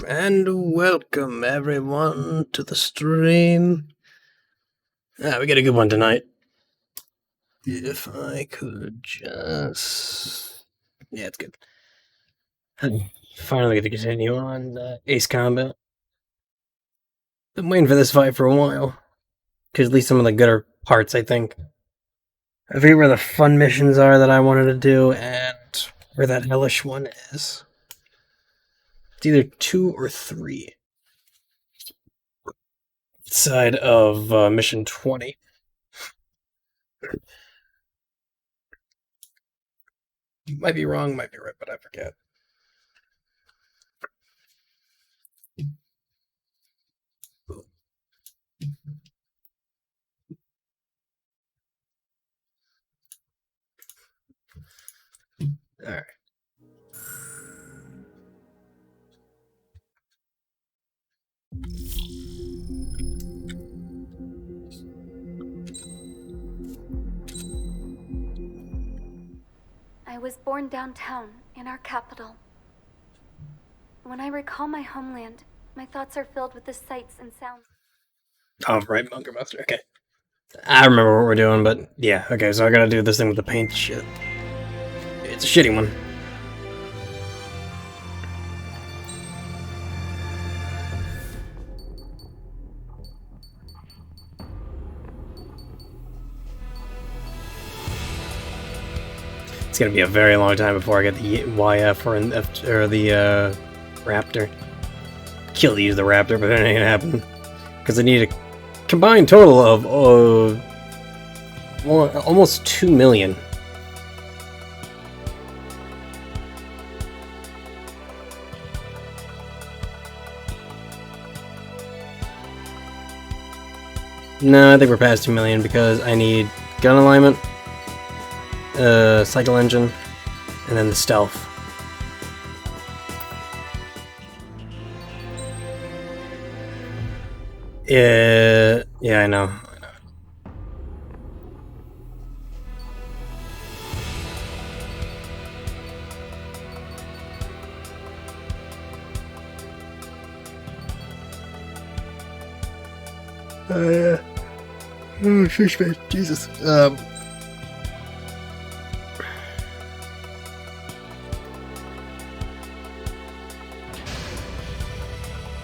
And welcome everyone to the stream. We got a good one tonight. If I could just... Yeah, it's good. I'm finally going to continue on Ace Combat. Been waiting for this fight for a while. Because at least some of the gooder parts, I think. I forget where the fun missions are that I wanted to do, and where that hellish one is. It's either 2 or 3. Side of mission 20. Might be wrong, might be right, but I forget. Alright. I was born downtown, in our capital. When I recall my homeland, my thoughts are filled with the sights and sounds. Oh, right, Bunker Buster, okay. I remember what we're doing, but yeah, okay, so I gotta do this thing with the paint shit. It's a shitty one. It's gonna be a very long time before I get the YF or the Raptor. Kill to use the Raptor, but that ain't gonna happen. Because I need a combined total of almost 2 million. No, I think we're past 2 million because I need gun alignment, cycle engine, and then the stealth. Yeah, I know. Oh, fish man, Jesus.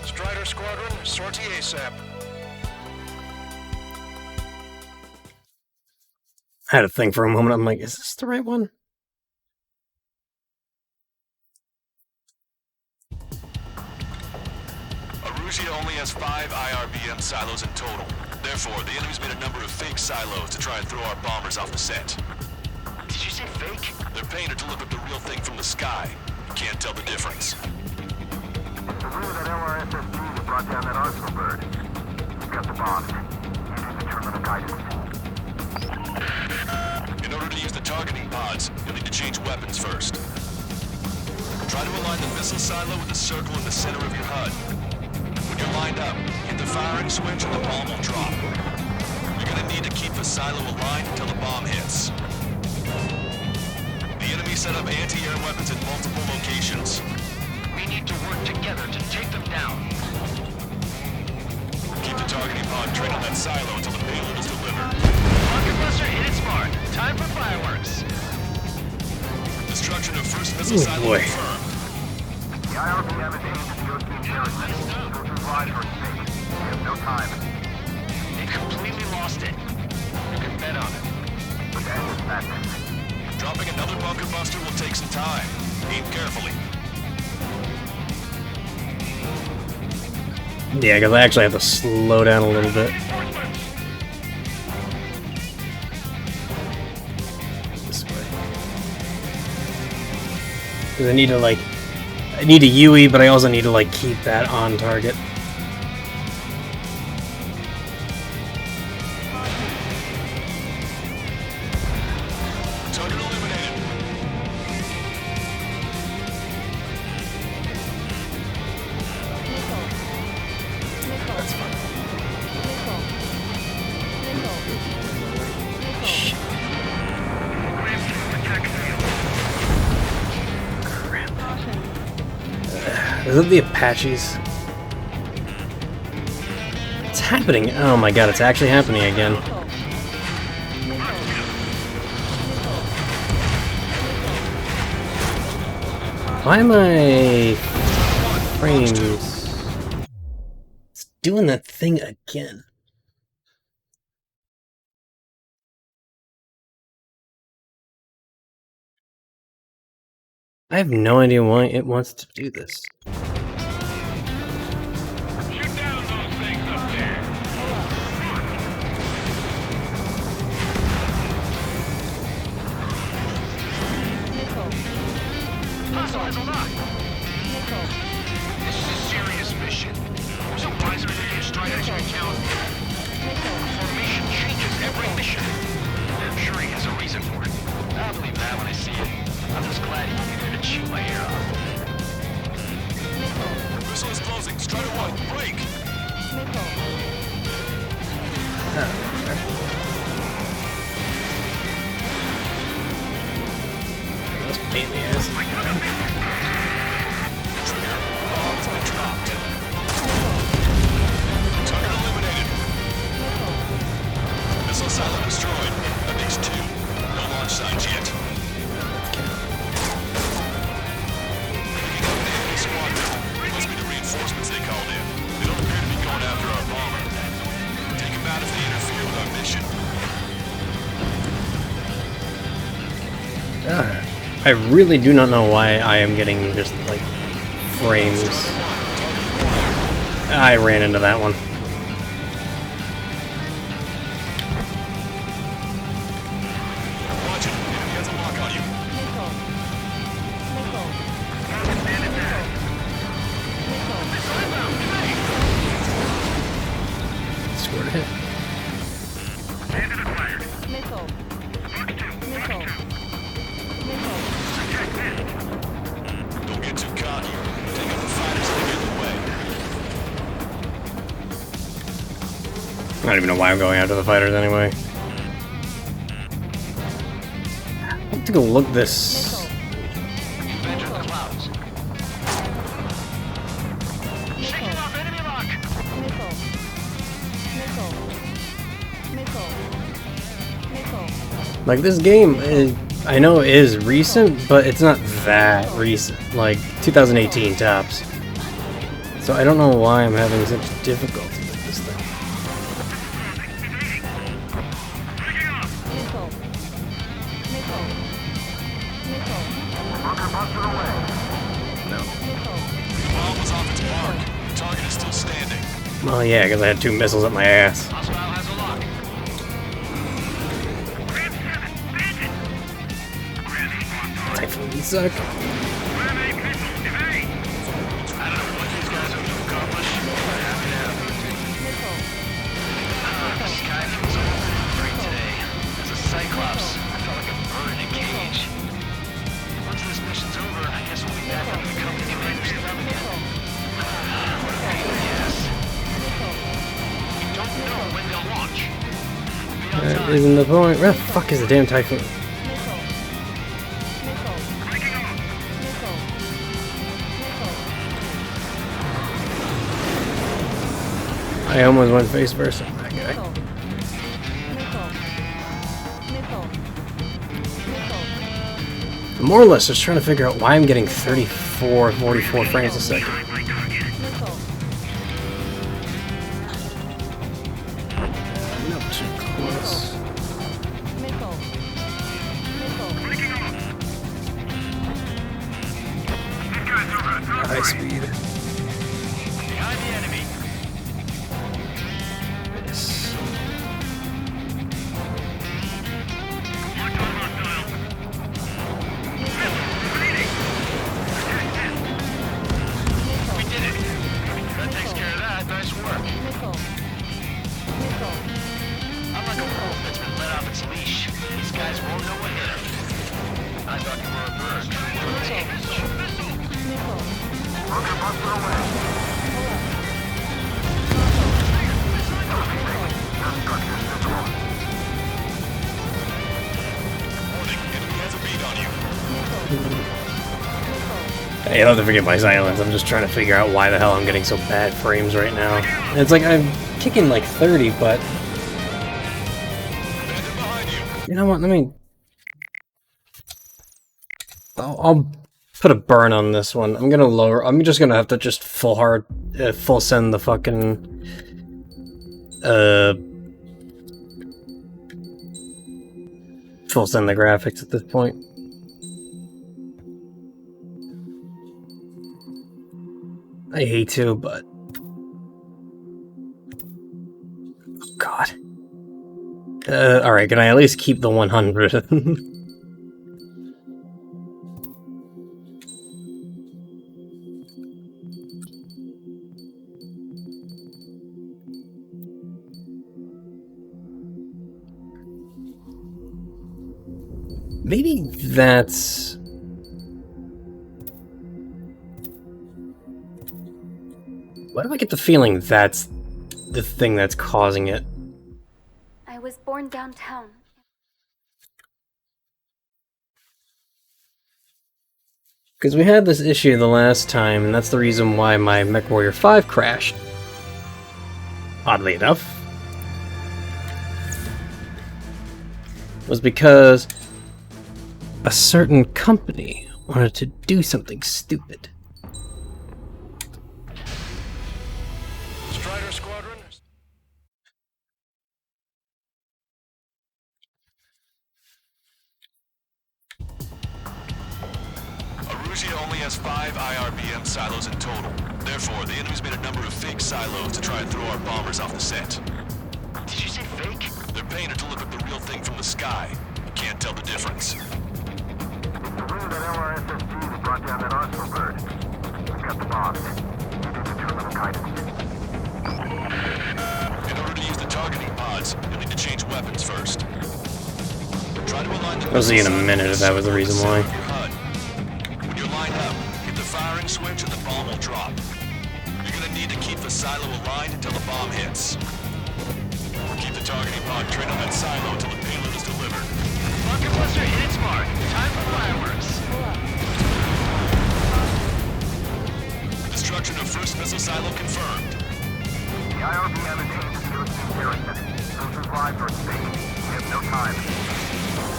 Strider Squadron, sortie ASAP. I had a thing for a moment. I'm like, is this the right one? Arusia only has 5 IRBM silos in total. Therefore, the enemy's made a number of fake silos to try and throw our bombers off the set. Did you say fake? They're painted to look like the real thing from the sky. You can't tell the difference. The rumor that LRSSG that brought down that Arsenal bird. We've got the bombs. Using the terminal guidance. In order to use the targeting pods, you'll need to change weapons first. Try to align the missile silo with the circle in the center of your HUD. When you're lined up, hit the firing switch and the bomb will drop. You're gonna need to keep the silo aligned until the bomb hits. The enemy set up anti-air weapons in multiple locations. We need to work together to take them down. Keep the targeting pod trained on that silo until the payload is delivered. Rocket Buster hit its mark. Time for fireworks. Destruction of first missile silo confirmed. The IRBM is aimed at the European territory. Go through live or space. We have no time. They completely lost it. You can bet on it. Let's end this madness. Dropping another bunker buster will take some time. Aim carefully. Yeah, because I actually have to slow down a little bit. This way. Because I need a UE, but I also need to keep that on target. Target eliminated. That's fine. Is it the Apaches? It's happening. Oh my god, it's actually happening again. Why am I frames? It's doing that thing again. I have no idea why it wants to do this. Shoot down those things up there. Hostile has a lock. This is a serious mission. Was it wiser to do strike action account? Formation changes every mission. I'm sure he has a reason for it. I'll believe that when I see it. I'm just glad he won't be there to chew my ear off. Missile is closing. Strider 1, break! That's a pain in the ass. Bomb's been dropped. Target eliminated. Missile silo destroyed. That makes 2. No launch signs yet. Picking up an enemy squad now. Must be the reinforcements they called in. They don't appear to be going after our bomber. Take them out if they interfere with our mission. I really do not know why I am getting just like frames. I ran into that one. Watch it. Enemy has a lock on you. Scored a hit. Don't get too cocky. Take out the fighters and get in the way. I don't even know why I'm going after the fighters anyway. I'll take a look at this. Avenger of the clouds. Shaking off enemy lock. Like this game is, I know it is recent, but it's not that recent. Like 2018 tops. So I don't know why I'm having such difficulty with this thing. The bomb was off its mark. The target is still standing. Well, yeah, because I had 2 missiles at my ass. Hostile has a lock. Typhoon suck. I don't know what these guys are going to accomplish, but I'm happy to have them. The sky feels a little bit free today. As a Cyclops, I felt like a bird in a cage. Once this mission's over, I guess we'll be back under the company commander's thumb again. What a pain in the ass. We don't know when they'll launch. We'll be on That time. isn't the point. Where the fuck is the damn typhoon? I almost went face first on that guy. I'm more or less just trying to figure out why I'm getting 34, 44 frames a second. Not too close. High speed. Behind the enemy. Yes. We did it. That takes care of that. Nice work. I'm like a wolf that's been let off its leash. These guys won't know what hit them. I thought you were a bird. Bunker busted away. Warning, enemy has a bead on you. you'll have to forgive my silence. I'm just trying to figure out why the hell I'm getting so bad frames right now. And it's like I'm kicking like 30, but you know what? Let me. I'll put a burn on this one. I'm gonna lower. I'm just gonna have to just full send the fucking full send the graphics at this point. I hate to, but oh god. Alright, can I at least keep the 100? Maybe that's... Why do I get the feeling that's the thing that's causing it? I was born downtown. Because we had this issue the last time, and that's the reason why my MechWarrior 5 crashed. Oddly enough. Was because a certain company wanted to do something stupid. Strider Squadron. Arusia only has 5 IRBM silos in total. Therefore, the enemy's made a number of fake silos to try and throw our bombers off the set. Did you say fake? They're painted to look like the real thing from the sky. You can't tell the difference. It's the room that LRSSG that brought down that Arsenal bird. We've got the bombs. You need to terminal guidance. In order to use the targeting pods, you'll need to change weapons first. Try to align the I'll see in a minute if that was the reason why. When you're lined up, hit the firing switch and the bomb will drop. You're gonna need to keep the silo aligned until the bomb hits. Keep the targeting pod trained on that silo until the payload is delivered. Rocket Buster hit its mark. Time for fireworks. Destruction of first missile silo confirmed. The IRBM is aimed at the Philistine garrison. Those whose lives are at stake. We have no time.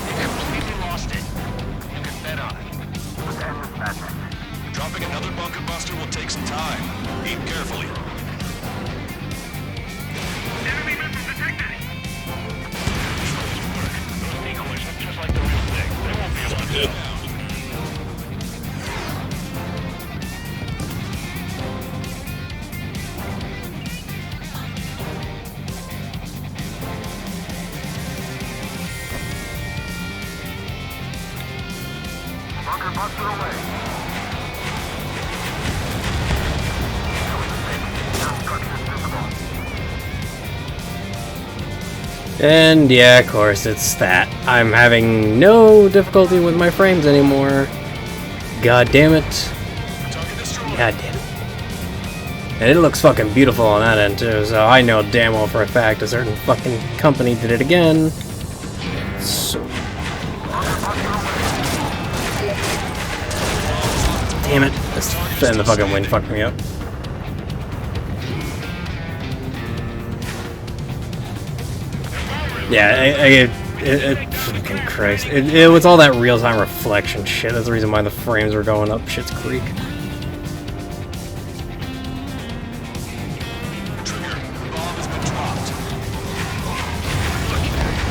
You completely lost it. You can bet on it. Let's end this madness. Dropping another bunker buster will take some time. Aim carefully. Enemy missile detected! Those decoys look just like the real thing. They won't be able to get down. Bunker buster away. No structures visible. And yeah, of course, it's that. I'm having no difficulty with my frames anymore. God damn it. God damn it. And it looks fucking beautiful on that end too, so I know damn well for a fact a certain fucking company did it again. So... Damn it. This fan the fucking wind fucked me up. Yeah, fucking Christ. It was all that real-time reflection shit. That's the reason why the frames were going up Shit's Creek. Trigger, the bomb has been dropped. Look,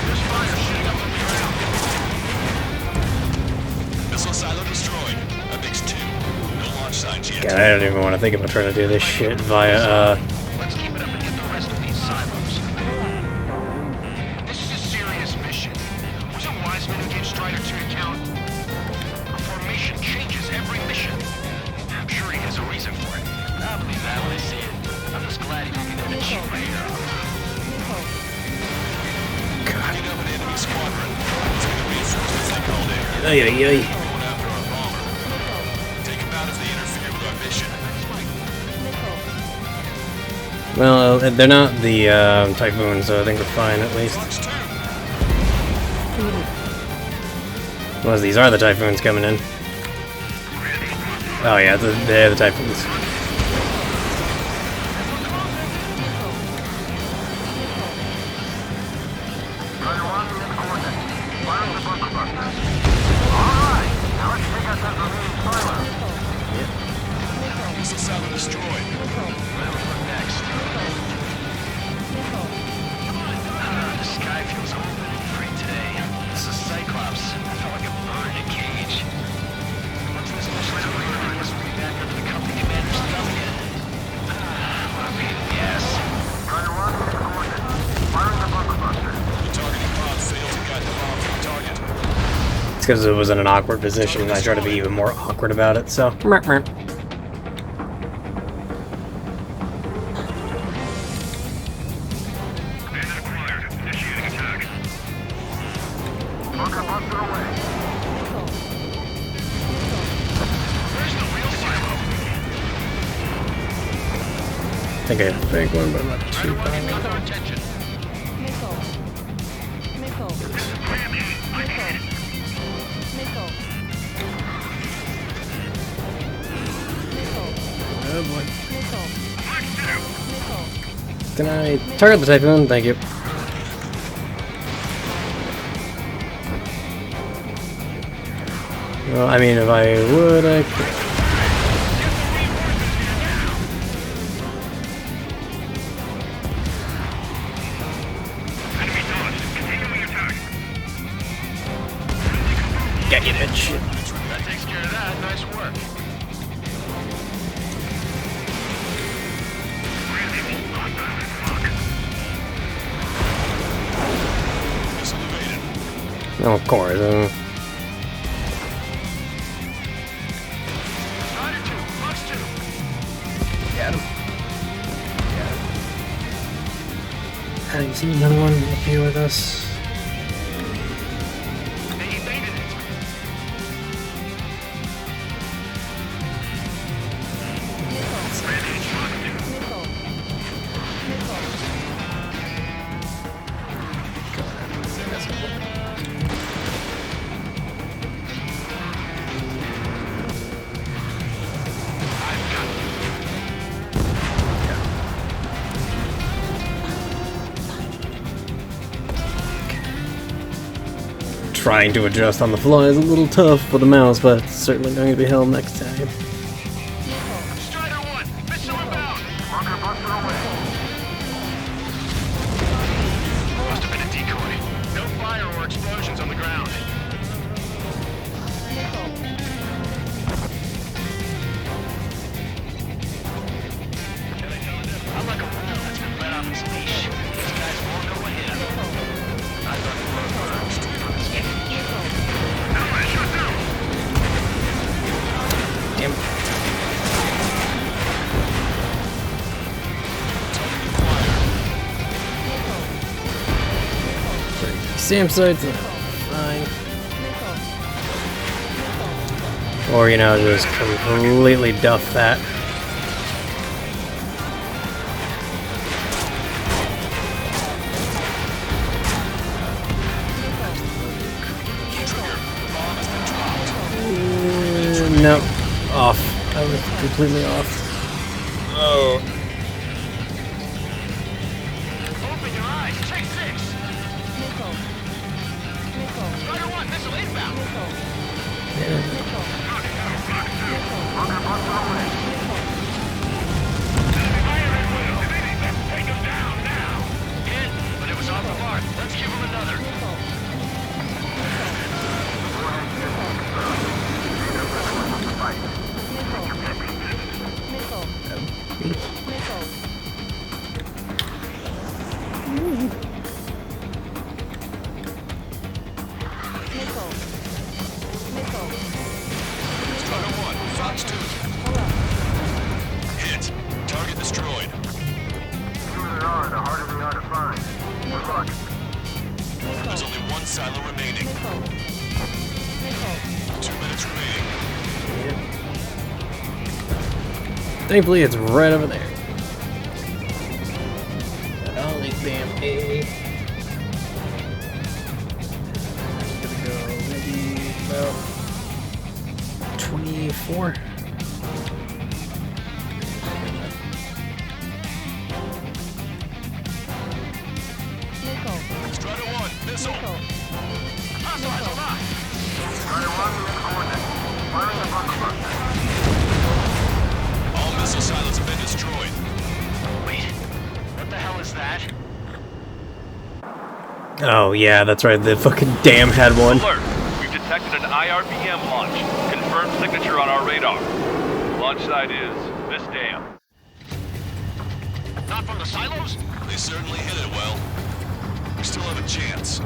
there's fire shooting up on the ground. Missile silo destroyed. That makes 2. No launch signs yet. God, I don't even want to think about trying to do this shit via, Let's keep it up and get the rest of these silos. This is a serious mission. Wasn't Wiseman who gave Strider to account? A formation changes every mission. I'm sure he has a reason for it. I'll believe that when I see it. I'm just glad he didn't even shoot my hero. God. Get up an enemy squadron. It's gonna reinforce the thing all day. Ay, ay, ay. Going after our bomber. Take him out if they interfere with our mission. Well, they're not the Typhoon, so I think we're fine at least. Launch 2. Unless these are the Typhoons coming in. Oh yeah, the Typhoons. Missile silo destroyed. What next? The sky feels open and free today. This is Cyclops. I felt like a bird in a cage. Once this mission's over, I guess we'll be back under the company commander's thumb again. What a pain in the ass. The targeting pod failed to guide the bomb from the target. It's because it was in an awkward position, and I try to be even more awkward about it. So. I think I have a big one, but I'm not too bad. Oh boy. Can I target the Typhoon? Thank you. Well, I mean, if I would, I could. Got you that shit. That takes care of that. Nice work. Missile evaded. Oh, of course. Rider 2, Fox 2. Got him. Got him. You see another one up here with us? They evaded it. Trying to adjust on the fly is a little tough for the mouse, but it's certainly going to be hell next time. Strider 1, missile inbound. Must have been a decoy. No fire or explosions on the ground. I'm like a whale that's been let off its leash. These guys won't go ahead. I thought it was first. Damn. SAM sites, fine. Or, you know, just completely duff that. No, off. I was completely off. Oh. Open your eyes. Check 6. Strider 1, missile inbound. Take him down now. Hit, but it was off the mark. Let's give him another. Strider 1, Fox 2. Hit. Target destroyed. The fewer there are, the harder they are to find. Good luck. There's only one silo remaining. 2 minutes remaining. Thankfully, it's right over there. All these damn A. Gonna go maybe about 24. missile! Hostiles, hold on! Strider 1, we have coordinates. Firing the bunker buster. All missile silos have been destroyed. Wait, what the hell is that? Oh yeah, that's right. The fucking dam had one. Alert! We've detected an IRBM launch. Confirmed signature on our radar. Launch site is this dam. Not from the silos? They certainly hit it well. We still have a chance.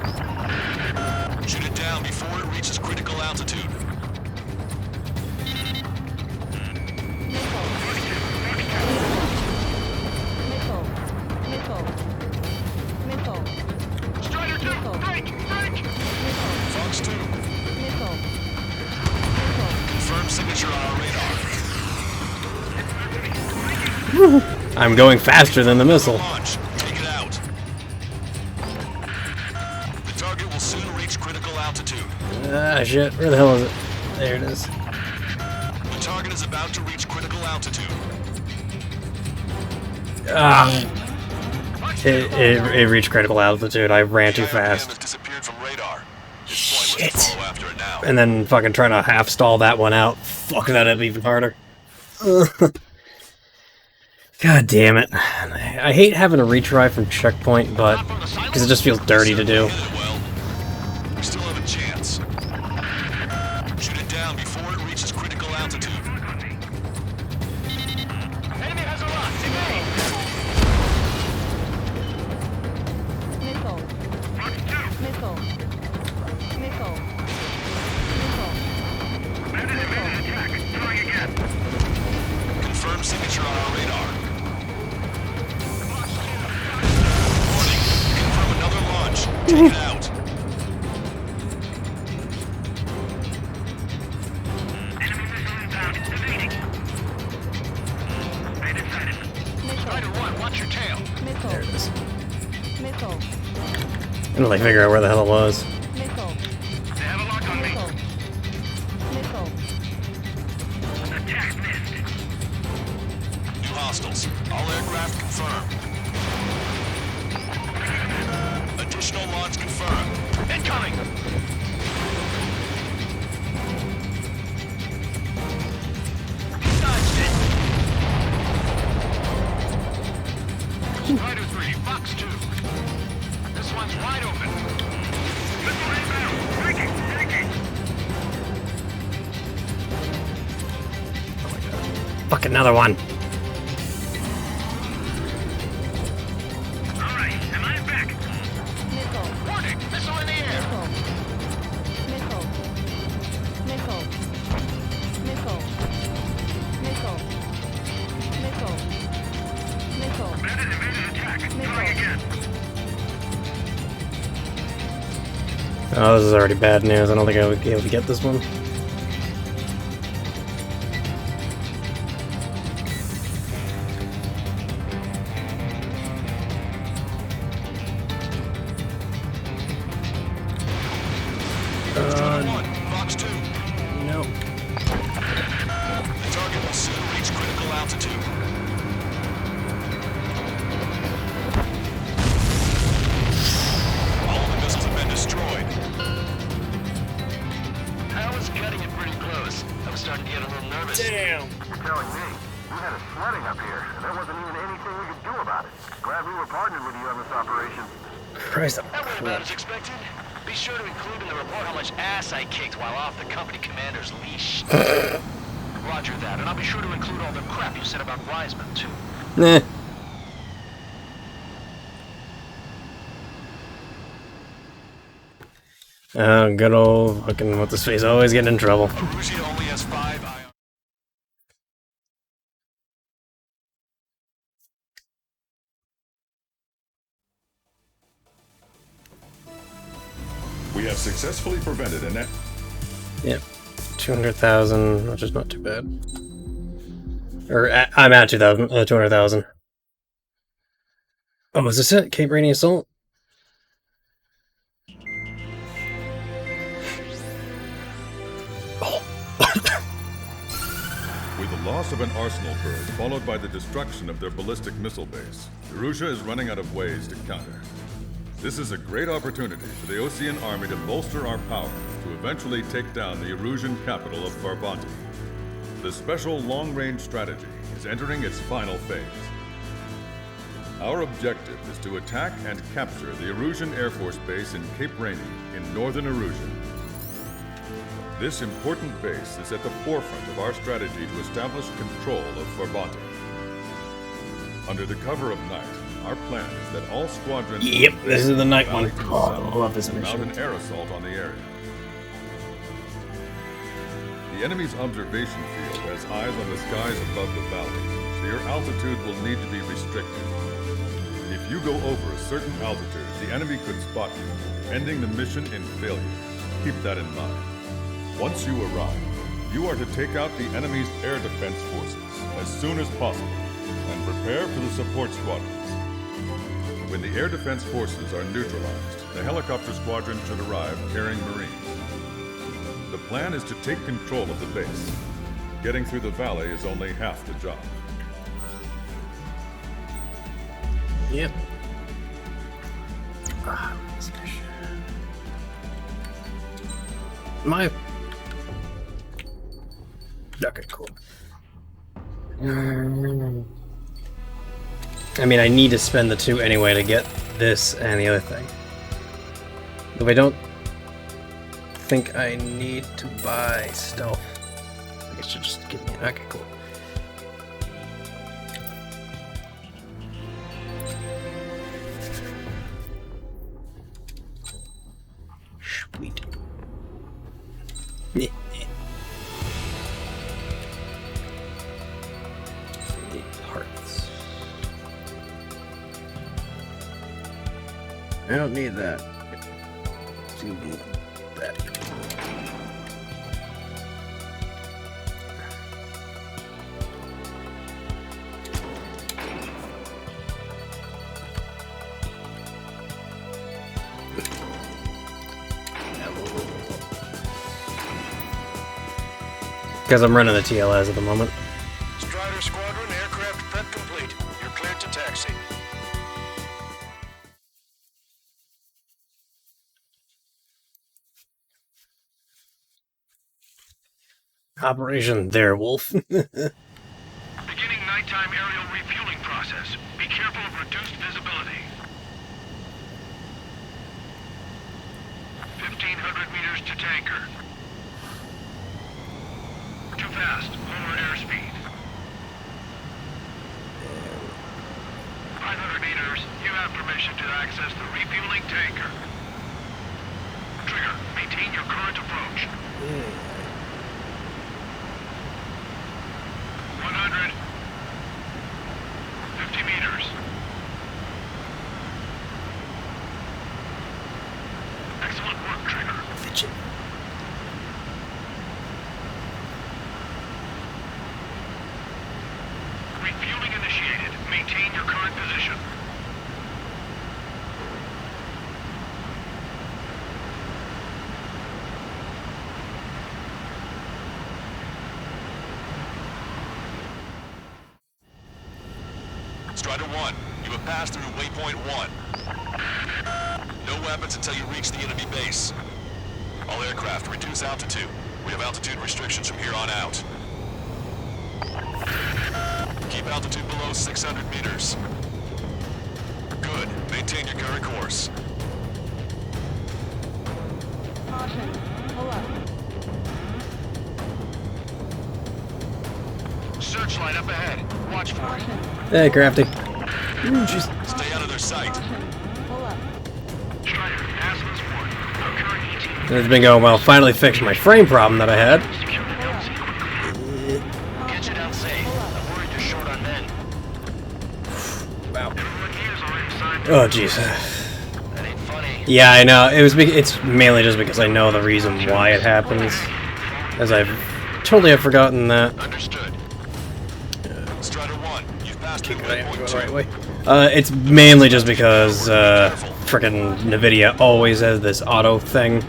Shoot it down before it reaches critical altitude. Strider 2, break! Fox 2. Confirmed signature on our radar. I'm going faster than the missile. Launch. Take it out. The target will soon reach critical altitude. Ah, shit. Where the hell is it? There it is. The target is about to reach critical altitude. Ah. It reached critical altitude. I ran too The IRBM fast. has disappeared from radar. It's pointless Shit. to follow after it now. And then fucking trying to half stall that one out. Fuck that up even harder. God damn it. I hate having a retry from checkpoint, but because it just feels dirty to do. Hit it well. We still have a chance. Shoot it down before it reaches critical altitude. Enemy has a lock, evade! Confirm signature on our radar. Warning. Confirm another launch. Take it out. Strider 1, watch your tail. There it is. Until I figure out where the hell it was. They have a lock on me. Attack missed. New hostiles. All aircraft confirmed. Additional launch confirmed. Incoming! Dodged it. Strider 3, Fox 2. This one's wide open. Missile inbound. Taking. Fuck another one. All right, am I back? Warning, missile in the air. Bandit evaded attack. Try again. Oh, this is already bad news. I don't think I would be able to get this one. Strider 1, Fox 2. No. The target will soon reach critical altitude. All of the missiles have been destroyed. I was cutting it pretty close. I was starting to get a little nervous. Damn. You're telling me. We had a flooding up here, and there wasn't even anything we could do about it. Glad we were partnered with you on this operation. Christ, I'm That went about crap. as expected. Be sure to include in the report how much ass I kicked while off the company commander's leash. Roger that, and I'll be sure to include all the crap you said about Wiseman, too. Nah. Oh, good old fucking what's his face, always getting in trouble. Perugia only has 5 IR. We have successfully prevented an Yep. 200,000, which is not too bad. Or, I'm at 200,000. Oh, is this it? Cape Rainy Assault? with the loss of an arsenal bird, followed by the destruction of their ballistic missile base. Perugia is running out of ways to counter. This is a great opportunity for the Osean army to bolster our power to eventually take down the Erusian capital of Farbanti. The special long-range strategy is entering its final phase. Our objective is to attack and capture the Erusian Air Force Base in Cape Rainy in northern Erusia. This important base is at the forefront of our strategy to establish control of Farbanti. Under the cover of night, our plan is that all squadrons... Yep, this is the night one. to the Oh, south I love this and mount mission. an air assault on the area. The enemy's observation field has eyes on the skies above the valley, so your altitude will need to be restricted. If you go over a certain altitude, the enemy could spot you, ending the mission in failure. Keep that in mind. Once you arrive, you are to take out the enemy's air defense forces as soon as possible and prepare for the support squadrons. When the air defense forces are neutralized, the helicopter squadron should arrive carrying Marines. The plan is to take control of the base. Getting through the valley is only half the job. Yep. Ah, this mission. My... Okay, cool. I mean, I need to spend the 2 anyway to get this and the other thing. Though I don't think I need to buy stealth. I guess you just give me it. Okay, cool. Sweet. 8 hearts. I don't need that. Do need that. Because I'm running the TLS at the moment. Strider Squadron, aircraft prep complete. You're cleared to taxi. Operation Werewolf. Beginning nighttime aerial refueling process. Be careful of reduced visibility. 1,500 meters to tanker. Too fast. Lower airspeed. 500 meters. You have permission to access the refueling tanker. Trigger, maintain your current approach. 100. 50 meters. Excellent work, Trigger. Refueling initiated. Maintain your current position. Strider 1, you have passed through waypoint 1. No weapons until you reach the enemy base. All aircraft, reduce altitude. We have altitude restrictions from here on out. Keep altitude below 600 meters. Good. Maintain your current course. Caution. Pull up. Searchlight up ahead. Watch for it. Hey, Crafty. Stay out of their sight. Pull up. Strider, Asmus 1. Our current ET. It's been going well. Finally fixed my frame problem that I had. Secure the LZ quickly. Get you down safe. I'm worried you're short on men. Wow. Everyone here is already signed. Oh, jeez. That ain't funny. Yeah, I know. It's mainly just because I know the reason why it happens. As I've totally have forgotten that. Understood. Strider 1, you've passed through I am waypoint going 2. the right way. It's mainly just because frickin' NVIDIA always has this auto thing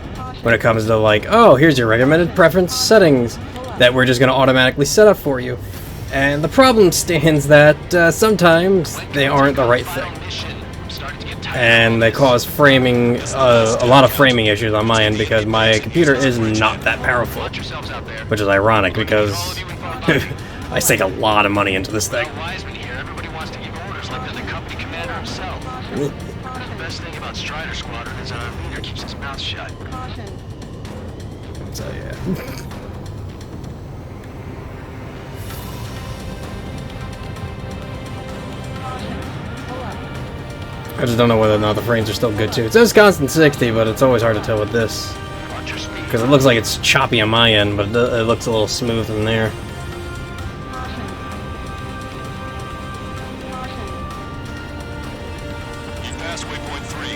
when it comes to like, oh, here's your recommended preference settings that we're just gonna automatically set up for you. And the problem stands that sometimes they aren't the right thing. Mission. starting to get tired. and they cause framing, a lot of framing issues on my end because my computer is not that powerful, Watch yourselves out there. which is ironic because I sink a lot of money into this thing. Wiseman here. Everybody wants to give orders like they're the company commander himself. The best thing about Strider Squadron is our leader keeps his mouth shut. Caution. So yeah. Pull up. I just don't know whether or not the frames are still good too. It says constant 60, but it's always hard to tell with this. Watch your speed. Because it looks like it's choppy on my end, but it looks a little smooth in there. Caution. Caution. You passed waypoint 3.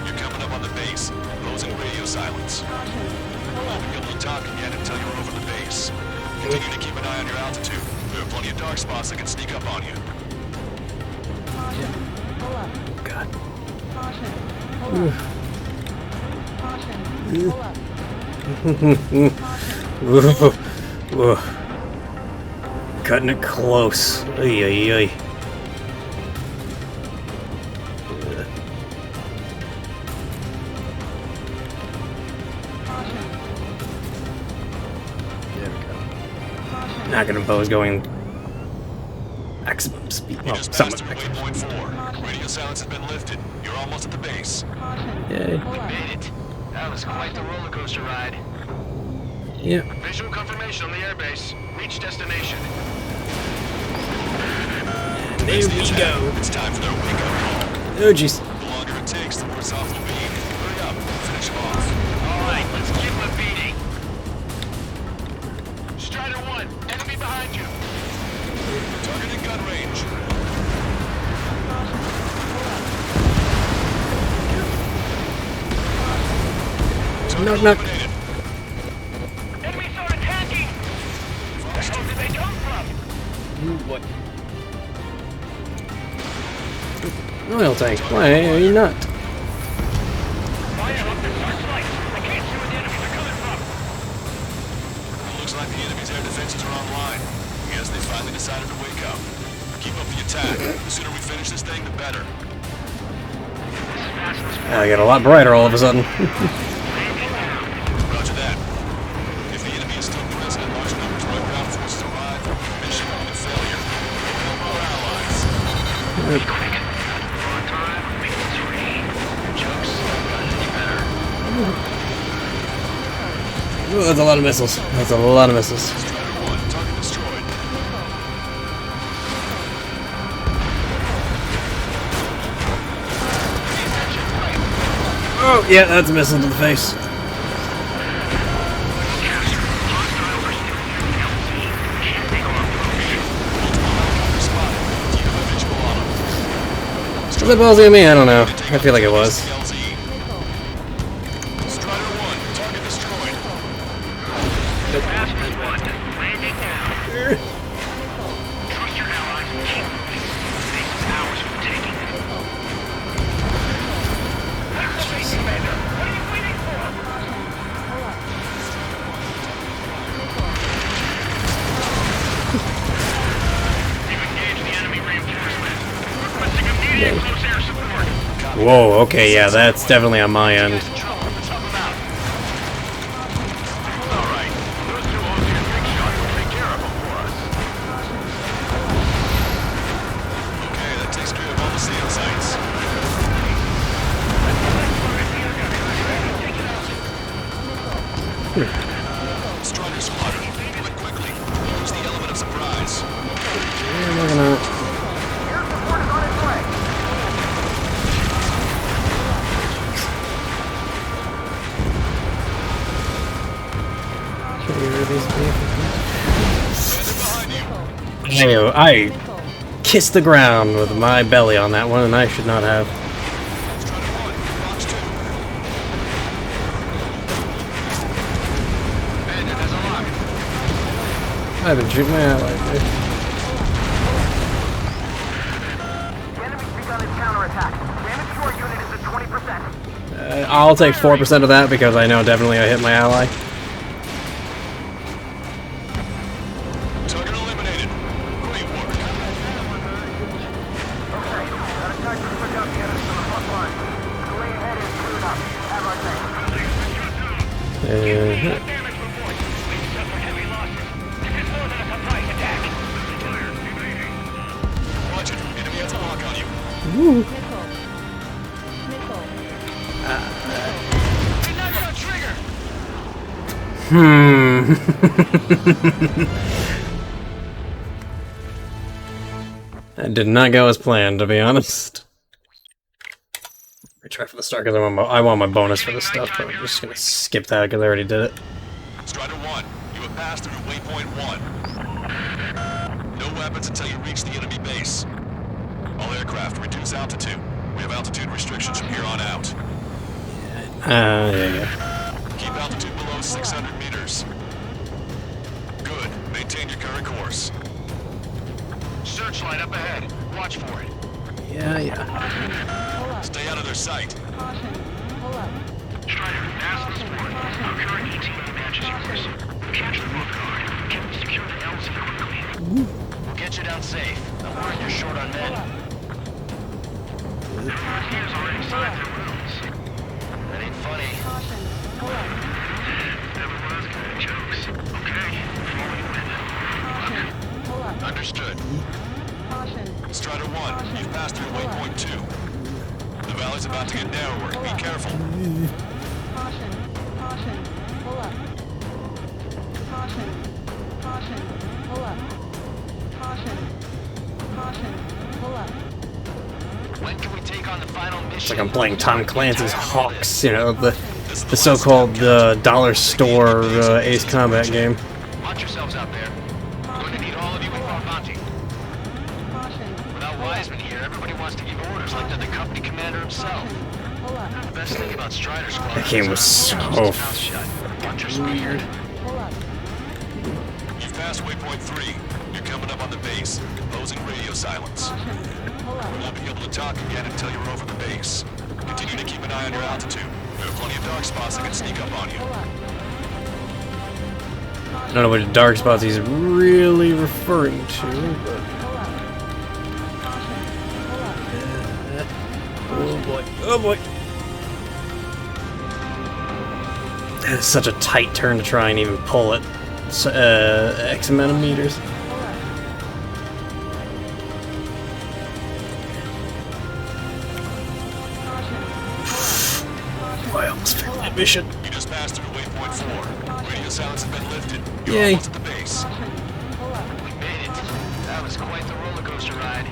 You're coming up on the base. Closing radio silence. Caution. Pull up. Won't be able to talk again until you're over the base. Continue to keep an eye on your altitude. There are plenty of dark spots that can sneak up on you. Caution. Pull up. God. Caution. Pull up. Caution. Pull up. Whoa. Cutting it close. Ay, ay, ay. Caution. There we go. Caution. Not gonna impose going maximum speed. You Well, just somewhat passed through maximum. waypoint 4. Radio silence has been lifted. You're almost at the base. Caution. Yay. Pull up. Made it. That was quite the roller coaster ride. Yeah. Visual confirmation on the airbase. Reach destination. There we go. It's time for their wake-up call. Oh jeez. The longer it takes, the worse off we'll be. Hurry up. Finish them off. All right, let's give them a beating. Strider 1, enemy behind you. Target in gun range. Target Knock, knock. eliminated. Enemy started hacking. Where the hell did they come from? What? Oil tank. Why are you not? Fire up the searchlight. I can't see where the enemies are coming from. It looks like the enemy's air defenses are online. Guess they finally decided to wake up. Keep up the attack. The sooner we finish this thing, the better. I get a lot brighter all of a sudden. Roger that. If the enemy is still present in large numbers when ground forces arrive, mission will be a failure. Help our allies. On time, make it 3. Jokes got to be better. Ooh, that's a lot of missiles. That's a lot of missiles. Strider 1, target destroyed. Oh, yeah, that's a missile to the face. Spotted. Keep a visual on them. Was that ballsy of me? I don't know. I feel like it was. LZ. Strider 1, target destroyed. Fastest 1, landing now. Trust your allies and keep moving. This is ours for the taking. That's the base, Commander. What are you waiting for? Pull up. You've engaged the enemy reinforcements. Requesting immediate close air support. Whoa, okay, yeah, that's definitely on my end. Trouble. Let's help them out. All right. Those two Austrian big shots will take care of them for us. Okay, that takes care of all the SEAL sites. Strider Squadron, move quickly. Use the element of surprise. I'm not gonna... Air support is on its way. Get rid of these vehicles. Bandit behind you. I kissed the ground with my belly on that one, and I should not have. Strider 1, Fox 2. Bandit has a lock. I've been shooting my ally. The enemy's begun its counterattack. Damage to our unit is at 20%. I'll take 4% of that because I know definitely I hit my ally. Target eliminated. Great work. Okay, gotta try to put out the enemy from the front Roger, enemy has a lock on you. Nickel. Nickel. Hey, knife on trigger! That did not go as planned, to be honest. Retry for the start because I want my bonus for this stuff, but I'm just gonna skip that because I already did it. Strider 1, you have passed through waypoint 1. No weapons until you reach the enemy base. All aircraft, reduce altitude. We have altitude restrictions from here on out. Yeah. Keep altitude below 600 meters. Good. Maintain your current course. Searchlight up ahead. Watch for it. Yeah. Pull up. Stay out of their sight. Caution. Pull up. Strider, ask the sport. Our current ETA matches yours. Catch the book card. Can we secure the LZ quickly? We'll get you down safe. I'm worried you're short on men. Everyone here's already signed their rooms. That ain't funny. Caution. Pull up. Everyone else can make jokes. Okay, before we win. Caution. Pull up. Understood. Caution. Strider 1, you've passed through waypoint 2. The valley's about to get narrower. Be careful. Caution. Caution. Pull up. Caution. Caution. Pull up. Caution. Caution. Pull up. When can we take on the final mission? It's like I'm playing Tom Clancy's Hawks, you know, the so-called dollar store Ace Combat game. Watch yourselves out there. We're going to need all of you in Bonvanti. Caution. Without Wiseman here, everybody wants to give orders like they're the company commander himself. Pull up. The best thing about Strider Squad That game was so mouth shut. Watch your speed. weird. Pull up. You've passed waypoint 3. You're coming up on the base. Imposing radio silence. Caution. Pull We up. won't be able to talk again until you're over the base. Continue to keep an eye on your altitude. There are plenty of dark spots that can sneak up on you. Pull up. I don't know which dark spots he's really referring to, but... Pull up. Caution. Pull up. Oh boy. Oh boy. That is such a tight turn to try and even pull it. So, X amount of meters. Pull up. Oh, I almost failed that mission. You just passed through waypoint 4. Radio silence has been lifted. You're Yay. almost at the base. Pull up. We made it. That was quite the roller coaster ride.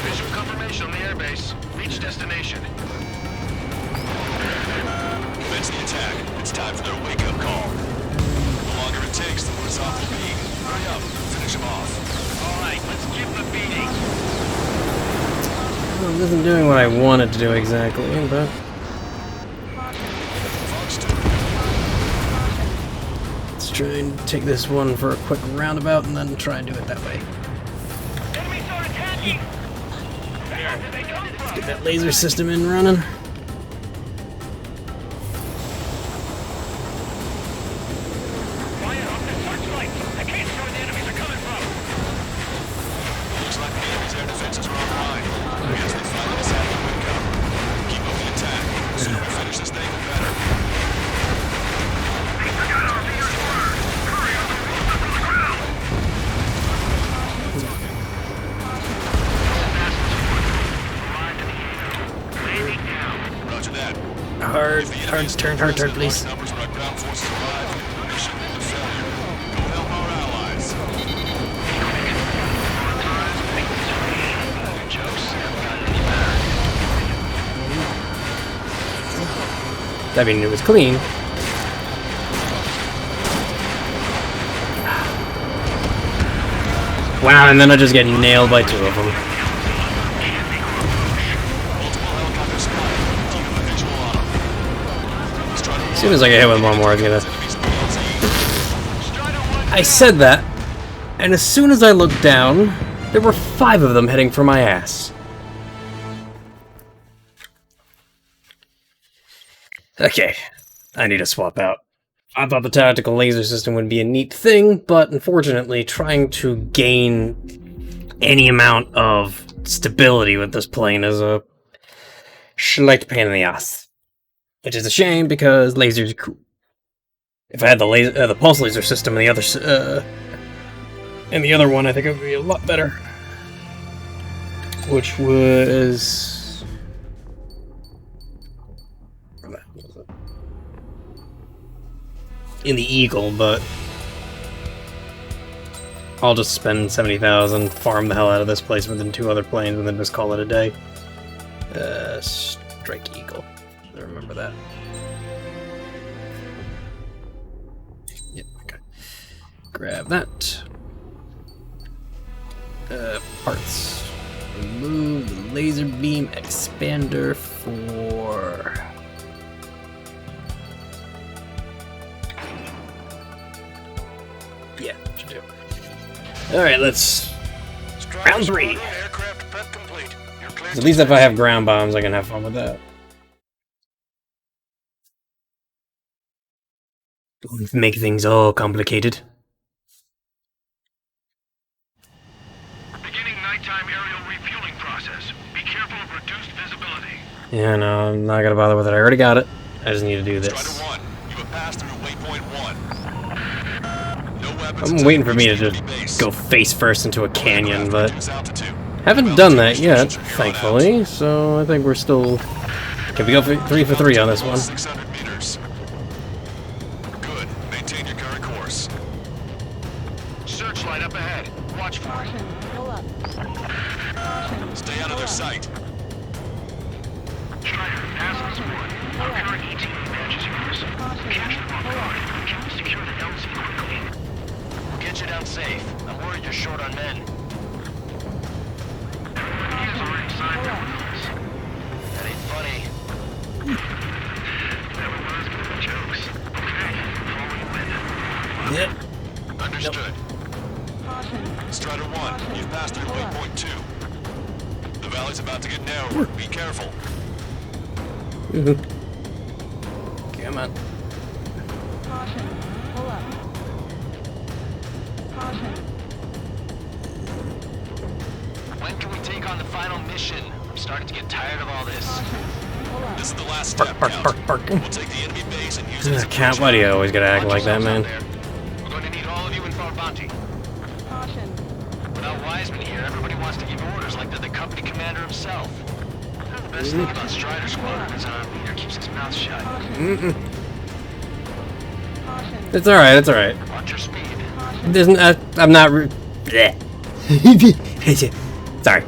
Visual confirmation on the airbase. Reach destination. Commence the attack. It's time for their wake-up call. The longer it takes, the worse off we'll be. Hurry up. Finish them off. All right, let's give them a beating. Well, it isn't doing what I wanted to do exactly, but... Fox 2. Let's try and take this one for a quick roundabout and then try and do it that way. Enemies are attacking. Where did they come from? Get that laser system in running. Fire off the searchlight. I can't see where the enemies are coming from. Looks like the enemy's air defenses are online. I guess they finally decided to wake up. Keep up the attack. The sooner we finish this thing, the better. Roger that. Hard turn, please. Numbers when our ground forces arrive. Mission into failure. Go help our allies. Jokes haven't gotten any better. I mean, it was clean. Wow, and then I just get nailed by two of them. As soon as I get hit with one more, I'm gonna... I said that, and as soon as I looked down, there were 5 of them heading for my ass. Okay, I need to swap out. I thought the tactical laser system would be a neat thing, but unfortunately, trying to gain any amount of stability with this plane is a slight pain in the ass. Which is a shame because lasers are cool. If I had the pulse laser system in the other one, I think it would be a lot better. Which was in the Eagle, but I'll just spend 70,000, farm the hell out of this place within 2 other planes, and then just call it a day. Strike Eagle. I remember that. Yep, okay. Grab that. Parts. Remove the laser beam expander for... Yeah, should do. Alright, let's... Round 3! Aircraft prep complete. You're clear At least if I have ground bombs, I can have fun with that. Don't make things all complicated. beginning nighttime aerial refueling process. Be careful of reduced visibility. Yeah, no, I'm not gonna bother with it. I already got it. I just need to do this. Strider 1, you have passed through waypoint 1. No weapons I'm waiting for me to until just you reach base. go face first into a canyon, but Reduce altitude. haven't done that yet, thankfully, so I think we're still... Can we go for 3 for 3 on this one? 600 meters. Good. Maintain your current course. Searchlight up ahead. Watch for it. Caution. Pull up. Caution. Stay out of their sight. Strider, pass this one. Our current ETA matches yours. Catch the wrong car. Can we secure the LZ quickly? We'll get you down safe. I'm worried you're short on men. He has already signed up with us. That ain't funny. That reminds me of the jokes. Okay, follow you in. Yep. Understood. Caution. Strider 1, you've passed through waypoint 2. The valley's about to get narrower. Be careful. Come on. Caution. Pull up. Caution. When can we take on the final mission? I'm starting to get tired of all this. Caution. Pull up. This is the last Bark, step, bark, Count. bark, bark. We'll take the enemy base and use it as a Cat, why do you always gotta act like that, man? We're going to need all of you in for a bounty. Caution. Without Wiseman here, everybody wants to give orders like they're the company commander himself. The best thing about Strider Squadron is our leader keeps his mouth shut. Caution. It's alright, it's alright. Watch your speed. There's I'm not... Bleh. Sorry.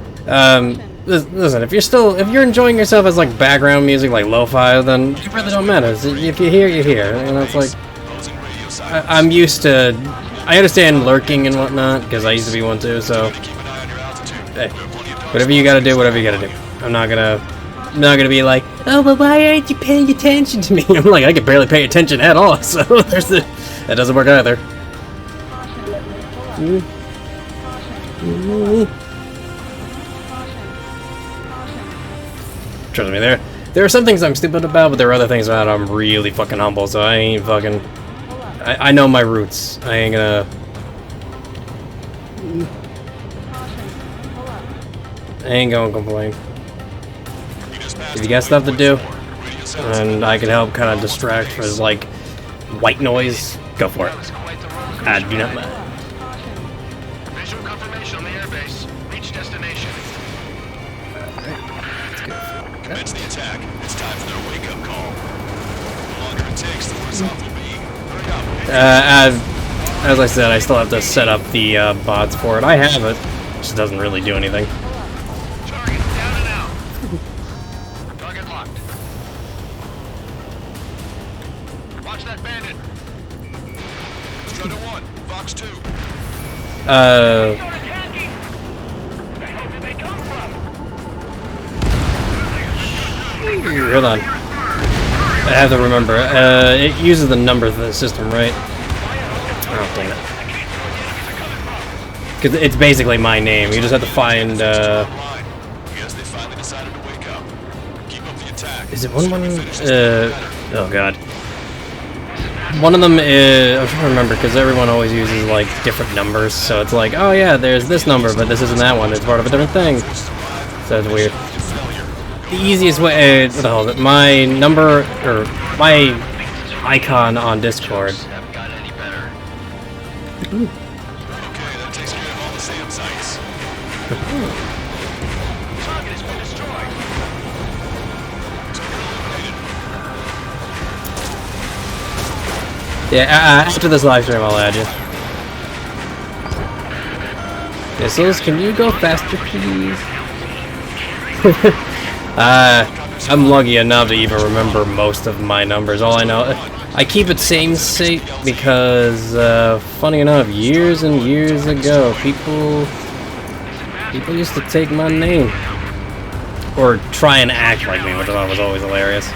Listen, if you're enjoying yourself as like background music, like lo-fi, then it really don't matter. If you're here, you're here. And it's like, Closing radio silence. I'm used to... I understand lurking and whatnot, because I used to be one too, so... Keep an eye on your altitude. Hey, There are plenty of whatever you gotta do, whatever you gotta do. I'm not gonna be like, oh, but why aren't you paying attention to me? I'm like, I can barely pay attention at all, so there's the... That doesn't work either. Trust me, there are some things I'm stupid about, but there are other things that I'm really fucking humble, so I ain't fucking... I know my roots. I ain't gonna... I ain't gonna complain. If you got stuff to do, and I can help kind of distract for like white noise, go for it. That was quite the roller I coaster. do not mind. Visual confirmation on the airbase. Reach destination. Commence the attack. It's time for their wake-up call. The longer it takes, the worse off we'll be. Hurry up. As I said, I still have to set up the bots for it. I have it. It just doesn't really do anything. Target down and out. Target locked. Watch that bandit. Strider 1, Fox 2. Hold on. I have to remember. It uses the number of the system, right? Oh, dang it. Because it's basically my name. You just have to find, Line. Yes, they finally decided to wake up. Keep up the attack. Is it one? Oh god. One of them is... I'm trying to remember, because everyone always uses, like, different numbers. So it's like, oh yeah, there's this number, but this isn't that one. It's part of a different thing. So it's weird. the easiest way. What the hell is it? My number or my icon on Discord. Haven't gotten any better. Okay, that takes care of all the SAM sites. Target has been destroyed. Yeah, after this live stream, I'll add you. Missiles, can you go faster, please? I'm lucky enough to even remember most of my numbers. All I know, I keep it same state because, funny enough, years and years ago, people used to take my name or try and act like me, which I thought was always hilarious.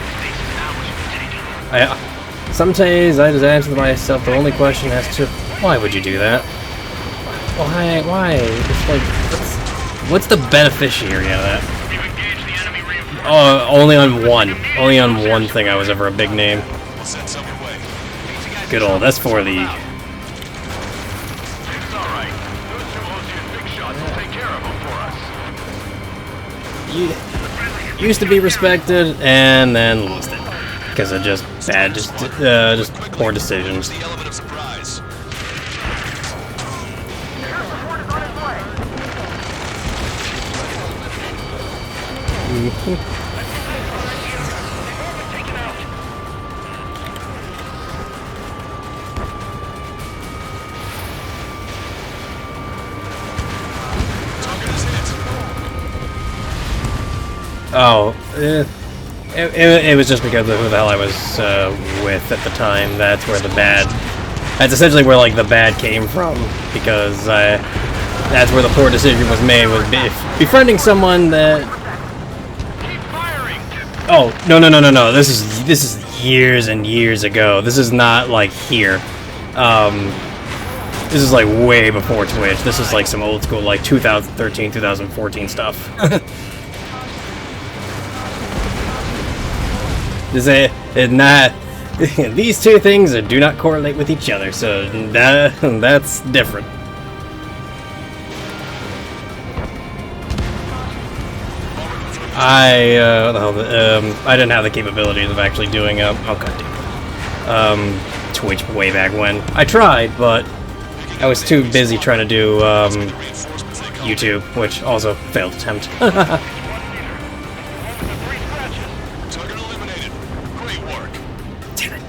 Some days I just answer myself the only question as to why would you do that? Why? It's like, what's the beneficiary out of that? Oh, only on one thing I was ever a big name. We'll send some your way. Good old S4 League. It's alright. Those two Ocean big shots will take care of them for us. Used to be respected and then lost it because of just bad, just poor decisions. The element of surprise. Target is hit. Oh, it was just because of who the hell I was with at the time. That's where the bad. That's essentially where like the bad came from because that's where the poor decision was made, was befriending someone that. Oh no! This is years and years ago. This is not like here. This is like way before Twitch. This is like some old school like 2013, 2014 stuff. These two things do not correlate with each other, so that's different. I didn't have the capabilities of actually doing Twitch way back when. I tried, but I was too busy trying to do YouTube, which also failed attempt. Target eliminated. Great work. Damn it.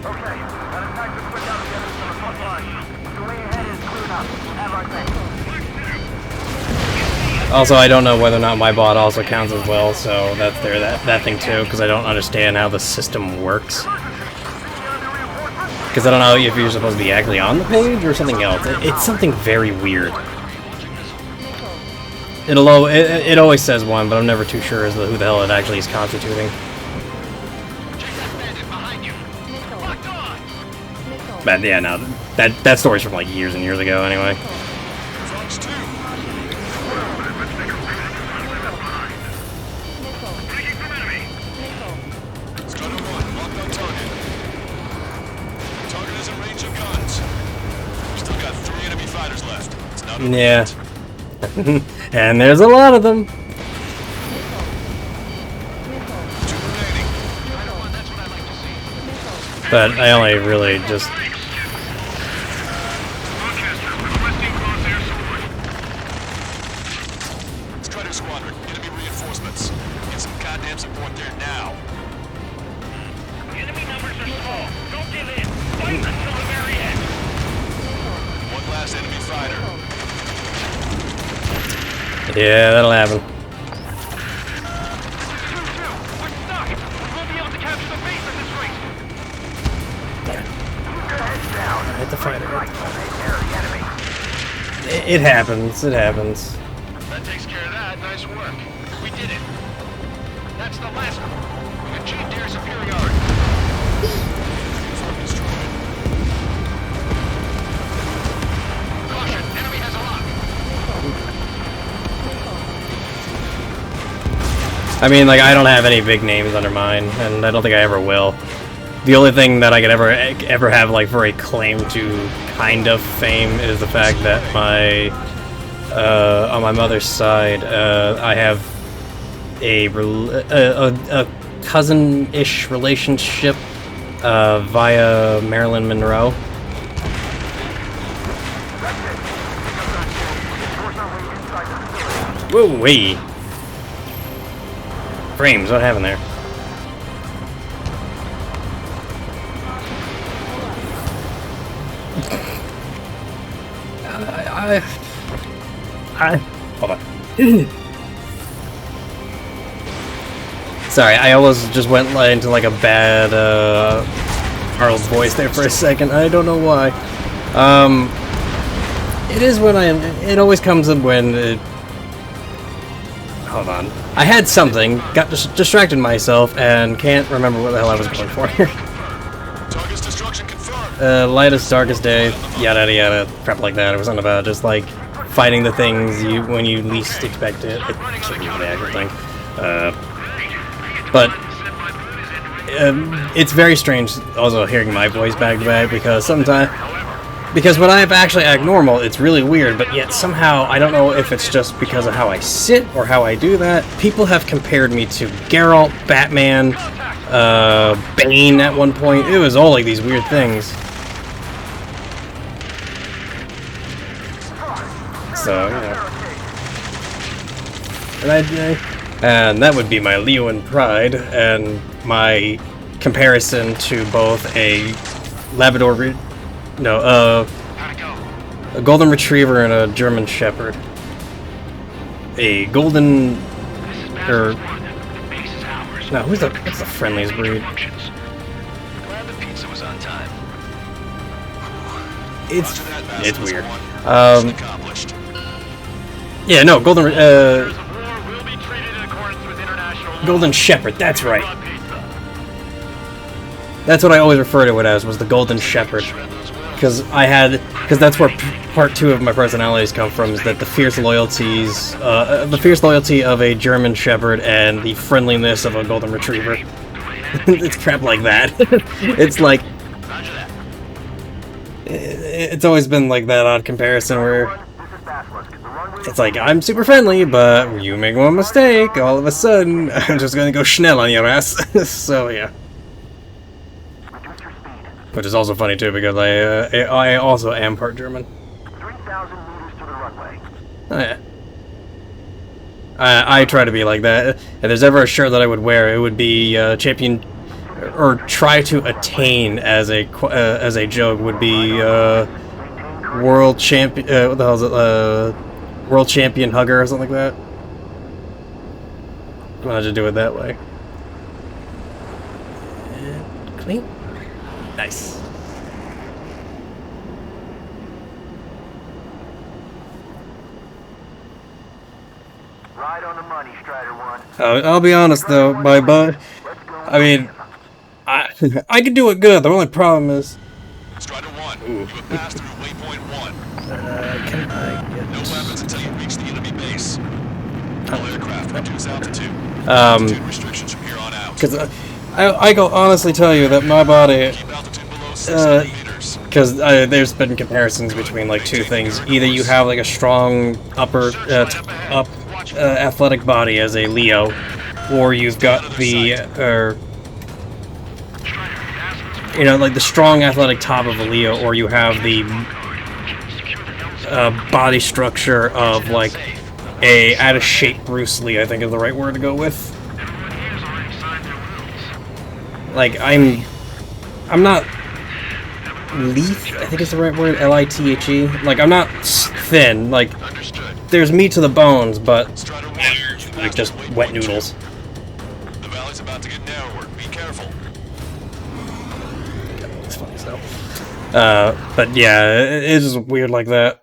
Okay, got a time to switch out the others from the front line. The way ahead is cleared up. Have our thing. Also, I don't know whether or not my bot also counts as well, so that's there, that thing too, because I don't understand how the system works. Because I don't know if you're supposed to be actually on the page or something else. It's something very weird. It always says one, but I'm never too sure as to who the hell it actually is constituting. But yeah, no, that story's from like years and years ago anyway. Frogs 2. Gunner 1, locked on target. Target is in range of guns. We've still got 3 enemy fighters left. It's not over Yeah. yet. And there's a lot of them. 2 remaining. But I only really just... Strider Squadron, enemy reinforcements. Get some goddamn support there now. Enemy numbers are small. Don't give in. Fight until the very end. One last enemy fighter. Yeah, that'll happen. We're stuck. We won't be able to capture the base at this rate. Hit the fighter. It happens. It happens. That takes care of that. Nice work. We did it. That's the last one. We achieved air superiority. Front destroyed. Caution. Enemy has a lock. I mean, like, I don't have any big names under mine, and I don't think I ever will. The only thing that I could ever have, like, for a claim to kind of fame is the fact that my, on my mother's side, I have a cousin-ish relationship via Marilyn Monroe. Whoa, wait. Frames, what happened there? Hold on. Sorry, I almost just went into like a bad Carl's voice there for a second. I don't know why. It is when it always comes up when it... Hold on. I had something, got distracted myself, and can't remember what the hell I was going for. Target's destruction confirmed. Lightest, darkest day, yada yada, crap like that. It was something about just like fighting the things when you least expect it. I can't remember the actual thing. But it's very strange also hearing my voice back to back because when I actually act normal, it's really weird, but yet somehow, I don't know if it's just because of how I sit or how I do that, people have compared me to Geralt, Batman, Bane at one point. It was all like these weird things. So, yeah. And that would be my Leo and Pride, and my comparison to both a Labrador... a Golden Retriever and a German Shepherd. A Golden... No, what's the friendliest breed? Glad the pizza was on time. It's weird. Accomplished. Yeah, no, Golden Shepherd, that's right. That's what I always refer to it as, was the Golden Shepherd. Because that's where part 2 of my personalities come from, is that the fierce loyalty of a German Shepherd and the friendliness of a Golden Retriever. It's crap like that. It's like... It's always been like that odd comparison where... It's like, I'm super friendly, but you make one mistake, all of a sudden, I'm just gonna go Schnell on your ass. So, yeah. Which is also funny, too, because I also am part German. 3,000 meters to the runway. Oh, yeah. I try to be like that. If there's ever a shirt that I would wear, it would be champion... Or try to attain as a joke would be world champion... what the hell is it? World champion hugger or something like that. Why not just do it that way? And clean. Nice. Right on the money, Strider 1. I'll be honest though, my bud. I mean, I can do it good. The only problem is. Strider 1, you have passed through waypoint 1. Can I get... No weapons until you reach the enemy base. All aircraft reduce altitude. Altitude restrictions from here on out. Because I can honestly tell you that my body... Keep altitude below 60 meters. Because there's been comparisons between like two things. Either you have like a strong athletic body as a Leo, or you've got the like the strong athletic top of a Leo, or you have the body structure of like a out of shape Bruce Lee, I think is the right word to go with. Like I'm not lithe, I think it's the right word, L-I-T-H-E. Like I'm not thin, like there's meat to the bones, but like just wet noodles. The valley's about to get narrower. Be careful. It's funny as hell. But yeah, it's just weird like that.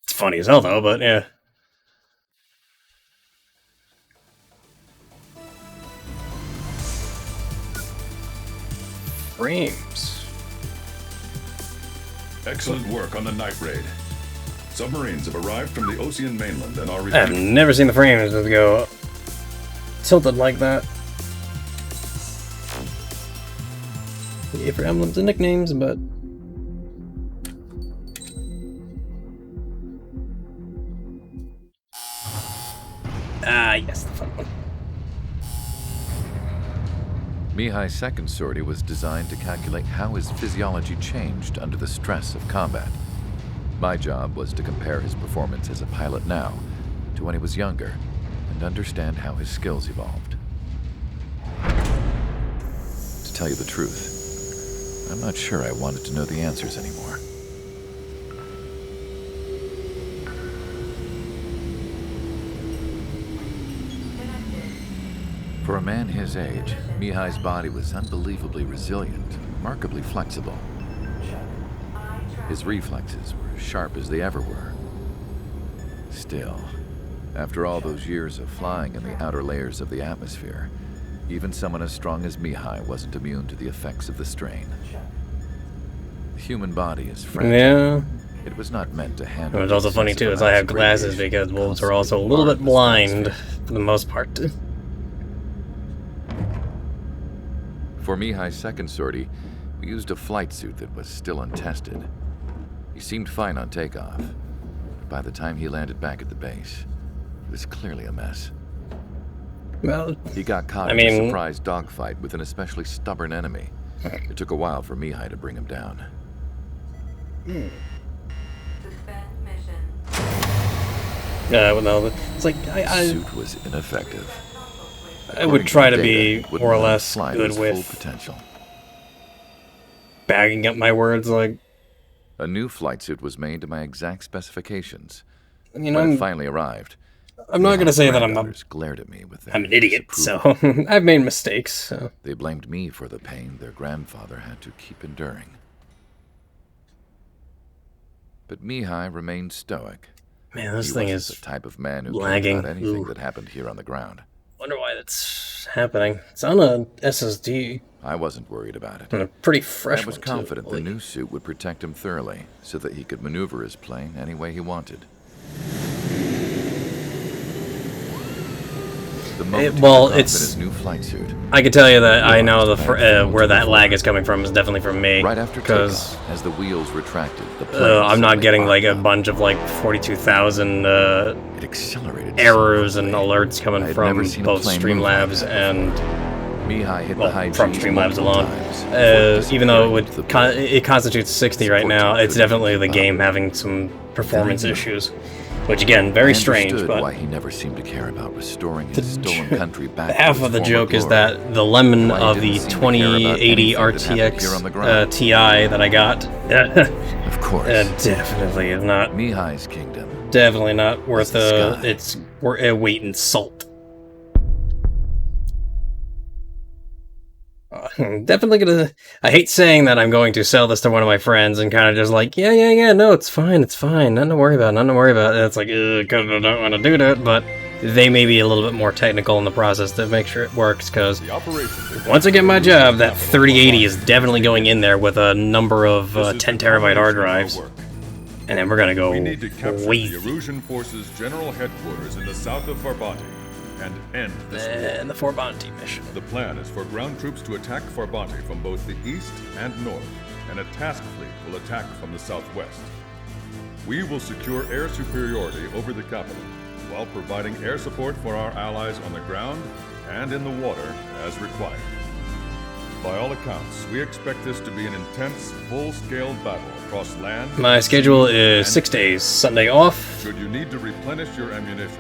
It's funny as hell though, but yeah. Frames. Excellent work on the night raid. Submarines have arrived from the Ocean mainland and are I've never seen the frames go tilted like that. Yeah, for emblems and nicknames, but Ah, yes, the fun one. Mihai's second sortie was designed to calculate how his physiology changed under the stress of combat. My job was to compare his performance as a pilot now to when he was younger and understand how his skills evolved. To tell you the truth, I'm not sure I wanted to know the answers anymore. For a man his age, Mihai's body was unbelievably resilient, remarkably flexible. His reflexes were as sharp as they ever were. Still, after all those years of flying in the outer layers of the atmosphere, even someone as strong as Mihai wasn't immune to the effects of the strain. The human body is fragile. Yeah. It was not meant to handle. It was also funny too, is I have glasses because wolves are also a little bit blind for the most part. For Mihai's second sortie, we used a flight suit that was still untested. He seemed fine on takeoff, but by the time he landed back at the base, it was clearly a mess. Well, He got caught in a surprise dogfight with an especially stubborn enemy. It took a while for Mihai to bring him down. well, no, it's like The suit was ineffective. I would try to be Data, more or less fly to good its with full potential. bagging up my words. Like, A new flight suit was made to my exact specifications. you know, When it finally arrived, I'm not gonna say that granddaughters glared at me with their I'm an idiot, disapproval. so I've made mistakes. So. They blamed me for the pain their grandfather had to keep enduring. But Mihai remained stoic. Man, this He thing wasn't is the type of man who lagging. cared about anything Ooh. that happened here on the ground. Wonder why that's happening. It's on a SSD. I wasn't worried about it. And a pretty fresh I was one, confident too. the new suit would protect him thoroughly, so that he could maneuver his plane any way he wanted. The moment he well, took off in it's- his new flight suit, I can tell you that I know the where that lag is coming from is definitely from me. right after because takeoff, as the wheels retracted, the plane I'm not suddenly getting like arced a up. bunch of like 42,000 It accelerated errors so and quickly. alerts I coming had from never seen a both plane move like Streamlabs that and Mihai hit well, the high from G's Streamlabs multiple alone. times before Even though disappearing into the blue. it constitutes 60 right now, it's definitely the game having some performance Then I knew. issues, which again, very I strange. understood But why he never seemed to care about restoring his stolen country back to half its of the former joke is glory. that the lemon Why he of didn't the seem to care about 2080 anything that happened here on the ground. RTX Ti that I got, Of course, definitely is not. Mihai's kingdom. Definitely not worth the sky. its weight in salt. Definitely gonna. I hate saying that I'm going to sell this to one of my friends and kind of just like, yeah, no, it's fine, nothing to worry about, And it's like, because I don't want to do that, but they may be a little bit more technical in the process to make sure it works, because The operation once I get my job, that 3080 is definitely going in there with a number of 10 terabyte hard drives, and then we're gonna go We need to capture the crazy. Erusian Forces General Headquarters in the south of Farbanti and end this war. And the Forbanti mission. The plan is for ground troops to attack Farbanti from both the east and north, and a task fleet will attack from the southwest. We will secure air superiority over the capital, while providing air support for our allies on the ground and in the water as required. By all accounts, we expect this to be an intense, full-scale battle across land. My schedule is and 6 days. Sunday off. Should you need to replenish your ammunition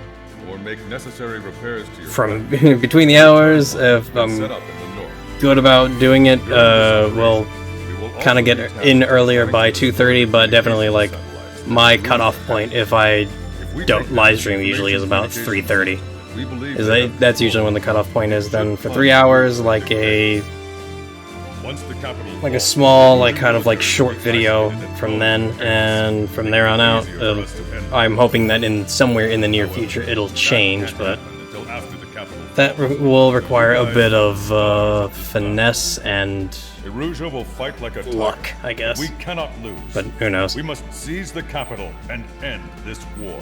or make necessary repairs to your From craft, between the hours, if set I'm up in the north. good about doing it, we'll We will kind also of get be tasked in with earlier tracking by the 2:30, but definitely like satellites. my cutoff point if I If we don't take live this stream usually is about information 3:30. we believe Is that that's usually when the cutoff point is. Then for 3 hours, like once the capital a falls, small like kind of like short video from then, and from there on out, I'm hoping that in somewhere in the near future it'll change, but until after the capital that will require a bit of finesse and Erusia will fight like a tiger. luck, I guess. We cannot lose. But who knows? We must seize the capital and end this war.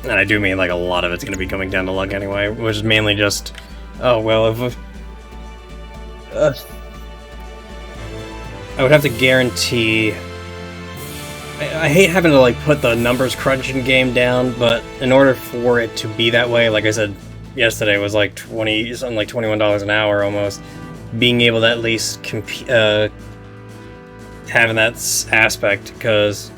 And I do mean like a lot of it's going to be coming down to luck anyway, which is mainly just, oh well, if I would have to guarantee I hate having to like put the numbers crunching game down, but in order for it to be that way, like I said yesterday, it was like something like $21 an hour almost. Being able to at least having that aspect, because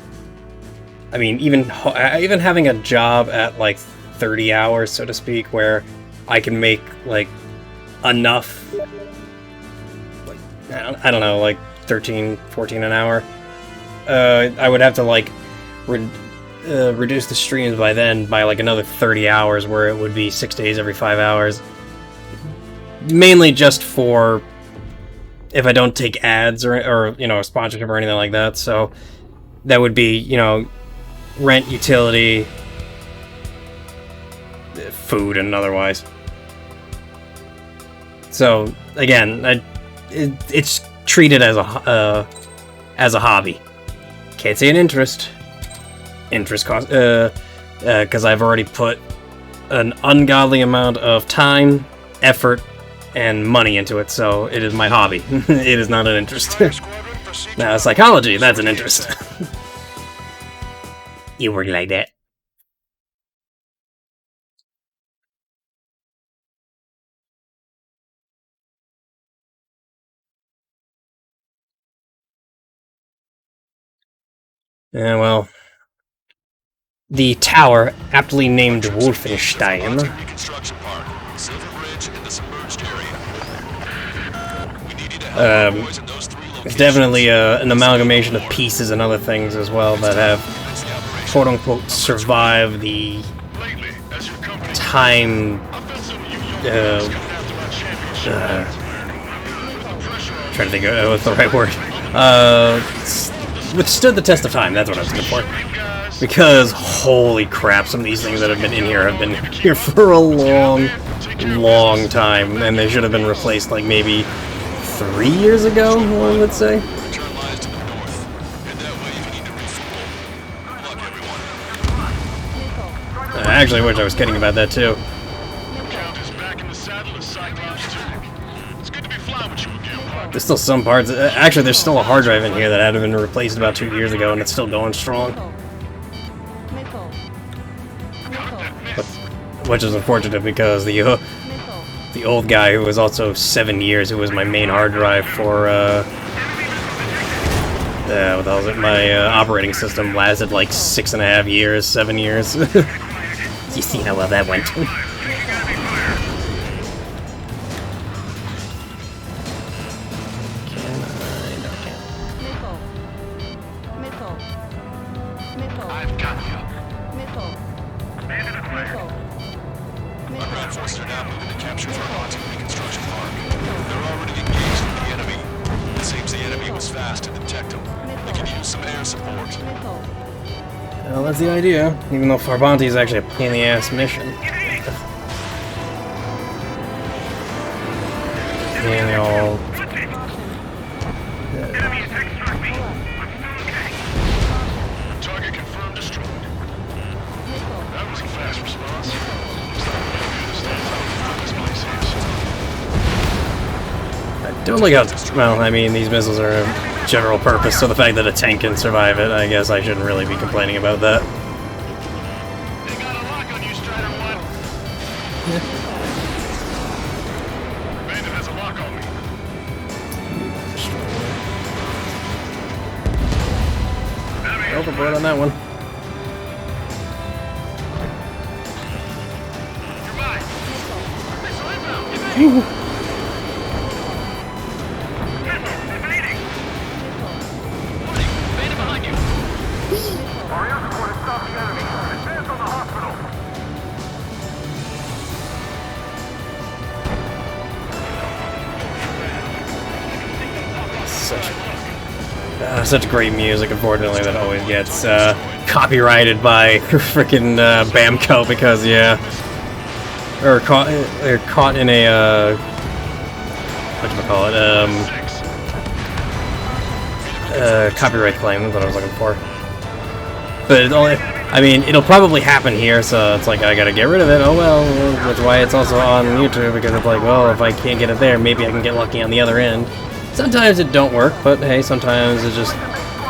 I mean, even having a job at like 30 hours, so to speak, where I can make like enough, like I don't know, like 13, 14 an hour. I would have to like reduce the streams by then by like another 30 hours, where it would be 6 days every 5 hours. Mainly just for if I don't take ads or you know, sponsorship or anything like that. So that would be, you know, rent, utility, food, and otherwise. So again, it's treated as a hobby. Can't say an interest cost, because I've already put an ungodly amount of time, effort, and money into it, so it is my hobby. It is not an interest. Now, psychology, that's an interest. You work like that. Yeah, well, the tower, aptly named Wolfenstein, it's definitely an amalgamation of pieces and other things as well that have, quote-unquote, survived the time, trying to think of what's the right word, withstood the test of time, that's what I was looking for. Because, holy crap, some of these things that have been in here have been here for a long, long time, and they should have been replaced like maybe 3 years ago, one would say. I actually wish I was kidding about that too. There's still some parts. Actually, there's still a hard drive in here that had been replaced about 2 years ago, and it's still going strong. Which is unfortunate because the old guy, who was also 7 years, who was my main hard drive for what the hell is it? My operating system lasted like 6.5 years, 7 years. You see how well that went. Well, that's the idea, even though Farbanti is actually a pain-in-the-ass mission. And they all... Target confirmed destroyed. That was a fast response. I don't like how... Well, I mean, these missiles are general purpose, so the fact that a tank can survive it, I guess I shouldn't really be complaining about that. They got a lock on you, Strider 1. Bandit has a lock on me. Overboard on that one. You're mine. Missile inbound. Such great music, unfortunately, that always gets copyrighted by frickin' Bamco because, yeah, or caught in a copyright claim. That's what I was looking for. But it only, I mean, it'll probably happen here, so it's like I gotta get rid of it. Oh well, that's why it's also on YouTube, because it's like, well, if I can't get it there, maybe I can get lucky on the other end. Sometimes it don't work, but hey, sometimes it just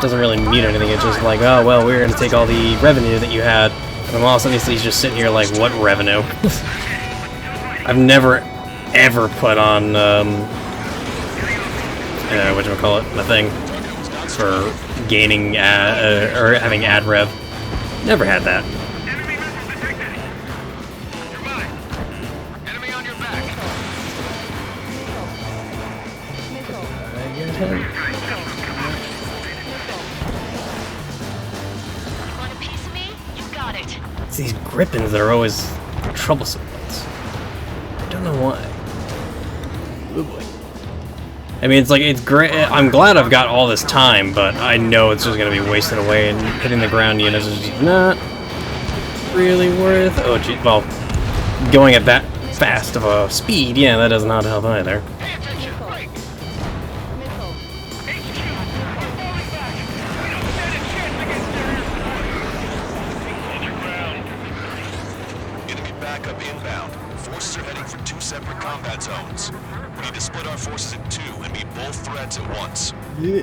doesn't really mean anything. It's just like, oh, well, we're going to take all the revenue that you had. And I'm also obviously just sitting here like, what revenue? I've never, ever put on, whatchamacallit, my thing for gaining, or having ad rev. Never had that. Enemy on your back. Want a piece of me? You got it. It's these grippins that are always troublesome ones. I don't know why. Oh boy. I mean, it's like, it's great. I'm glad I've got all this time, but I know it's just gonna be wasted away, and hitting the ground units is just not really worth. Oh, gee, well, going at that fast of a speed, yeah, that does not help either. Pay attention. Break. Missile. HQ. We're falling back. We don't stand a chance against Hold your ground. Enemy backup inbound. Forces are heading for 2 separate combat zones. We need to split our forces in 2 and meet both threats at once. Yeah.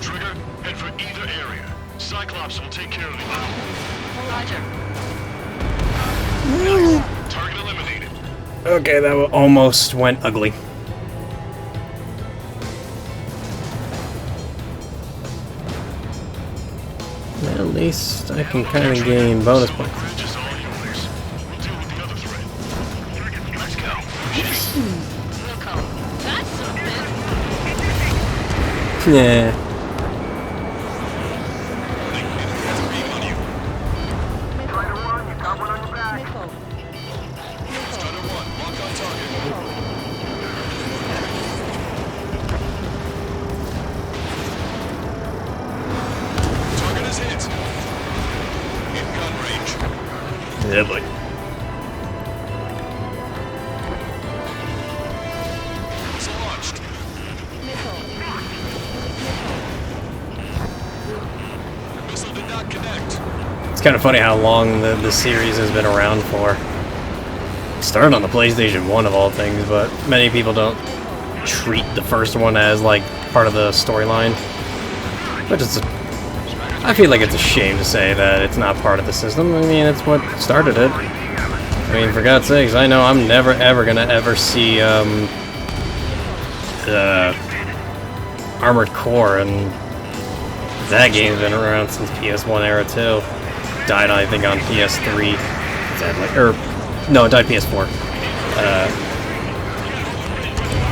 Trigger, head for either area. Cyclops will take care of the Roger. target eliminated. Okay, that almost went ugly. Well, at least I can kind of gain bonus points. Bridge is all yours. We'll deal with the other threat. Let's go. Wilco. That's something. Yeah. Strider 1, you got one on your back. Missile. Strider 1, lock on target. Target is hit. In gun range. Yeah, boy. Missile launched. Missile. Missile did not connect. It's kind of funny how long the series has been around for. It started on the PlayStation 1 of all things, but many people don't treat the first one as like part of the storyline. But I feel like it's a shame to say that it's not part of the system. I mean, it's what started it. I mean, for God's sakes, I know I'm never ever gonna ever see Armored Core, and that game's been around since PS1 era too. Died, I think, on PS3. Sadly, or no, it died PS4.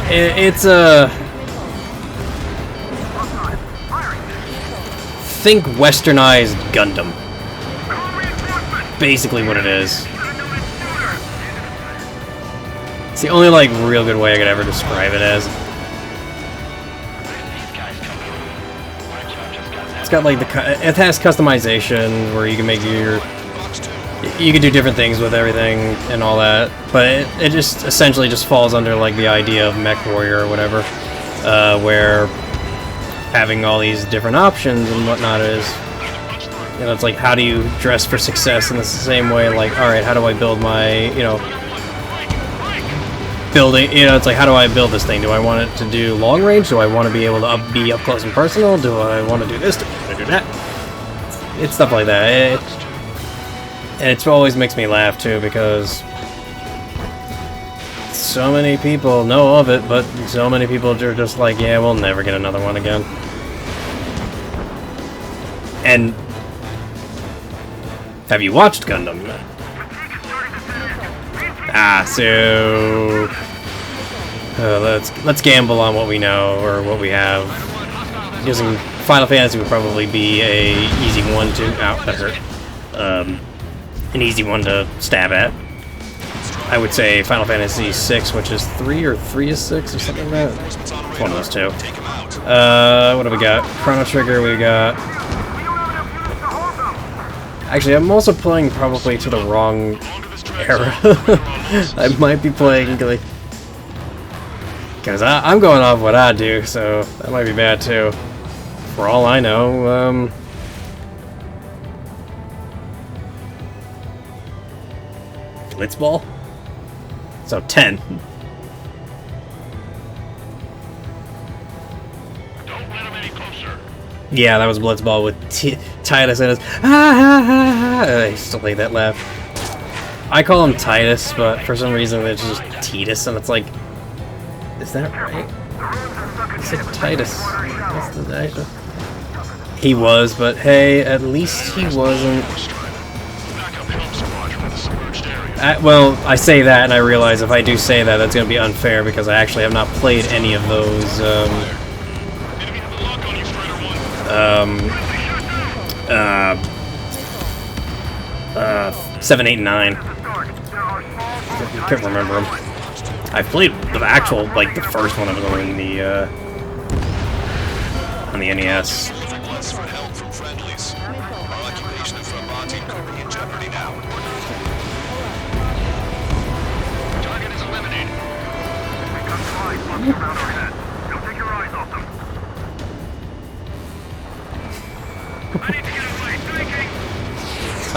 It's think westernized Gundam. Basically what it is. It's the only like real good way I could ever describe it as. It's got like it has customization where you can make you can do different things with everything and all that, but it just essentially just falls under like the idea of Mech Warrior or whatever, where having all these different options and whatnot is, you know, it's like, how do you dress for success in the same way, like, alright, how do I build my, you know, building, you know, it's like, how do I build this thing? Do I want it to do long range? Do I want to be able to be up close and personal? Do I want to do this? Do I want to do that? It's stuff like that. And it always makes me laugh too, because so many people know of it, but so many people are just like, yeah, we'll never get another one again. And have you watched Gundam? So let's gamble on what we know or what we have. Using Final Fantasy would probably be a easy one to that hurt. An easy one to stab at. I would say Final Fantasy 6, which is 3 or 3 is 6 or something like that. It's one of those two. What do we got? Chrono Trigger, we got. Actually, I'm also playing probably to the wrong era. I might be playing like, because I'm going off what I do, so that might be bad too. For all I know, Blitzball? So 10. Don't let him any closer. Yeah, that was Blitzball with Titus in his I still like that laugh. I call him Titus, but for some reason it's just Titus, and it's like, is that right? It's like Titus. That's the actual. He was, but hey, at least he wasn't. Well, I say that, and I realize if I do say that, that's going to be unfair because I actually have not played any of those. 7, 8, and 9. I can't remember them. I played the actual, like the first one of them in the on the NES.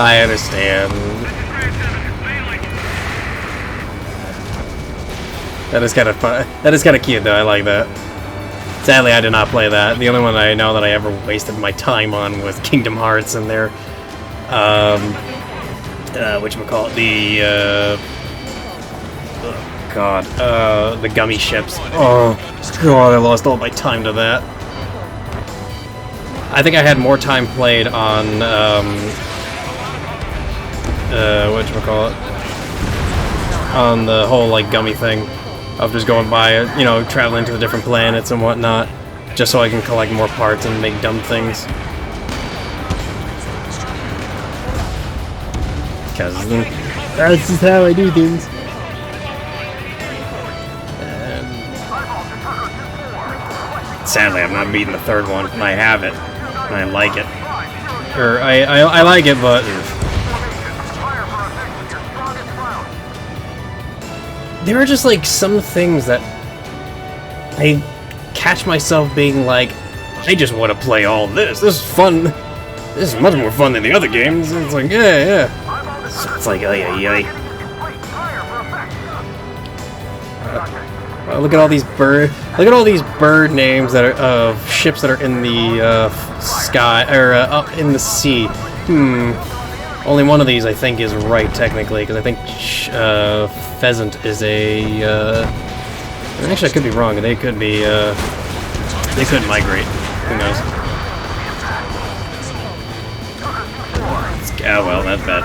I understand. That is kind of fun. That is kind of cute, though. I like that. Sadly, I did not play that. The only one I know that I ever wasted my time on was Kingdom Hearts and their, whatchamacallit, the gummy ships. Oh, God, I lost all my time to that. I think I had more time played on, whatchamacallit, on the whole, like, gummy thing of just going by, you know, traveling to the different planets and whatnot, just so I can collect more parts and make dumb things. Because that's just how I do things. Sadly, I'm not beating the third one, and I have it, and I like it. Or, I like it, but... There are just, like, some things that I catch myself being like, I just want to play all this. This is fun. This is much more fun than the other games. It's like, yeah. So it's like, ay. Look at all these bird. Look at all these bird names that are of ships that are in the sky or up in the sea. Only one of these I think is right technically, because I think pheasant is a. Actually, I could be wrong. They could be. They could migrate. Who knows? Oh well, that's bad.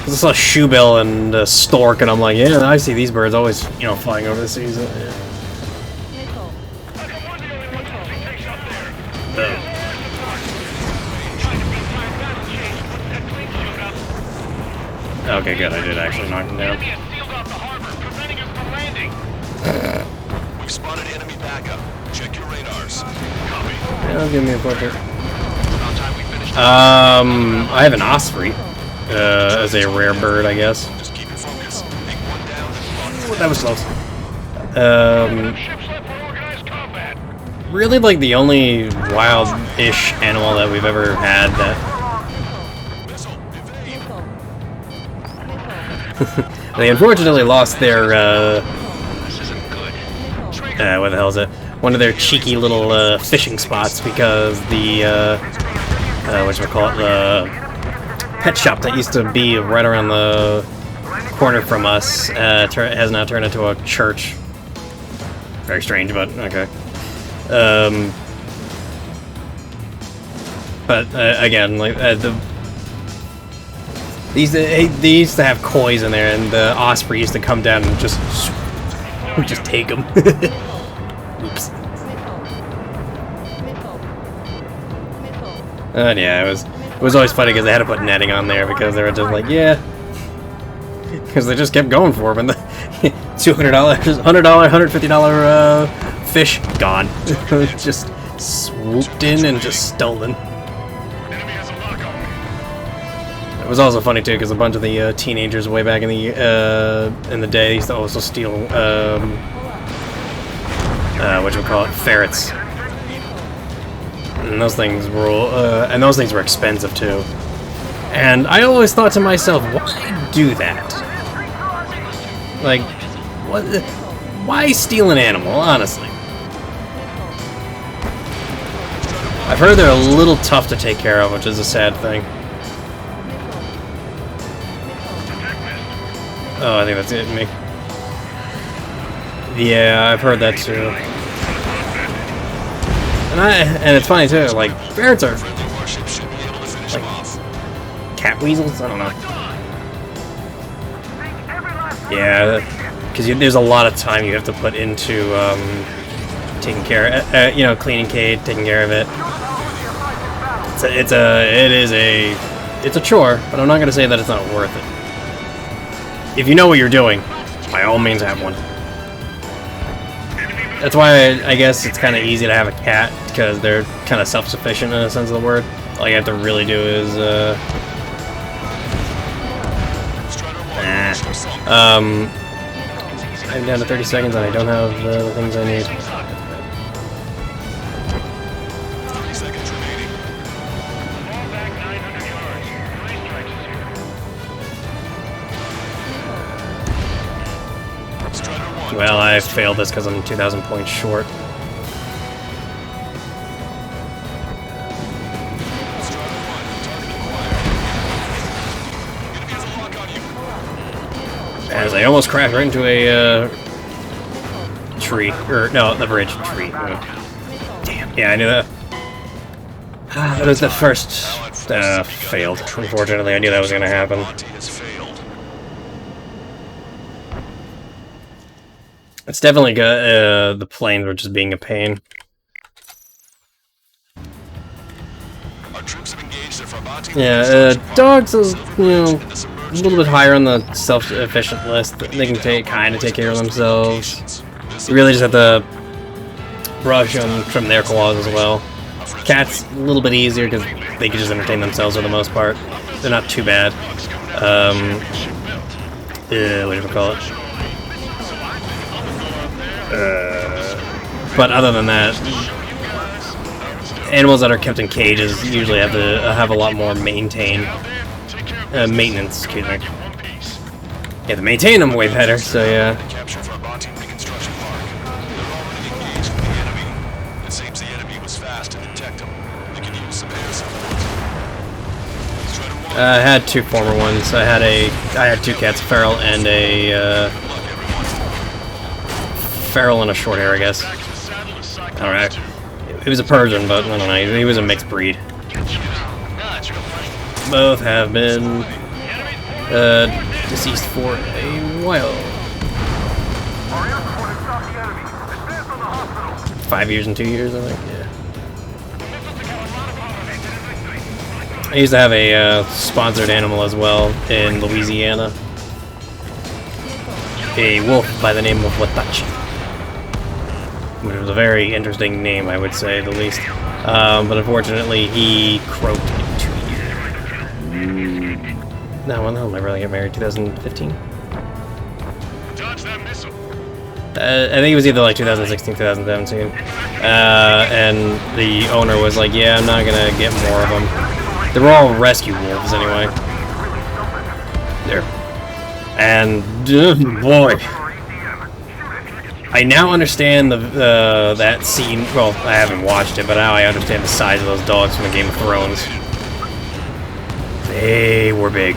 I saw Shoebill and Stork, and I'm like, yeah, I see these birds always, you know, flying over the seas. Yeah. Okay, good. I did actually knock him down. We've spotted enemy backup. Check your radars. Copy. Yeah, give me a portrait. I have an osprey as a rare bird, I guess. Just keep your focus. Take one down. Ooh, that was close. Really, like the only wild-ish animal that we've ever had that. They unfortunately lost their, what the hell is it? One of their cheeky little, fishing spots because the, whatchamacallit, the pet shop that used to be right around the corner from us, has now turned into a church. Very strange, but okay. Again, like, they used to have kois in there, and the osprey used to come down and just take them. Oops. And yeah, it was always funny because they had to put netting on there because they were just like, yeah, because they just kept going for them, and the $200, $100, $150 fish gone, just swooped in and just stolen. It was also funny too because a bunch of the teenagers way back in the day used to also steal whatchamacallit, ferrets, and those things were expensive too. And I always thought to myself, why do that? Like, Why steal an animal, honestly? I've heard they're a little tough to take care of, which is a sad thing. Oh, I think that's it, me. Yeah, I've heard that too. And it's funny too, like, ferrets are like cat weasels? I don't know. Yeah, because there's a lot of time you have to put into taking care, you know, cleaning cage, taking care of it. It's a chore, but I'm not gonna say that it's not worth it. If you know what you're doing, by all means have one. That's why I guess it's kind of easy to have a cat, because they're kind of self-sufficient in a sense of the word. All you have to really do is I'm down to 30 seconds and I don't have the things I need. Well, I failed this because I'm 2,000 points short. As I almost crashed right into a tree. Or, no, the bridge. Tree. Damn. Yeah, I knew that. That was the first failed. Unfortunately, I knew that was going to happen. It's definitely good. The planes were just being a pain. Yeah, dogs is, you know, a little bit higher on the self-efficient list. They can kind of take care of themselves. You really just have to brush and trim their claws as well. Cats, a little bit easier because they can just entertain themselves for the most part. They're not too bad. What do you call it? But other than that, animals that are kept in cages usually have to have a lot more maintenance. Excuse me. You have to maintain them way better. So yeah. I had two former ones. I had two cats, feral and a feral and a short hair, I guess. Alright. He was a Persian, but I don't know, he was a mixed breed. Both have been deceased for a while. 5 years and 2 years, I think, yeah. I used to have a sponsored animal as well in Louisiana. A wolf by the name of Watachi. Which was a very interesting name, I would say, the least. But unfortunately, he croaked in 2 years. No, well, he'll never really get married. 2015? I think it was either like 2016, 2017. And the owner was like, yeah, I'm not gonna get more of them. They were all rescue wolves, anyway. There. And, boy. I now understand that scene. Well, I haven't watched it, but now I understand the size of those dogs from the Game of Thrones. They were big.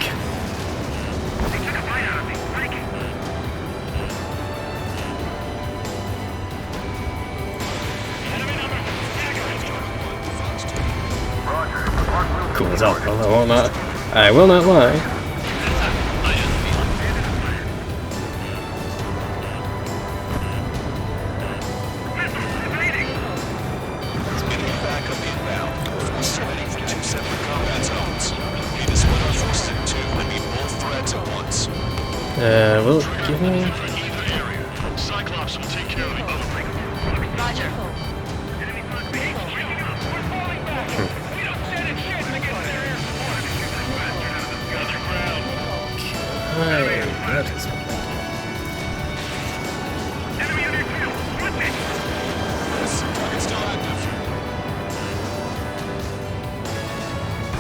Cool as hell. I will not lie. Will it give me? Cyclops will take care of the other thing. Roger. That is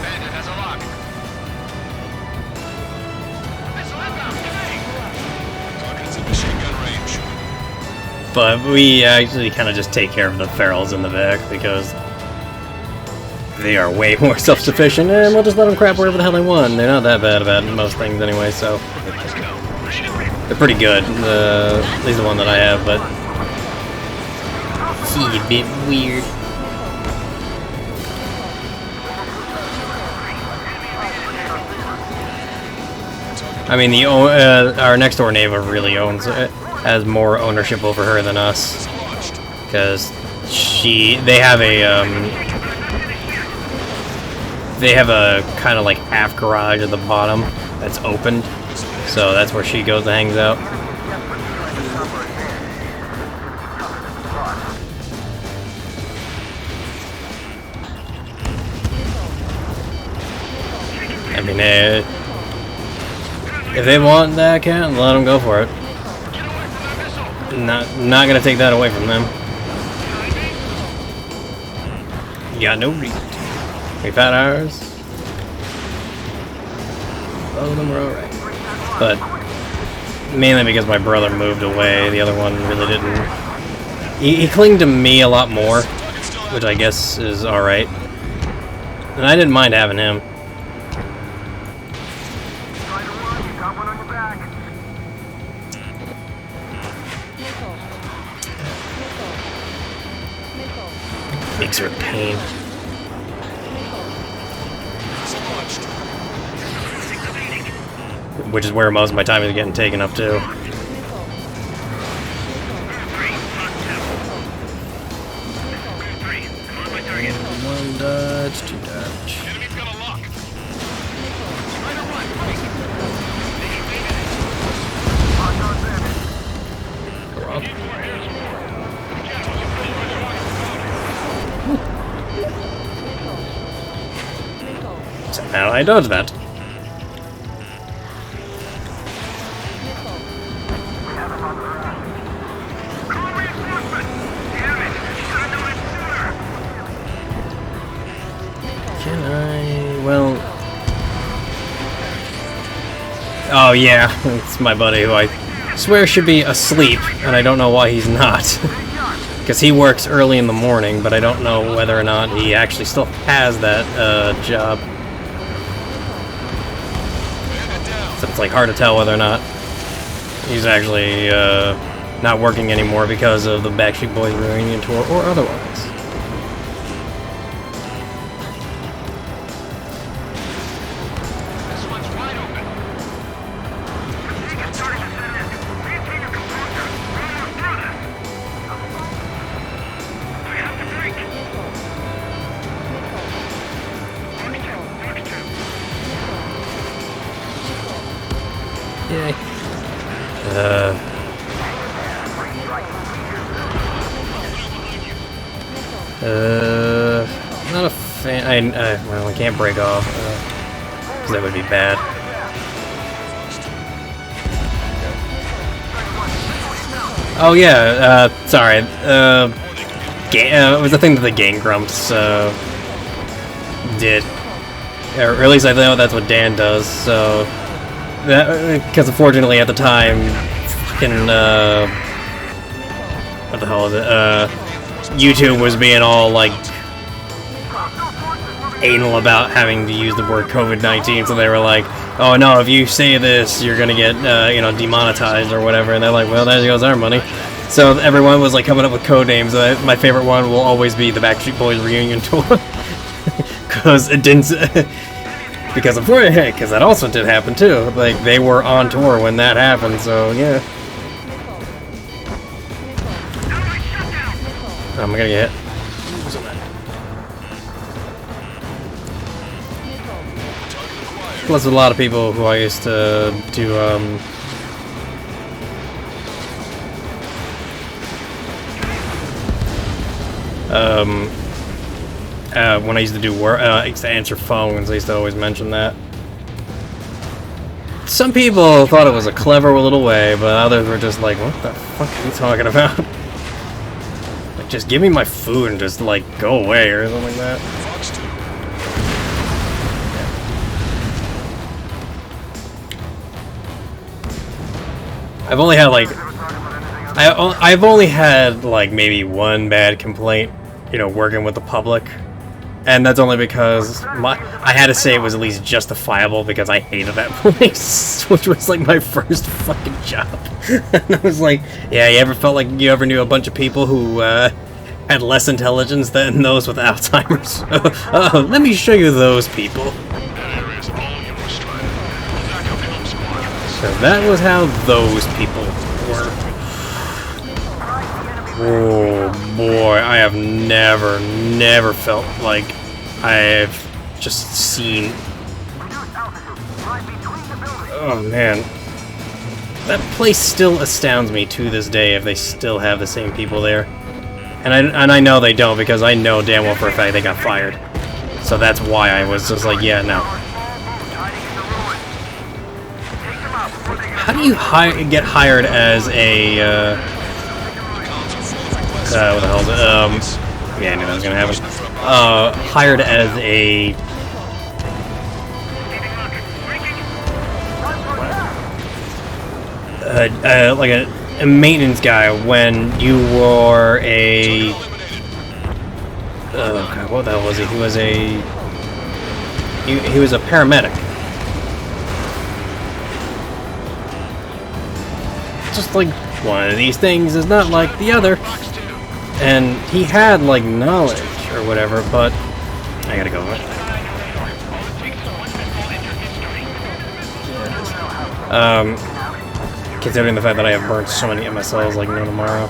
Bandit has a lock. Missile inbound. But we actually kind of just take care of the ferals in the back because they are way more self-sufficient, and we'll just let them crap wherever the hell they want. They're not that bad about most things anyway, so they're pretty good. At least the one that I have, but he's a bit weird. I mean, our next door neighbor really has more ownership over her than us, because they have a kind of like half garage at the bottom that's opened, so that's where she goes and hangs out. I mean, if they want that cat, let them go for it. Not gonna take that away from them. You got no reason to. We've had ours. Both of them were alright. But mainly because my brother moved away, the other one really didn't. He clinged to me a lot more, which I guess is alright. And I didn't mind having him. Makes her a pain. Which is where most of my time is getting taken up to. One dodge, two dodge. Go up. Somehow I dodged that. Can I? Well. Oh, yeah. It's my buddy who I swear should be asleep, and I don't know why he's not. Because he works early in the morning, but I don't know whether or not he actually still has that job. So it's like hard to tell whether or not he's actually not working anymore because of the Backstreet Boys reunion tour or otherwise. Yay. Not a fan. Well, I can't break off, because that would be bad. Oh yeah, sorry. It was the thing that the Gang Grumps did, or at least I know that's what Dan does. So. Because unfortunately at the time, fucking, what the hell is it, YouTube was being all, like, anal about having to use the word COVID-19, so they were like, oh no, if you say this, you're gonna get, you know, demonetized or whatever, and they're like, well, there goes our money. So everyone was, like, coming up with code names. My favorite one will always be the Backstreet Boys reunion tour. Because it didn't... Because that also did happen too. Like, they were on tour when that happened, so yeah. I'm gonna get hit. Plus a lot of people who I used to do, when I used to do work, I used to answer phones, I used to always mention that. Some people thought it was a clever little way, but others were just like, what the fuck are you talking about? Like, just give me my food and just, like, go away or something like that. I've only had, like, I've only had like maybe one bad complaint, you know, working with the public, and that's only because I had to say it was at least justifiable because I hated that place, which was like my first fucking job. And I was like, yeah, you ever felt like you ever knew a bunch of people who had less intelligence than those with Alzheimer's? Let me show you those people. So that was how those people were. Oh boy, I have never felt like I've just seen... Oh man. That place still astounds me to this day if they still have the same people there. And I know they don't because I know damn well for a fact they got fired. So that's why I was just like, yeah, no. How do you get hired as a, what the hell is it? Yeah, I knew that was gonna happen. Hired as a... like a maintenance guy when you were a... Oh god, what the hell was he? He was a... He was a paramedic. Just like one of these things is not like the other. And he had like knowledge or whatever, but I gotta go. Considering the fact that I have burnt so many MSLs like no tomorrow.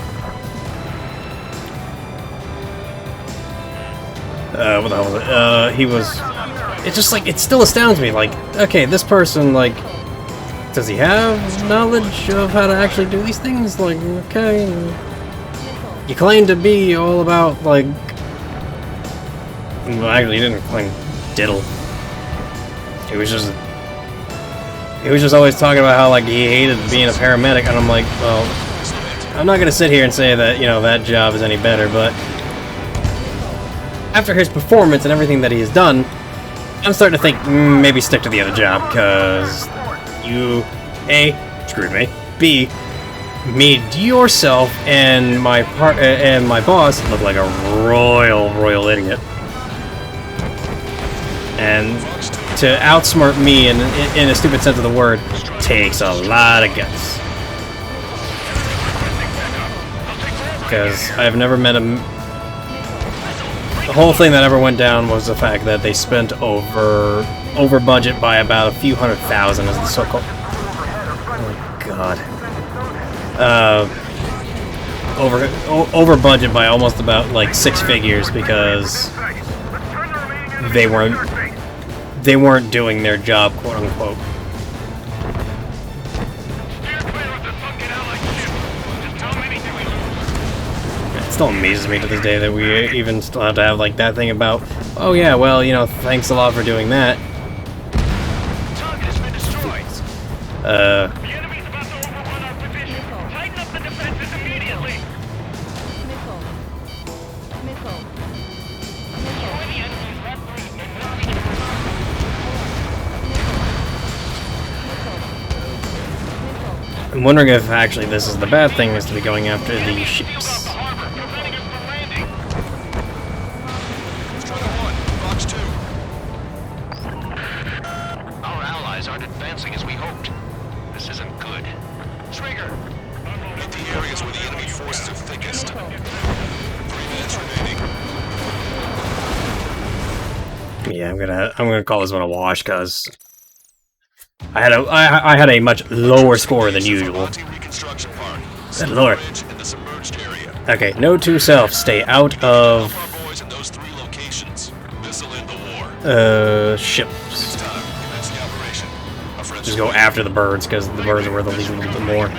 What the hell was it? He was... It's just like, it still astounds me, like, okay, this person, like, does he have knowledge of how to actually do these things? Like, okay... You claim to be all about, like... Well, actually, he didn't claim diddle. He was just always talking about how, like, he hated being a paramedic, and I'm like, well... I'm not gonna sit here and say that, you know, that job is any better, but... After his performance and everything that he has done, I'm starting to think, maybe stick to the other job, because... You... A... Screwed me. B... Made yourself and my boss look like a royal idiot. And to outsmart me in a stupid sense of the word takes a lot of guts. Because I've never met a... The whole thing that ever went down was the fact that they spent over budget by about a few $100,000 as the so-called... Oh god. Over budget by almost about like 6 figures because they weren't doing their job, quote unquote. It still amazes me to this day that we even still have to have like that thing about, oh yeah, well, you know, thanks a lot for doing that. I'm wondering if actually this is the bad thing, is to be going after the ships. Our allies aren't advancing as we hoped. This isn't good. Trigger! Hit the areas where the enemy forces are thickest. 3 minutes remaining. Yeah, I'm gonna call this one a wash, cause I had a much lower score than usual. Good lord. Okay, note to self: stay out of ships. Just go after the birds, because the birds are worth at least a little bit more.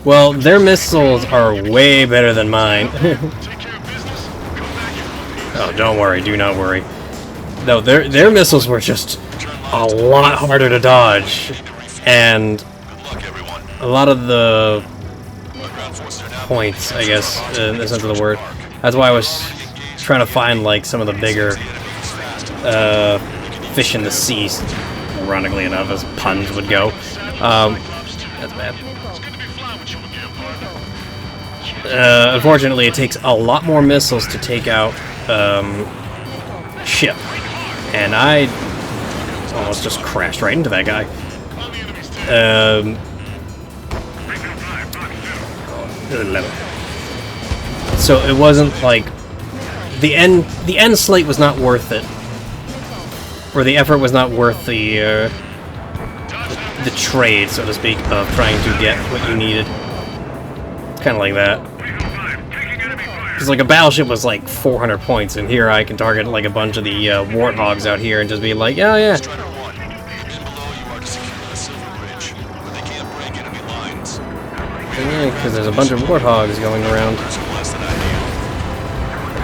Well, their missiles are way better than mine. Oh, don't worry, do not worry. No, their missiles were just a lot harder to dodge, and a lot of the points, I guess, in the sense of the word, That's why I was trying to find like some of the bigger fish in the sea, ironically enough, as puns would go. That's bad. Unfortunately, it takes a lot more missiles to take out ship, and I almost just crashed right into that guy. 11. So it wasn't like the end slate was not worth it, or the effort was not worth the trade, so to speak, of trying to get what you needed. It's kind of like that. Because like a battleship was like 400 points, and here I can target like a bunch of the warthogs out here and just be like, oh yeah. Yeah, because there's a bunch of warthogs going around.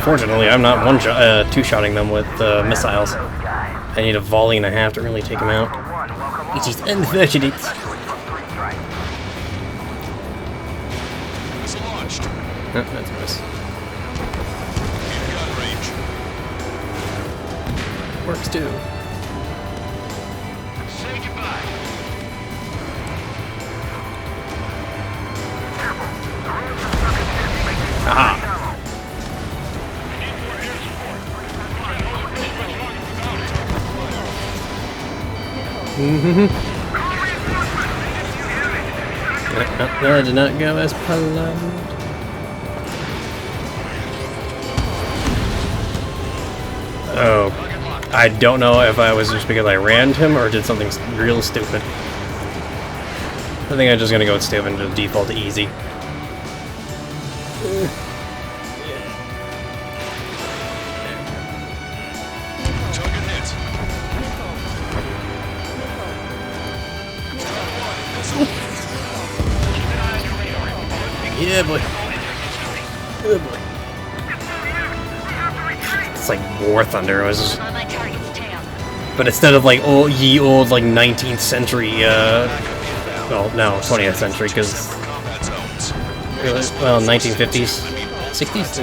Fortunately, I'm not two-shotting them with missiles. I need a volley and a half to really take them out. Which is unfortunate. Oh, that's a miss. Works too. Aha! No, I did not go as planned. Oh, I don't know if I was just because I rammed him or did something real stupid. I think I'm just gonna go with stupid and just default to easy. Yeah, boy. Oh, boy. It's like War Thunder. It was just... But instead of like old, like 19th century, well, no, 20th century, because well, 1950s, 60s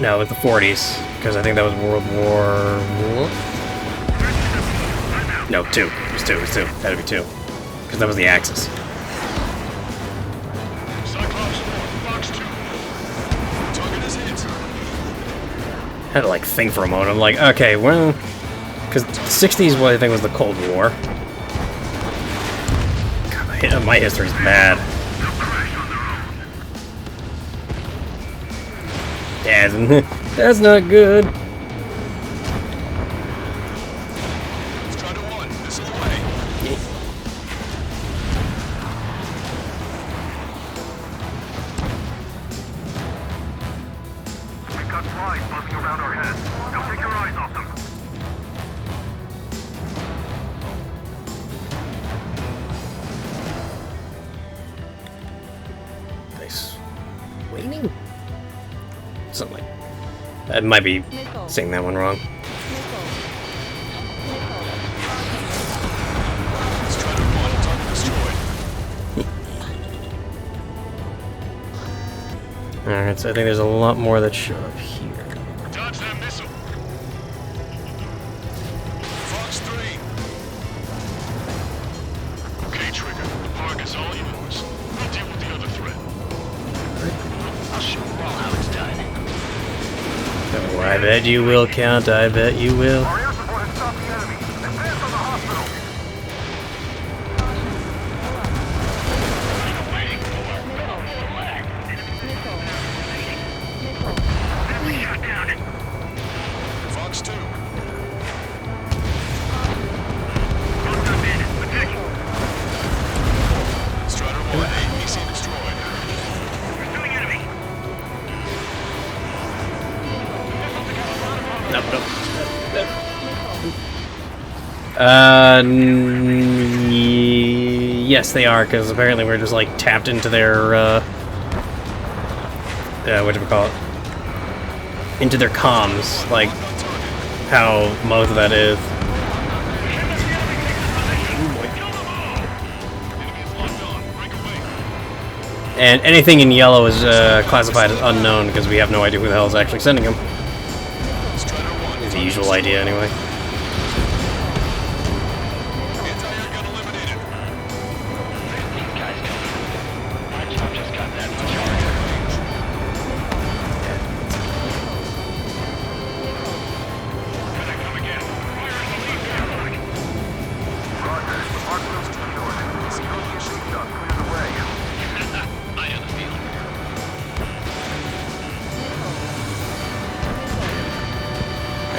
no, with the 40s, because I think that was World War... No, 2. It was 2. It was 2. Had to be 2. Because that was the Axis. Had to, like, think for a moment. I'm like, okay, well... Because the 60s, what I think was the Cold War. God, my history's bad. Yeah, that's not good. Something like I might be saying that one wrong. Alright, so I think there's a lot more that show up here. Dodge that missile. Fox 3. Okay, Trigger. The park is all yours. I'll deal with the other threat. I'll show you all how it's done. Oh, I bet you will, Count. I bet you will. Our air support has stopped the enemy. Advance on the hospital. Fox 2. Strider 1, APC destroyed. Pursuing enemy. Nope. Yes, they are, because apparently we're just, like, tapped into their, whatchamacallit? Into their comms, like, how most of that is. And anything in yellow is classified as unknown because we have no idea who the hell is actually sending them. It's the usual idea, anyway.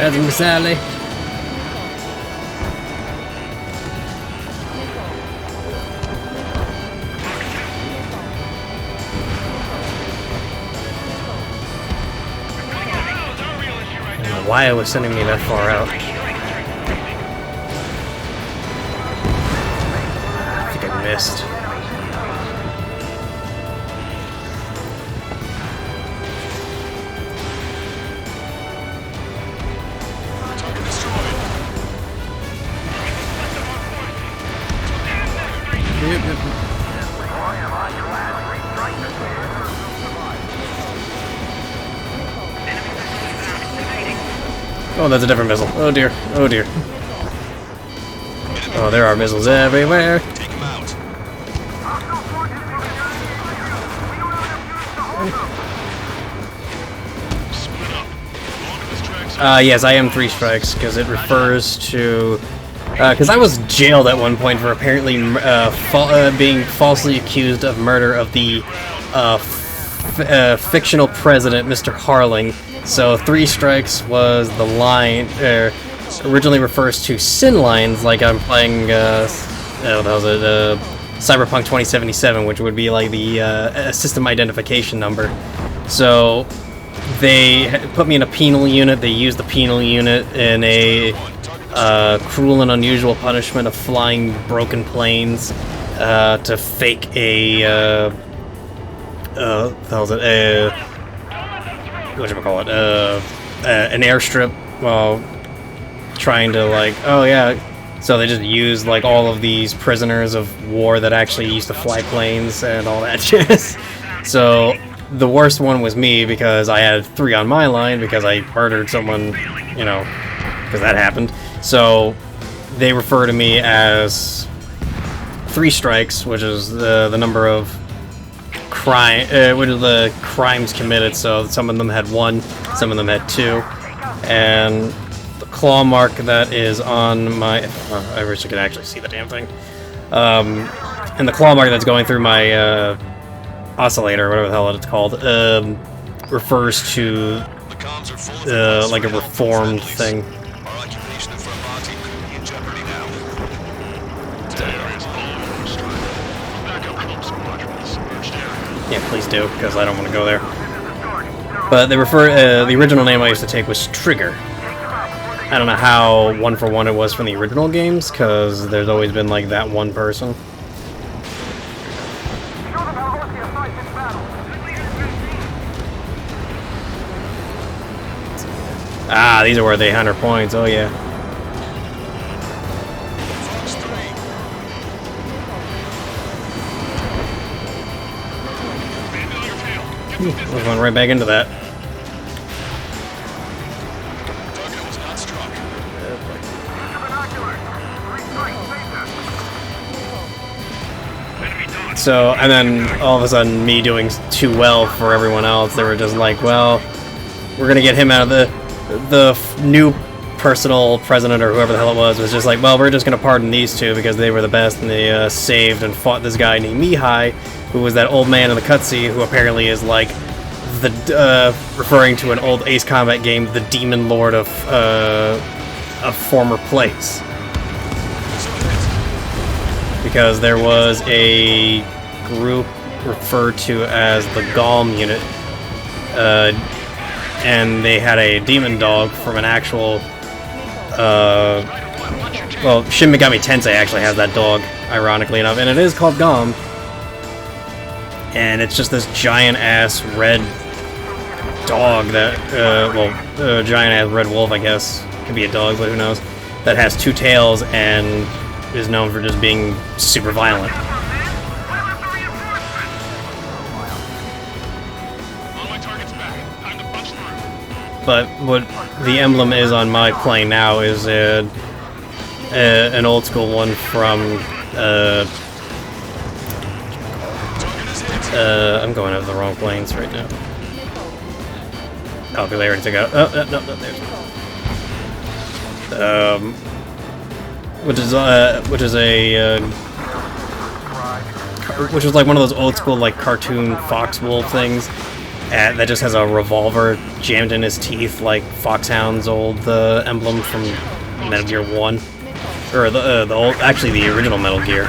That's Miss Sally. I don't know why it was sending me that far out. I think I missed. Oh, that's a different missile. Oh dear. Oh dear. Oh, there are missiles everywhere. Take him out. Yes, I am 3 strikes because it refers to. Because I was jailed at one point for apparently being falsely accused of murder of the fictional president, Mr. Harling. So 3 strikes was the line. Originally refers to sin lines, like I'm playing. What was it? Cyberpunk 2077, which would be like the system identification number. So they put me in a penal unit. They used the penal unit in a cruel and unusual punishment of flying broken planes to fake a whatchamacallit, an airstrip while trying to, like, oh yeah, so they just used like all of these prisoners of war that actually used to fly planes and all that shit. So the worst one was me because I had 3 on my line because I murdered someone, you know, because that happened. So they refer to me as 3 strikes, which is the number of which is the crimes committed. So some of them had 1, some of them had 2, and the claw mark that is on my I wish I could actually see the damn thing. And the claw mark that's going through my oscillator, whatever the hell it's called, refers to like a reformed thing. Yeah, please do, because I don't want to go there. But they refer. The original name I used to take was Trigger. I don't know how 1-for-1 it was from the original games, because there's always been like that one person. Ah, these are where they 100 points. Oh yeah. We're going right back into that. So, and then all of a sudden, me doing too well for everyone else, they were just like, well, we're gonna get him out of the new personal president or whoever the hell it was just like, well, we're just gonna pardon these 2 because they were the best and they saved and fought this guy named Mihai, who was that old man in the cutscene who apparently is like the referring to an old Ace Combat game, the Demon Lord of former place, because there was a group referred to as the Galm unit, and they had a demon dog from an actual well, Shin Megami Tensei actually has that dog, ironically enough, and it is called Galm. And it's just this giant-ass red dog that, giant-ass red wolf, I guess. could be a dog, but who knows, that has 2 tails and is known for just being super violent. But what the emblem is on my plane now is an old school one from I'm going over the wrong planes right now. Oh, they already took out. Oh, no, there's one. Which is like one of those old school like cartoon Foxwolf things that just has a revolver jammed in his teeth, like Foxhound's old emblem from Metal Gear 1, or the old, actually the original Metal Gear,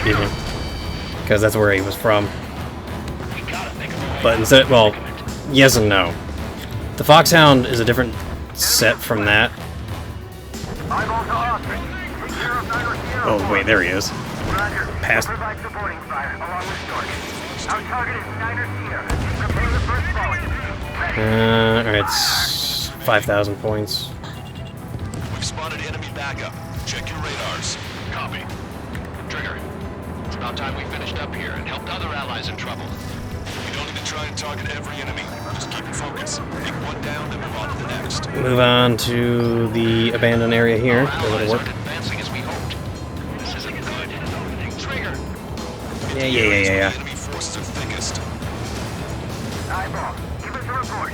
even, because that's where he was from. But instead, well, yes and no. The Foxhound is a different set from that. Oh wait, there he is. Past. Alright, it's 5,000 points. We've spotted enemy backup. Check your radars. Copy. Trigger. It's about time we finished up here and helped other allies in trouble. You don't need to try and target every enemy. Just keep it focused. Take one down, then move on to the next. Move on to the abandoned area here. That'll work. Advancing as we hoped. This isn't good. Trigger. Yeah. Enemy forces are thickest. Eyeball, give us a report.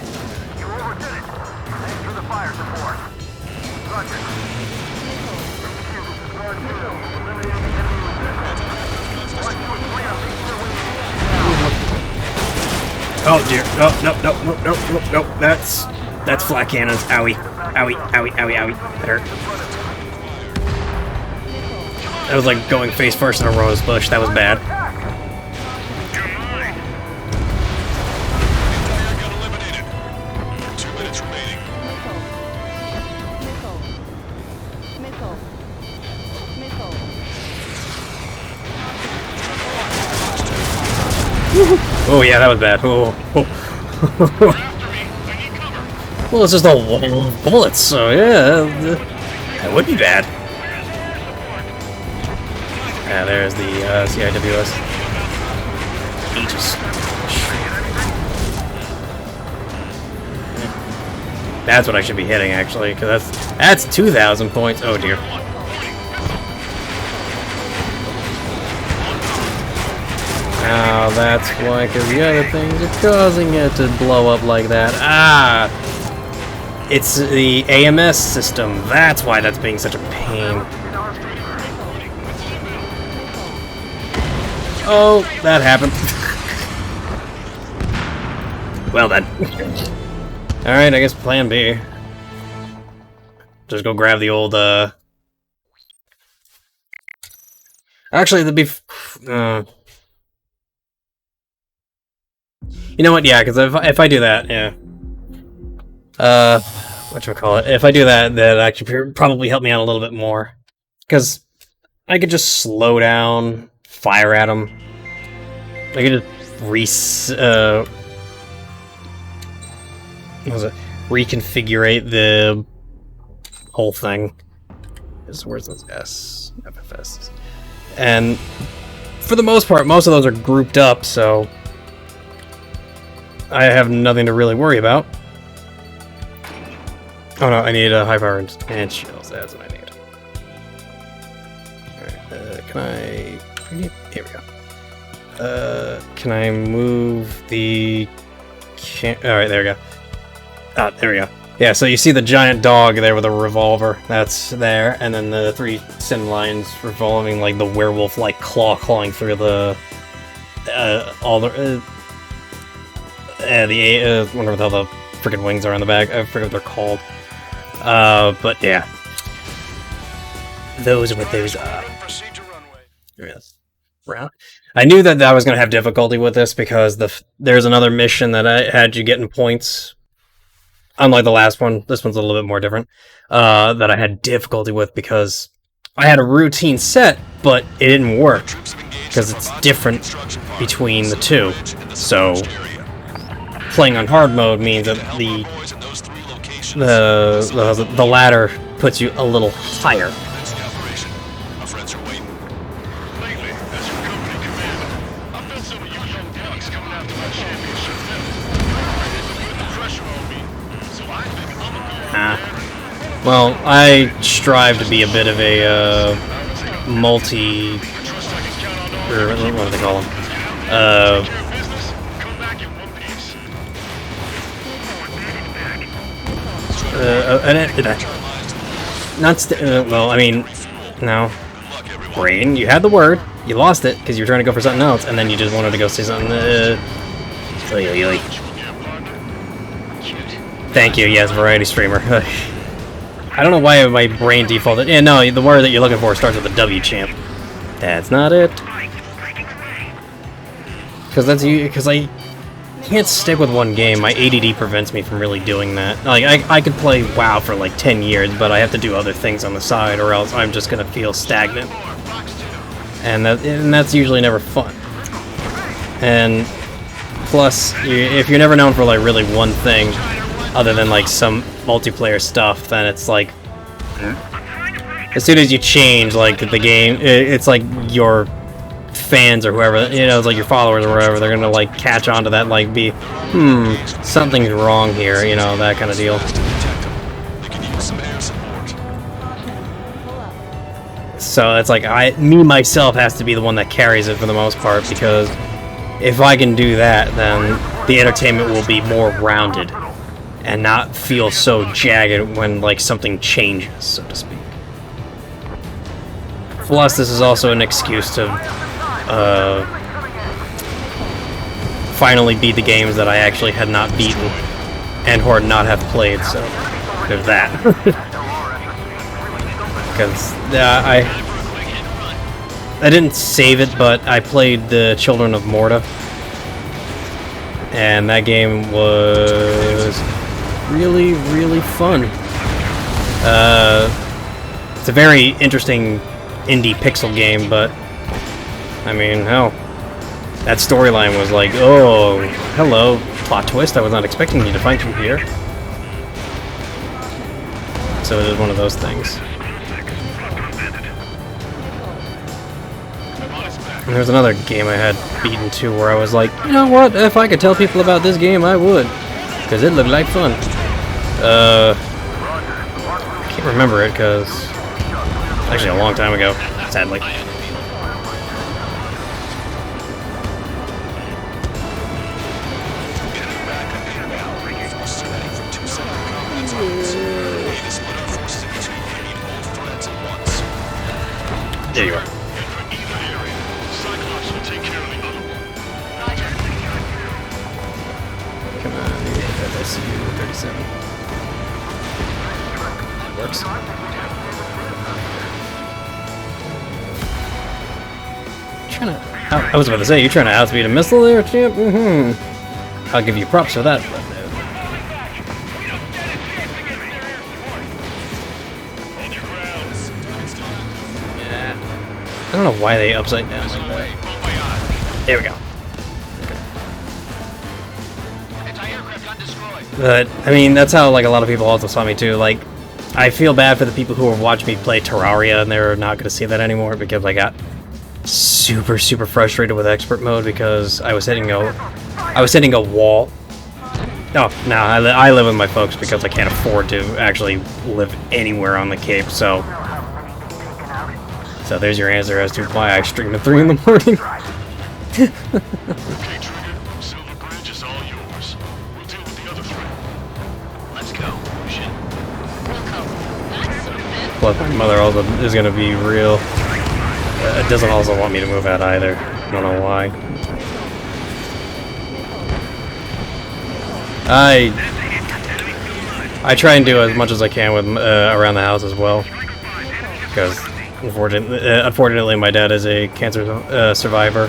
You overdid it. Thanks for the fire support. Roger. Oh dear. Oh, no. That's flat cannons. Owie. That hurt. That was like going face first in a rose bush. That was bad. Oh yeah, that was bad. Oh. Well, it's just a wall of bullets, so yeah, that would be bad. Yeah, there's the CIWS. Aegis. That's what I should be hitting, actually, because that's 2,000 points. Oh dear. Oh, that's why, because the other things are causing it to blow up like that. Ah! It's the AMS system. That's why that's being such a pain. Oh, that happened. Well then. Alright, I guess plan B. Just go grab the old, Actually, the beef... You know what? Yeah, because if I do that, yeah. Whatchamacallit? If I do that, that actually probably help me out a little bit more. Because I could just slow down, fire at them. I could just reconfigure the whole thing. Where's those FFS? And for the most part, most of those are grouped up, so I have nothing to really worry about. Oh no, I need a high power and shields. That's what I need. Alright, can I... Here we go. Can I move the... Alright, there we go. Ah, there we go. Yeah, so you see the giant dog there with a revolver. That's there. And then the 3 thin lines revolving like the werewolf-like clawing through the... all the... I wonder what the hell the freaking wings are on the back. I forget what they're called. But yeah. Those are what those are. Yes. Round. I knew that I was going to have difficulty with this because there's another mission that I had you getting points. Unlike the last one, this one's a little bit more different. That I had difficulty with because I had a routine set, but it didn't work. Because it's different between the two. So playing on hard mode means that the ladder puts you a little higher. Commence the operation. Our friends are waiting. Lately, as your company commander, I've met some of you young bucks coming after my championship medal. It's putting the pressure on me, so I think I'm a good Well, I strive to be a bit of a multi. Or what do they call them? business. Come back in one piece. Well, I mean, no. Brain, you had the word, you lost it because you were trying to go for something else, and then you just wanted to go say something. Thank you, yes, variety streamer. I don't know why my brain defaulted. Yeah, no, the word that you're looking for starts with a W, champ. That's not it. Because I can't stick with one game. My ADD prevents me from really doing that. Like, I could play WoW for like 10 years, but I have to do other things on the side, or else I'm just gonna feel stagnant. And that's usually never fun. And plus, if you're never known for like really one thing, other than like some multiplayer stuff, then it's like, as soon as you change like the game, it's like your fans or whoever, you know, it's like your followers or whatever, they're gonna like catch on to that, like be, something's wrong here, you know, that kind of deal. They can use some air support. So it's like me myself has to be the one that carries it for the most part, because if I can do that, then the entertainment will be more rounded and not feel so jagged when like something changes, so to speak. Plus, this is also an excuse to finally beat the games that I actually had not beaten and or not have played, so there's that. Because I didn't save it, but I played the Children of Morta, and that game was really, really fun. It's a very interesting indie pixel game, but I mean, hell, that storyline was like, oh, hello, plot twist, I was not expecting you to find you here. So it is one of those things. And there's another game I had beaten too, where I was like, you know what, if I could tell people about this game, I would. Because it looked like fun. I can't remember it, because actually a long time ago, sadly. There you are. Come on, let me get that SU-37. Works. I was about to say, you're trying to outspeed a missile there, champ? I'll give you props for that. I don't know why they upside down like that. There we go. But, I mean, that's how, like, a lot of people also saw me, too. Like, I feel bad for the people who were watching me play Terraria, and they're not going to see that anymore, because I got super, super frustrated with expert mode, because I was hitting a wall. Oh, no, I live with my folks, because I can't afford to actually live anywhere on the Cape, so there's your answer as to why I stream at 3 in the morning. Okay, Trigger. Silver Bridge is all yours. We'll deal with the other three. Let's go. Shit. Plus, my mother also is going to be real. Doesn't also want me to move out either. I don't know why. I try and do as much as I can with around the house as well, because unfortunately my dad is a cancer survivor.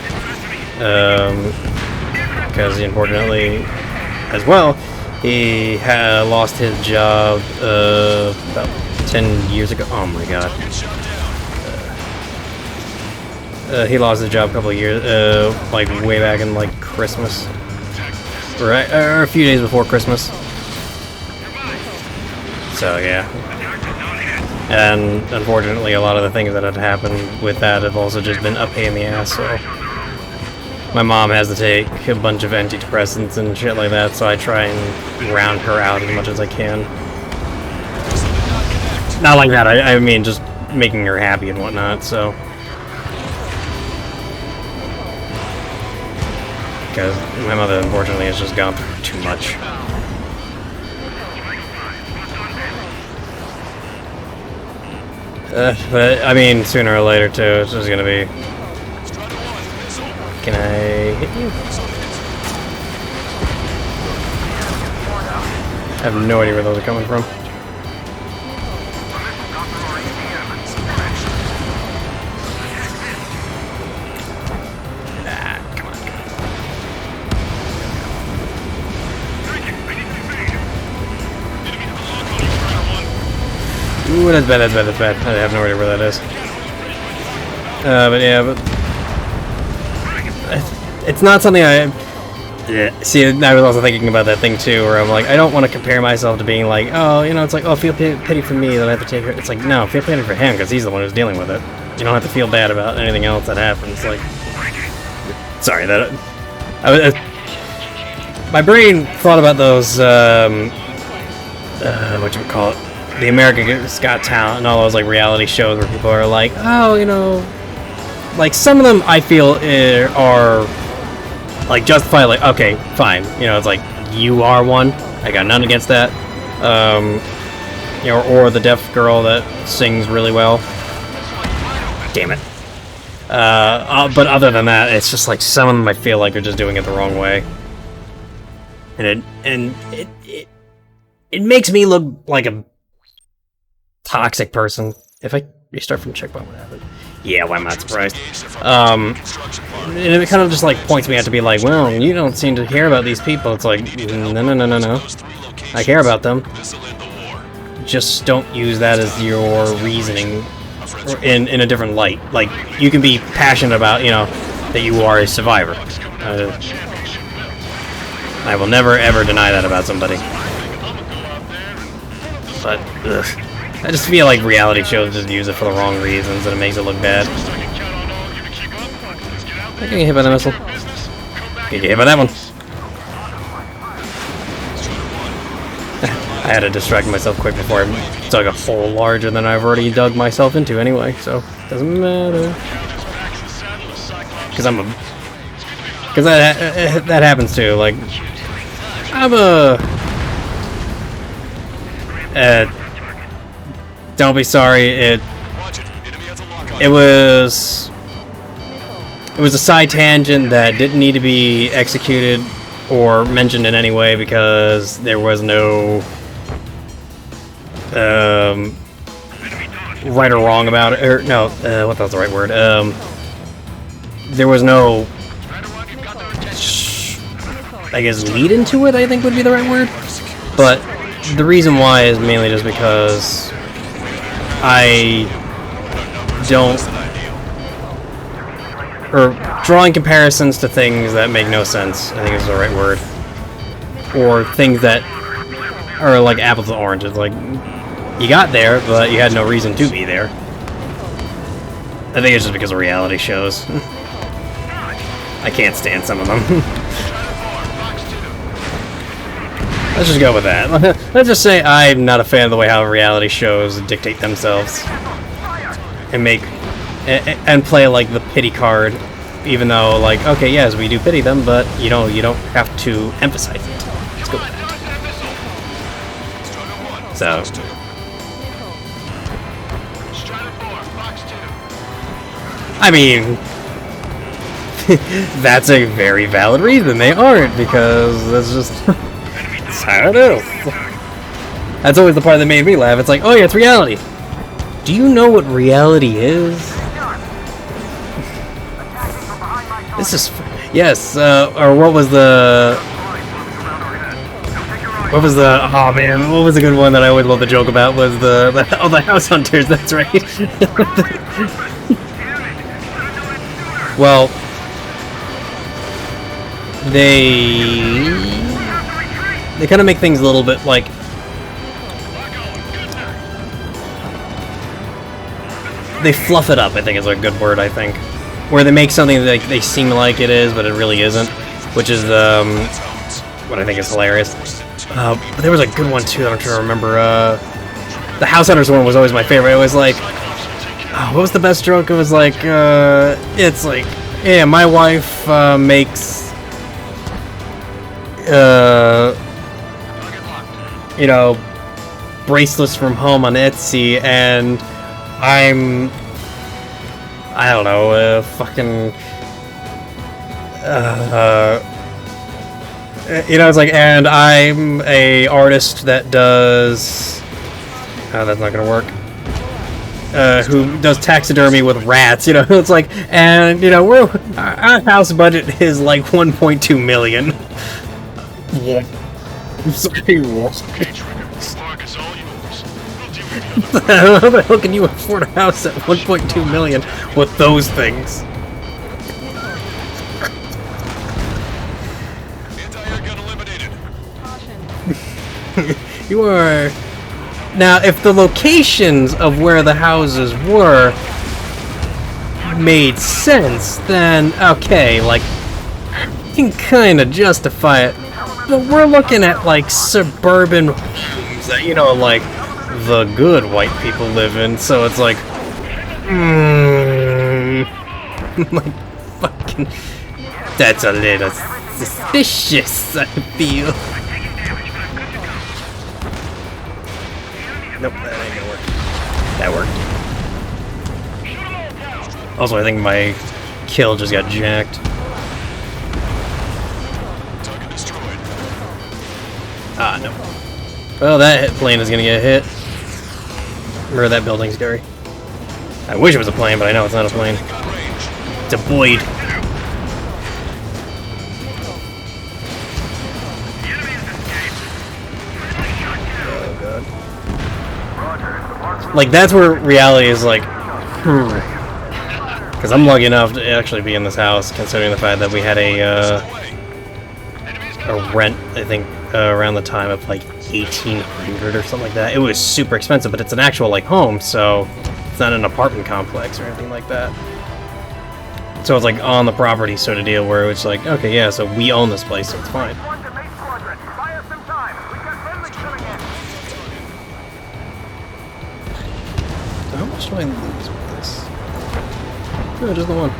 Because unfortunately, as well, he lost his job about 10 years ago. Oh my god. He lost his job a couple of years, like way back in like Christmas, right, or a few days before Christmas. So yeah. And unfortunately, a lot of the things that have happened with that have also just been a pain in the ass, so... My mom has to take a bunch of antidepressants and shit like that, so I try and round her out as much as I can. Not like that, I mean just making her happy and whatnot, so... Because my mother, unfortunately, has just gone through too much. But, I mean, sooner or later, too, it's just gonna be... Can I hit you? I have no idea where those are coming from. Ooh, that's bad, that's bad, that's bad. I have no idea where that is. But yeah, but... It's not something I... Yeah. See, I was also thinking about that thing too, where I'm like, I don't want to compare myself to being like, oh, you know, it's like, oh, feel pity for me that I have to take her. It's like, no, feel pity for him, because he's the one who's dealing with it. You don't have to feel bad about anything else that happens. Like... Sorry, that... my brain thought about those, whatchamacallit? The America's Got Talent and all those like reality shows where people are like, oh, you know, like some of them I feel are like justified, like, okay, fine, you know, it's like you are one, I got none against that, you know, or the deaf girl that sings really well. Damn it. But other than that, it's just like some of them I feel like are just doing it the wrong way, and it makes me look like a toxic person. If I restart from checkpoint, what happened? Yeah, why am I surprised? And it kind of just like points me out to be like, well, you don't seem to care about these people. It's like, no. I care about them. Just don't use that as your reasoning in a different light. Like, you can be passionate about, you know, that you are a survivor. I will never ever deny that about somebody. But, ugh. I just feel like reality shows just use it for the wrong reasons and it makes it look bad. I can get hit by the missile. Get hit by that one. I had to distract myself quick before I dug a hole larger than I've already dug myself into anyway, so doesn't matter. Because that happens too. Like, I'm a... don't be sorry, it was a side tangent that didn't need to be executed or mentioned in any way because there was no right or wrong about it, or no, what was the right word? There was no, I guess, lead into it, I think would be the right word, but the reason why is mainly just because I don't, or drawing comparisons to things that make no sense, I think is the right word, or things that are like apples and oranges, like, you got there, but you had no reason to be there. I think it's just because of reality shows. I can't stand some of them. Let's just go with that. Let's just say I'm not a fan of the way how reality shows dictate themselves and make and play like the pity card, even though, like, okay, yes, we do pity them, but you know, you don't have to emphasize it. Let's go with that. So, I mean, that's a very valid reason they aren't, because that's just. That's how it is. That's always the part that made me laugh. It's like, oh yeah, it's reality. Do you know what reality is? This is... Yes, or what was the... Oh man, what was the good one that I always loved to joke about was the House Hunters, that's right. Well... They kind of make things a little bit like... they fluff it up, I think is a good word, I think. Where they make something that they seem like it is, but it really isn't. Which is what I think is hilarious. But there was a good one too that I'm trying to remember. The House Hunters one was always my favorite. It was like, what was the best joke? It was like, it's like, yeah, my wife makes, you know, bracelets from home on Etsy, and I don't know, fucking, you know, it's like, and I'm a artist that does, oh, that's not gonna work, who does taxidermy with rats, you know, it's like, and, you know, our house budget is like 1.2 million. Yeah. How the hell can you afford a house at 1.2 million with those things? You are... Now, if the locations of where the houses were made sense, then okay, like, you can kind of justify it. But we're looking at, like, suburban homes that, you know, like, the good white people live in, so it's like, like, fucking, that's a little suspicious, I feel. Nope, that ain't gonna work. That worked. Also, I think my kill just got jacked. Ah, no. Well, that plane is gonna get hit. Or that building's scary. I wish it was a plane, but I know it's not a plane. It's a Boyd. Oh god. Like, that's where reality is like, because I'm lucky enough to actually be in this house, considering the fact that we had a rent, I think, around the time of like 1800 or something like that. It was super expensive, but it's an actual like home, so it's not an apartment complex or anything like that. So it's like on the property sort of deal where it's like, okay, yeah, so we own this place, so it's fine. So how much do I lose with this? No, just the one.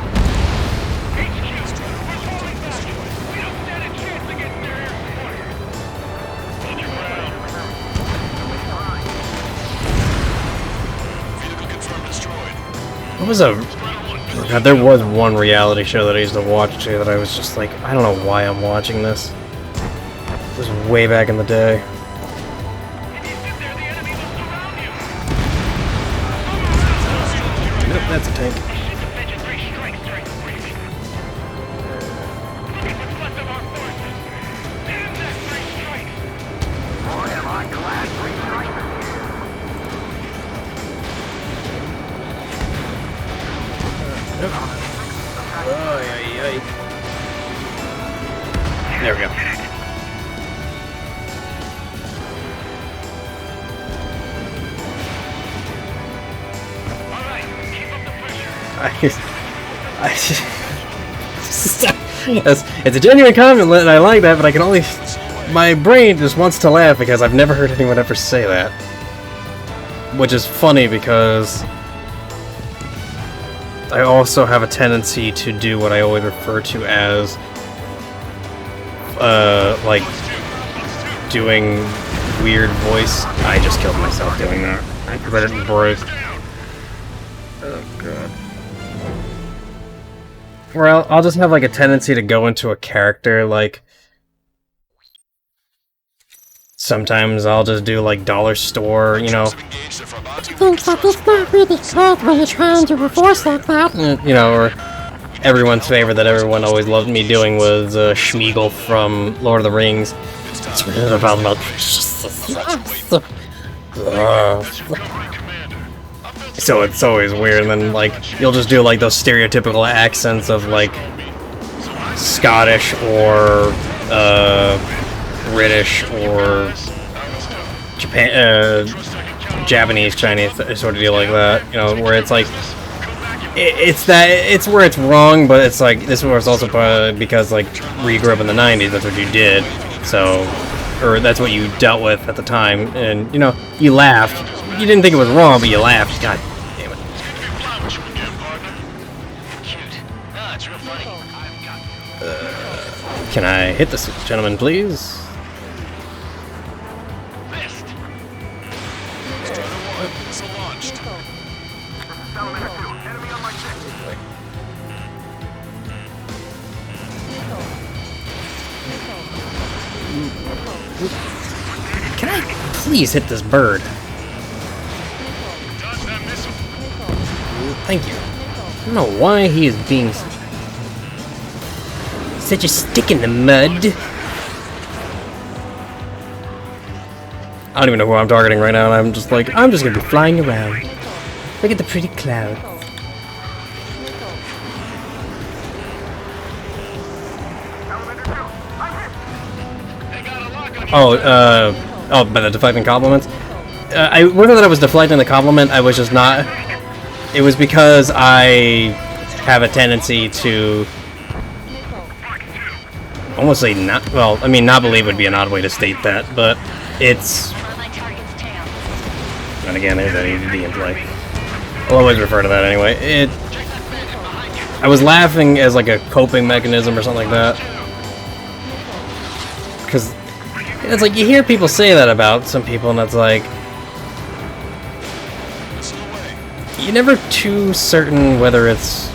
What was God, there was one reality show that I used to watch too that I was just like, I don't know why I'm watching this. It was way back in the day. Nope, that's a tank. There we go. It's a genuine comment, and I like that, but I can only... My brain just wants to laugh because I've never heard anyone ever say that. Which is funny because... I also have a tendency to do what I always refer to as... like... doing weird voice. I just killed myself doing that. Because I didn't break. Oh god. Or I'll just have like a tendency to go into a character, like... Sometimes I'll just do like dollar store, you know... I think that it's not really good when you're trying to reverse like that. You know, or... Everyone's favorite that everyone always loved me doing was Schmeagol from Lord of the Rings. It's really about so it's always weird, and then like you'll just do like those stereotypical accents of like Scottish or British or Japanese Chinese sort of deal like that, you know, where it's like it's where it's wrong, but it's like this was also because like where you grew up in the 90s, that's what you did, so or that's what you dealt with at the time, and you know, you laughed. You didn't think it was wrong, but you laughed. God damn it. Can I hit this gentleman, please? Can I please hit this bird? Thank you. I don't know why he is being such a stick in the mud. I don't even know who I'm targeting right now, and I'm just like, I'm just gonna be flying around. Look at the pretty clouds. Oh, by the deflecting compliments? I wasn't that I was deflecting the compliment, I was just not... It was because I have a tendency to... almost say not... Well, I mean, not believe would be an odd way to state that, but it's... And again, there's that ADD in play. I'll always refer to that anyway. I was laughing as like a coping mechanism or something like that. Because... It's like, you hear people say that about some people, and it's like... You're never too certain whether it's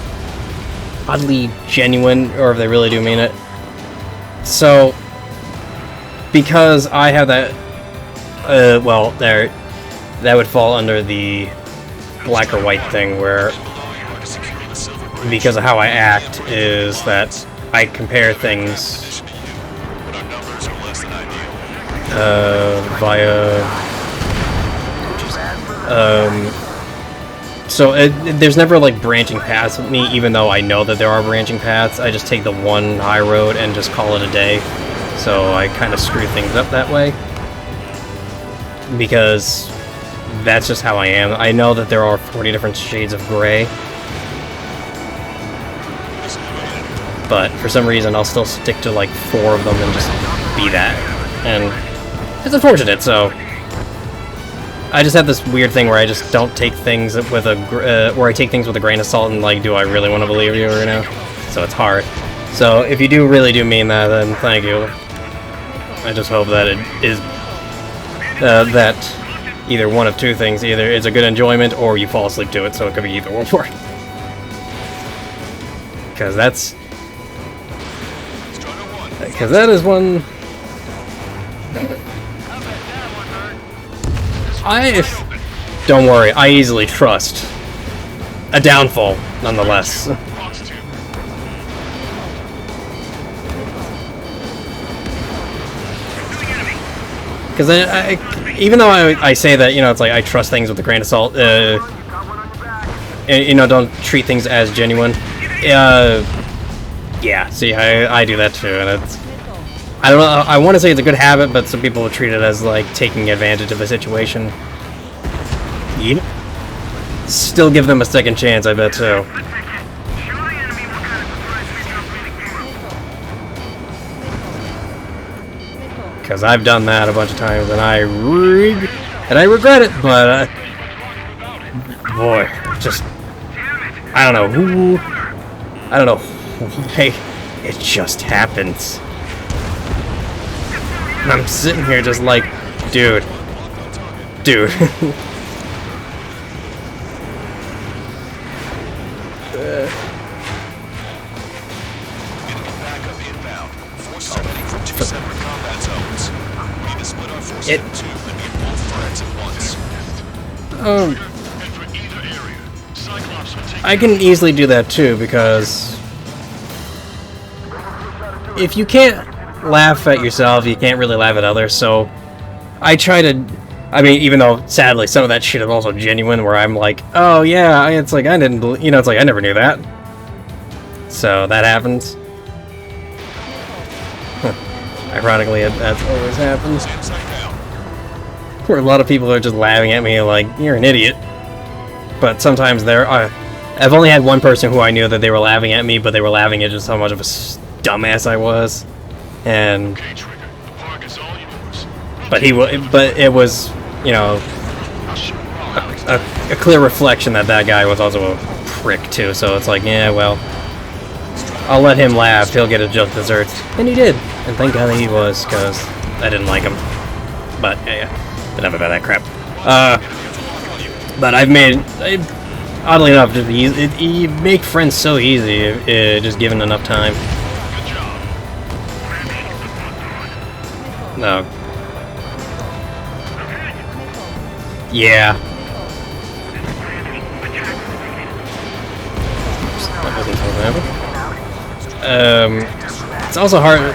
oddly genuine, or if they really do mean it. So, because I have that... well, there... That would fall under the black or white thing, where... Because of how I act, is that I compare things... So there's never like branching paths with me, even though I know that there are branching paths. I just take the one high road and just call it a day. So I kind of screw things up that way. Because that's just how I am. I know that there are 40 different shades of gray. But for some reason I'll still stick to like 4 of them and just be that. And it's unfortunate, so... I just have this weird thing where I just don't take things with a... where I take things with a grain of salt and like, do I really want to believe you right now? So it's hard. So if you really do mean that, then thank you. I just hope that it is... that either one of 2 things. Either it's a good enjoyment, or you fall asleep to it, so it could be either one for it. Because that's... Because that is one... Don't worry, I easily trust a downfall, nonetheless. Because even though I say that, you know, it's like I trust things with a grain of salt, you know, don't treat things as genuine. Yeah, see, I do that too, and it's... I don't know, I want to say it's a good habit, but some people treat it as, like, taking advantage of a situation. Yep. Still give them a second chance, I bet, too. Because I've done that a bunch of times, and I regret it, but, boy, just... I don't know who... I don't know why it just happens. And I'm sitting here just like, dude. I can easily do that too, because if you can't laugh at yourself, you can't really laugh at others, so I try to... I mean, even though, sadly, some of that shit is also genuine, where I'm like, oh yeah, it's like, I didn't believe... You know, it's like, I never knew that. So, that happens. Huh. Ironically, that always happens. where a lot of people are just laughing at me like, you're an idiot. But sometimes I've only had one person who I knew that they were laughing at me, but they were laughing at just how much of a dumbass I was. And... But it was, you know, a clear reflection that that guy was also a prick too, so it's like, yeah, well, I'll let him laugh, he'll get a just desserts. And he did, and thank God he was, because I didn't like him. But, yeah, enough about that crap. But I've made, oddly enough, you make friends so easy, just given enough time. No. Yeah. That wasn't supposed to happen. It's also hard.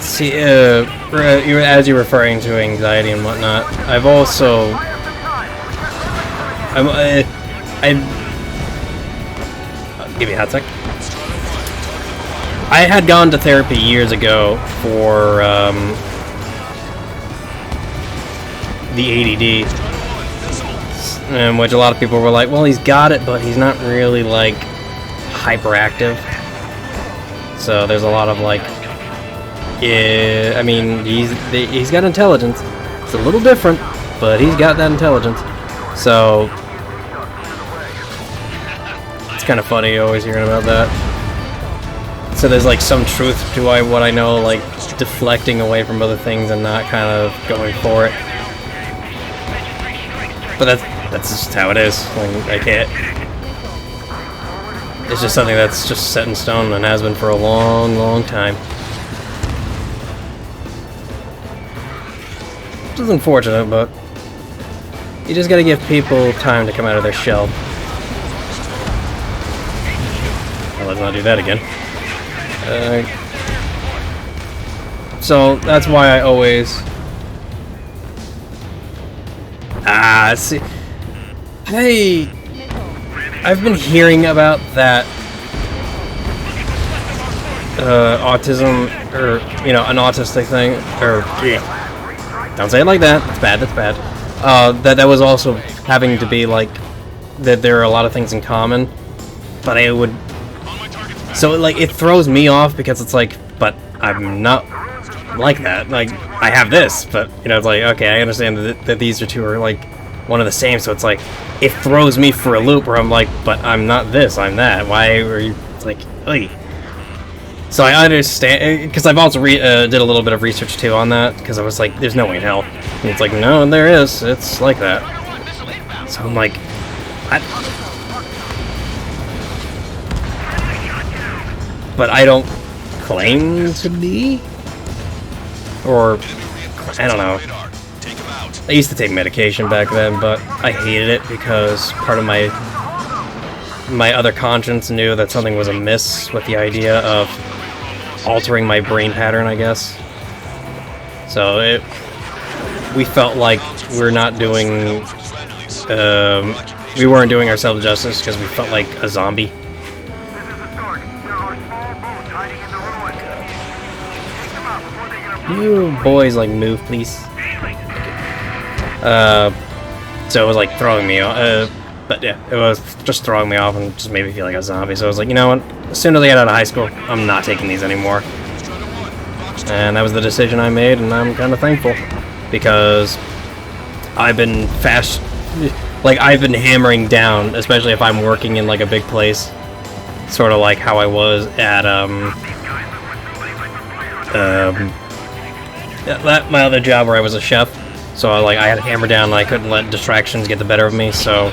See, as you're referring to anxiety and whatnot, I've also, give me a hot sec. I had gone to therapy years ago for the ADD, in which a lot of people were like, well, he's got it, but he's not really, like, hyperactive. So there's a lot of, like, yeah, I mean, he's got intelligence. It's a little different, but he's got that intelligence. So it's kind of funny always hearing about that. So there's like some truth to what I know, like deflecting away from other things and not kind of going for it. But that's just how it is. Like, I can't. It's just something that's just set in stone and has been for a long, long time. Which is unfortunate, but you just gotta give people time to come out of their shell. Well, let's not do that again. So that's why I always see. Hey, I've been hearing about that autism, or you know, an autistic thing, or don't say it like that. That's bad. That's bad. That was also having to be like that. There are a lot of things in common, but I would. So like it throws me off because it's like, but I'm not like that. Like I have this, but you know, it's like okay, I understand that these two are like one of the same. So it's like it throws me for a loop where I'm like, but I'm not this, I'm that. Why are you? It's like, hey. So I understand because I've also did a little bit of research too on that because I was like, there's no way in hell. And it's like, no, there is. It's like that. So I'm like, but I don't claim to be, or I don't know. I used to take medication back then, but I hated it because part of my other conscience knew that something was amiss with the idea of altering my brain pattern, I guess. So we felt like we're not doing, we weren't doing ourselves justice because we felt like a zombie. You boys, like, move, please. So it was like throwing me off, but yeah, it was just throwing me off and just made me feel like a zombie. So I was like, you know what? As soon as I get out of high school, I'm not taking these anymore. And that was the decision I made, and I'm kind of thankful because I've been I've been hammering down, especially if I'm working in like a big place, sort of like how I was at my other job where I was a chef. So I had to hammer down, and I couldn't let distractions get the better of me. So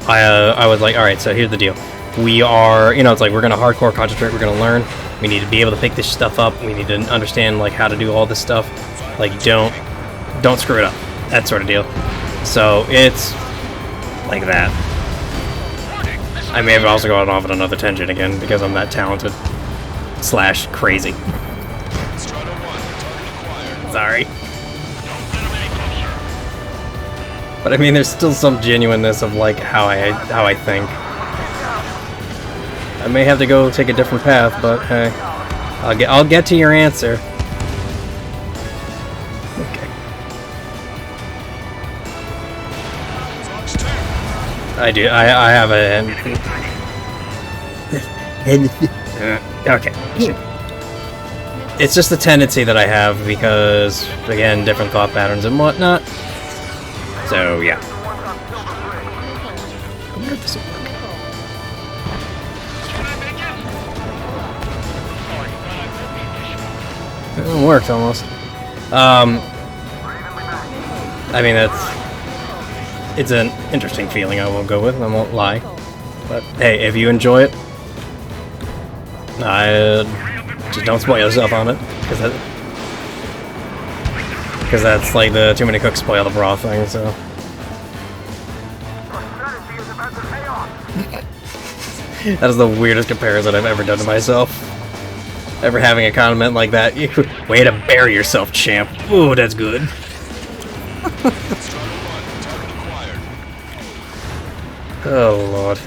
I was like, all right, so here's the deal. We are, you know, it's like we're gonna hardcore concentrate. We're gonna learn. We need to be able to pick this stuff up. We need to understand like how to do all this stuff. Like don't screw it up. That sort of deal. So it's like that. I may have also gone off on another tangent again because I'm that talented / crazy. Sorry. But I mean, there's still some genuineness of like how I think. I may have to go take a different path, but hey, I'll get to your answer. I do. I have a... okay. It's just a tendency that I have because, again, different thought patterns and whatnot. So, yeah. I wonder if this will work. It worked almost. I mean, it's an interesting feeling, I will go with, I won't lie. But hey, if you enjoy it, just don't spoil yourself on it, because that's like the too many cooks spoil the broth thing, so. That is the weirdest comparison I've ever done to myself. Ever having a comment like that. Way to bury yourself, champ. Ooh, that's good. Oh, Lord.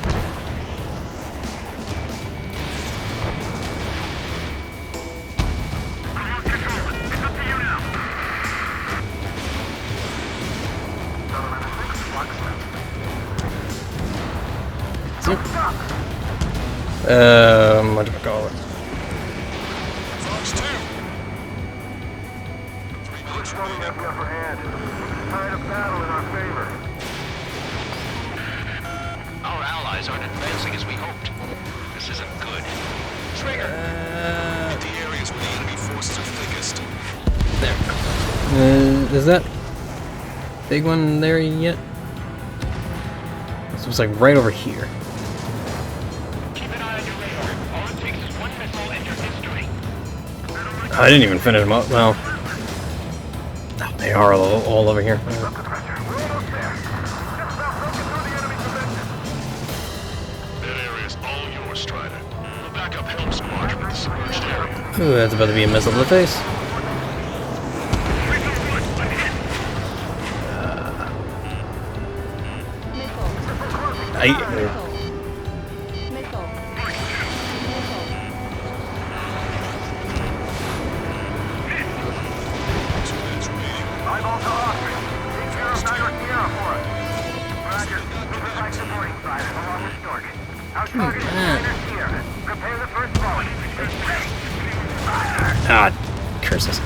What do I call it? Our allies aren't advancing as we hoped. This isn't good. Trigger! Hit the areas where the enemy forces are thickest. There. Is that big one there yet? This was like right over here. Keep an eye on your radar. All it takes is one missile and you're history. I didn't even finish them up. Well, they are all over here. That area's all yours, Strider. We'll back up help squadron with the submerged area. Ooh, that's about to be a missile to the face. Curses.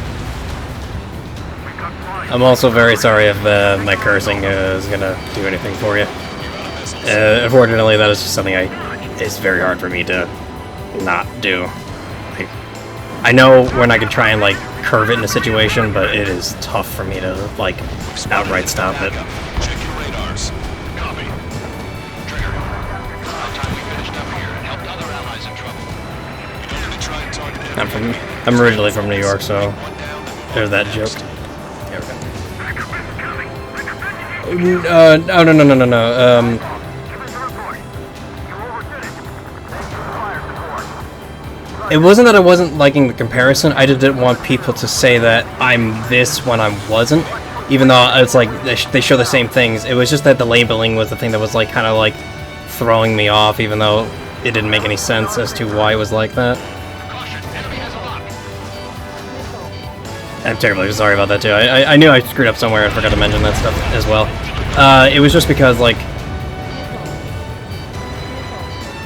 I'm also very sorry if my cursing is gonna do anything for you. Unfortunately, that is just something it's very hard for me to not do. Like, I know when I can try and like curve it in a situation, but it is tough for me to like outright stop it. Check your radars. Copy. Trigger. About time we finished up here and helped other allies in trouble. You don't need to try and target enemy. I'm originally from New York, so there's that joke. There we go. No. It wasn't that I wasn't liking the comparison, I just didn't want people to say that I'm this when I wasn't. Even though it's like, they show the same things. It was just that the labeling was the thing that was like, kind of like, throwing me off, even though it didn't make any sense as to why it was like that. I'm terribly sorry about that too. I knew I screwed up somewhere and forgot to mention that stuff as well. It was just because, like,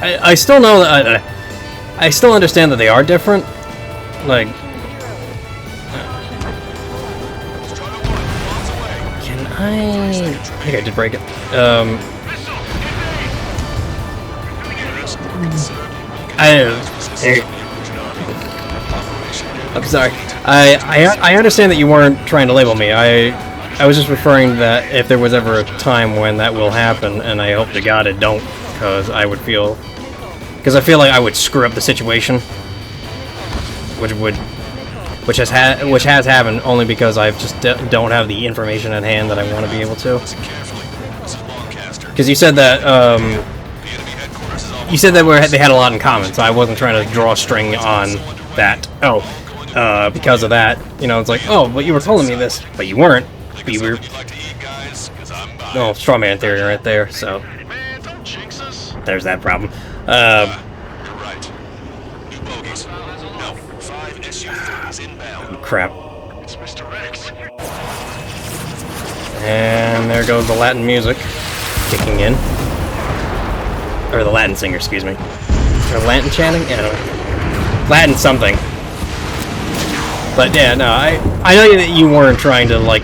I still know that, I still understand that they are different. Like, can I think I did break it. I'm sorry. I understand that you weren't trying to label me. I was just referring that if there was ever a time when that will happen, and I hope to God it don't, because I feel like I would screw up the situation, which has happened only because I just don't have the information at hand that I want to be able to. Because you said that they had a lot in common, so I wasn't trying to draw a string on that. Because of that, you know, it's like, oh, but you were telling me this, but you weren't. But you were. No, straw man theory right there. So there's that problem. Crap. And there goes the Latin music kicking in. Or the Latin singer, excuse me. Or Latin chanting? Yeah, I don't know. Latin something. But yeah, no, I know that you weren't trying to, like,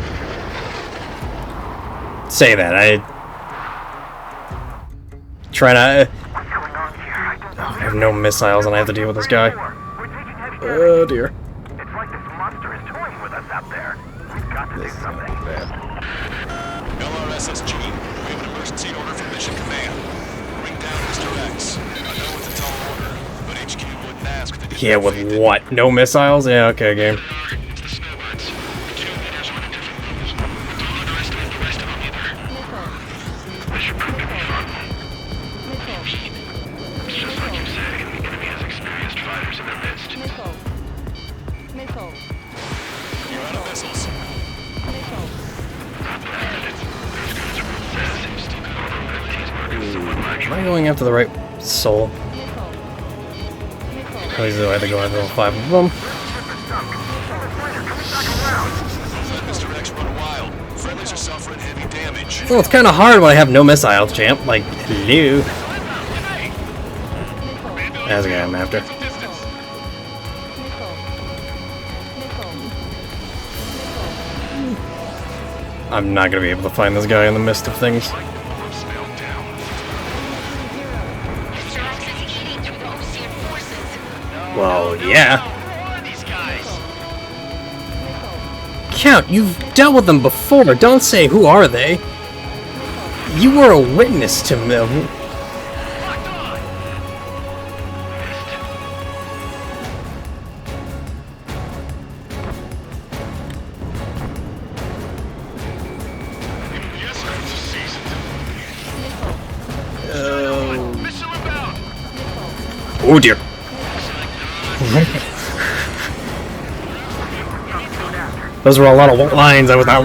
say that. I have no missiles and I have to deal with this guy. Oh dear. It's like this monster is toying with us out there. We've got to do something. LRSSG, we have an emergency order from Mission Command. Bring down Mr. X. I know it's a tall order, but HQ wouldn't ask to get Yeah, with what? No missiles? Yeah, okay, game. Am I going after the right soul? At least I have to go after all 5 of them. Mr. X run wild. Friendlies are suffering heavy damage. Well, it's kind of hard when I have no missiles, champ. Like, hello. That's the guy I'm after. I'm not gonna be able to find this guy in the midst of things. Well, yeah. Count, you've dealt with them before. Don't say who are they. You were a witness to them. Oh dear. Those were a lot of lines I was not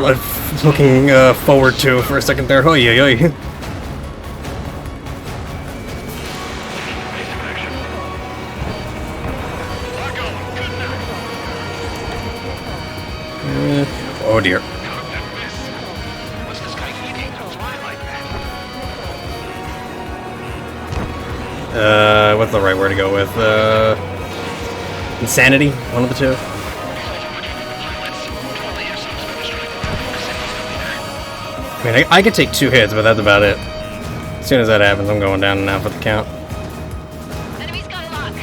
looking forward to for a second there. Oh yeah. Oh dear. What's the right word to go with? Insanity? One of the two? I mean, I could take 2 hits, but that's about it. As soon as that happens, I'm going down and out for the count. Enemy's got a lock.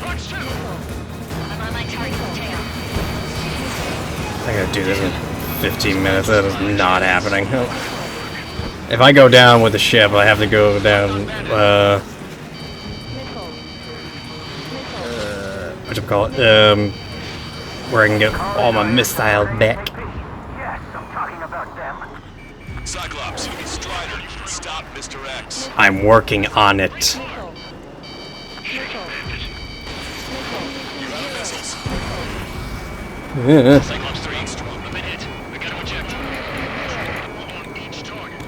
I'm on my target's tail. I gotta do this in 15 minutes. That is not happening. If I go down with the ship, I have to go down, whatchamacallit, where I can get all my missiles back. Yes, I'm talking about them. Cyclops, you need Strider. Stop Mr. X. I'm working on it. You're out of missiles. Cyclops 3 strong. I'm in it. We got to eject. Hold on each target.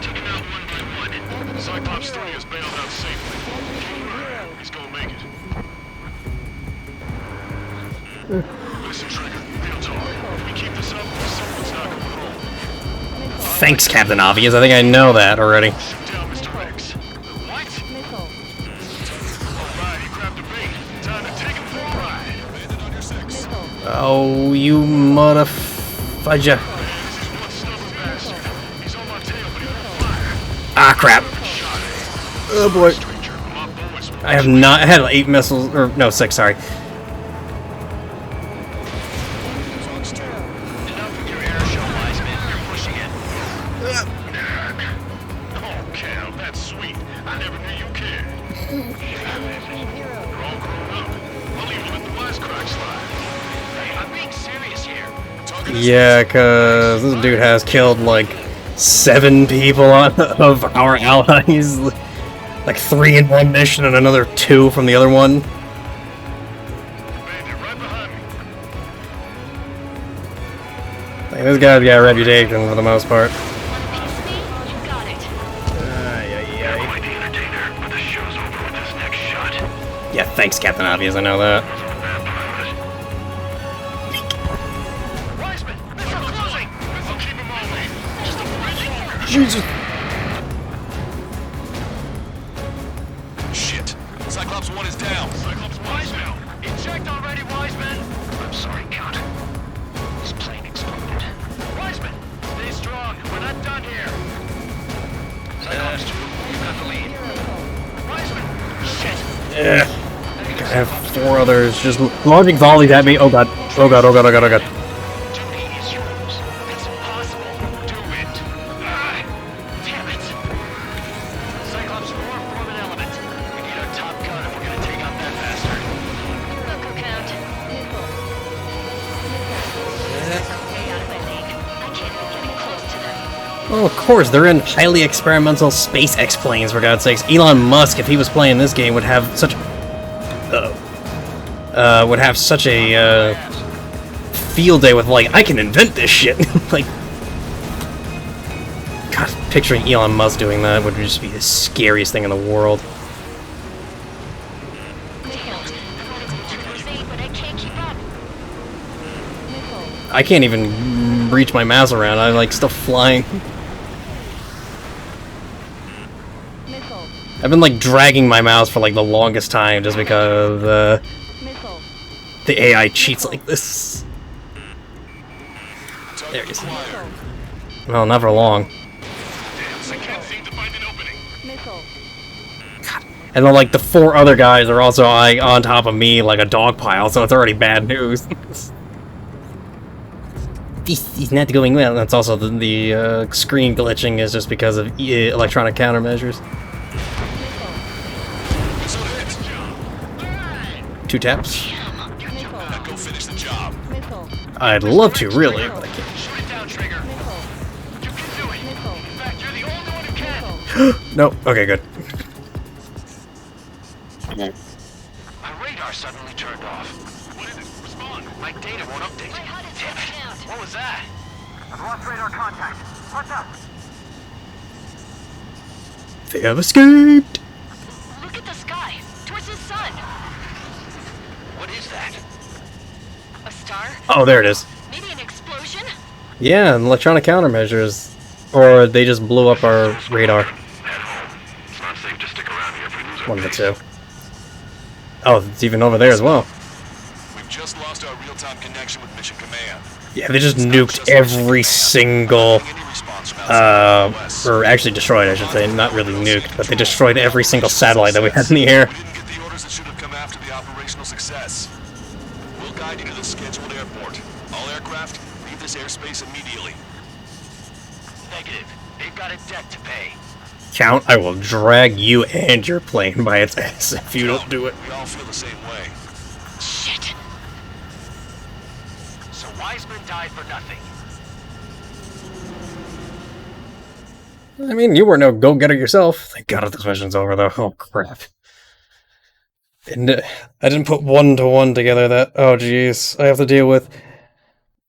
Take him out one by one. Cyclops 3 is bailed out safely. He's gonna make it. Listen, Trigger. Real talk. If we keep this up, someone's not going home. Thanks, Captain Obvious. I think I know that already. Shoot down Mr. X. What? Alright, he grabbed the bait. Time to take him for a ride. Bandit on your 6. Oh, you motherfudger. This is one stubborn bastard. He's on my tail, but he's on fire. Ah, crap. Oh, boy. Stranger, my boys. I have not... I had 8 missiles... Or, no, 6, sorry. Enough with your air show, Wiseman. You're pushing it. Oh, Cal, that's sweet. I never knew you cared. You're all grown up. I'll even let the wisecrack slide. Hey, I'm being serious here. Yeah, cause this dude has killed like 7 people of our allies. Like 3 in one mission and another 2 from the other one. Bandit, right behind me. Like, this guy's got a reputation for the most part. You got it. Quite the entertainer, but the show's over with this next shot. Yeah, thanks, Captain Obvious. I know that. Bad pilot. Wiseman, missile closing. I'll keep him on me. Just a bit longer. Jesus. Cyclops 1 is down. Cyclops Wiseman! Eject already, Wiseman! I'm sorry, Count. His plane exploded. Wiseman! Stay strong. We're not done here. Cyclops 2, you've got the lead. Wiseman! Shit! Yeah. I have 4 others just launching volleys at me. Oh god. Oh god, oh god, oh god, oh god. Duty is yours. It's impossible. Do it. Ah, damn it. Cyclops 4, form an element. We need our top gun if we're gonna take out that bastard. Local count. Nickel. Stay out of my league. I can't even get close to them. Oh, of course, they're in highly experimental space X-planes, for God's sakes. Elon Musk, if he was playing this game, would have such a field day with, like, I can invent this shit. Like, God, picturing Elon Musk doing that would just be the scariest thing in the world. I can't even reach my mouse around. I'm, like, still flying. Nickel. I've been, like, dragging my mouse for, like, the longest time just because, Nickel. the AI cheats like this. There he is. Well, not for long. I can't seem to find an opening. Nickel. And then, like, the 4 other guys are also, like, on top of me like a dog pile, so it's already bad news. This is not going well. That's also the screen glitching is just because of electronic countermeasures. 2 taps. Now go finish the job. Nickel. I'd love to, really, but I can't. Shoot it down, Trigger. Nickel. You can do it. Nickel. In fact, you're the only one who can. Nope. Okay, good. My radar suddenly turned off. What is it? Respond. My data won't update. Damn it. What was that? I've lost radar contact. What's up? They have escaped. Look at the sky. Towards the sun. What is that? A star? Oh, there it is. Maybe an explosion? Yeah, and electronic countermeasures. Or they just blew up our radar. Head home. It's not safe to stick around here if we lose our One of the base. 2. Oh, it's even over there as well. We've just lost our real-time connection with Mission Command. Yeah, they just nuked every single, or actually destroyed, I should say, not really nuked, but they destroyed every single satellite that we had in the air. We didn't get the orders that should have come after the operational success. We'll guide you to the scheduled airport. All aircraft, leave this airspace immediately. Negative. They've got a debt to pay. Count, I will drag you and your plane by its ass if you don't do it. We all feel the same way. Shit. So Wiseman died for nothing. I mean, you were no go-getter yourself. Thank God this mission's over, though. Oh, crap. And I didn't put 1 to 1 together that... Oh, jeez. I have to deal with...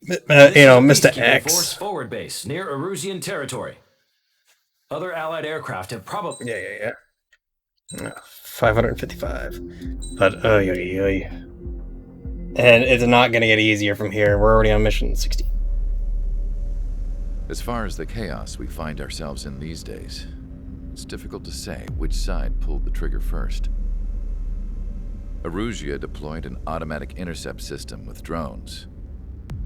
Mr. X. Force forward base near Erusian territory. Other Allied aircraft have probably... Yeah. 555. But, and it's not gonna get easier from here. We're already on mission 60. As far as the chaos we find ourselves in these days, it's difficult to say which side pulled the trigger first. Erusia deployed an automatic intercept system with drones.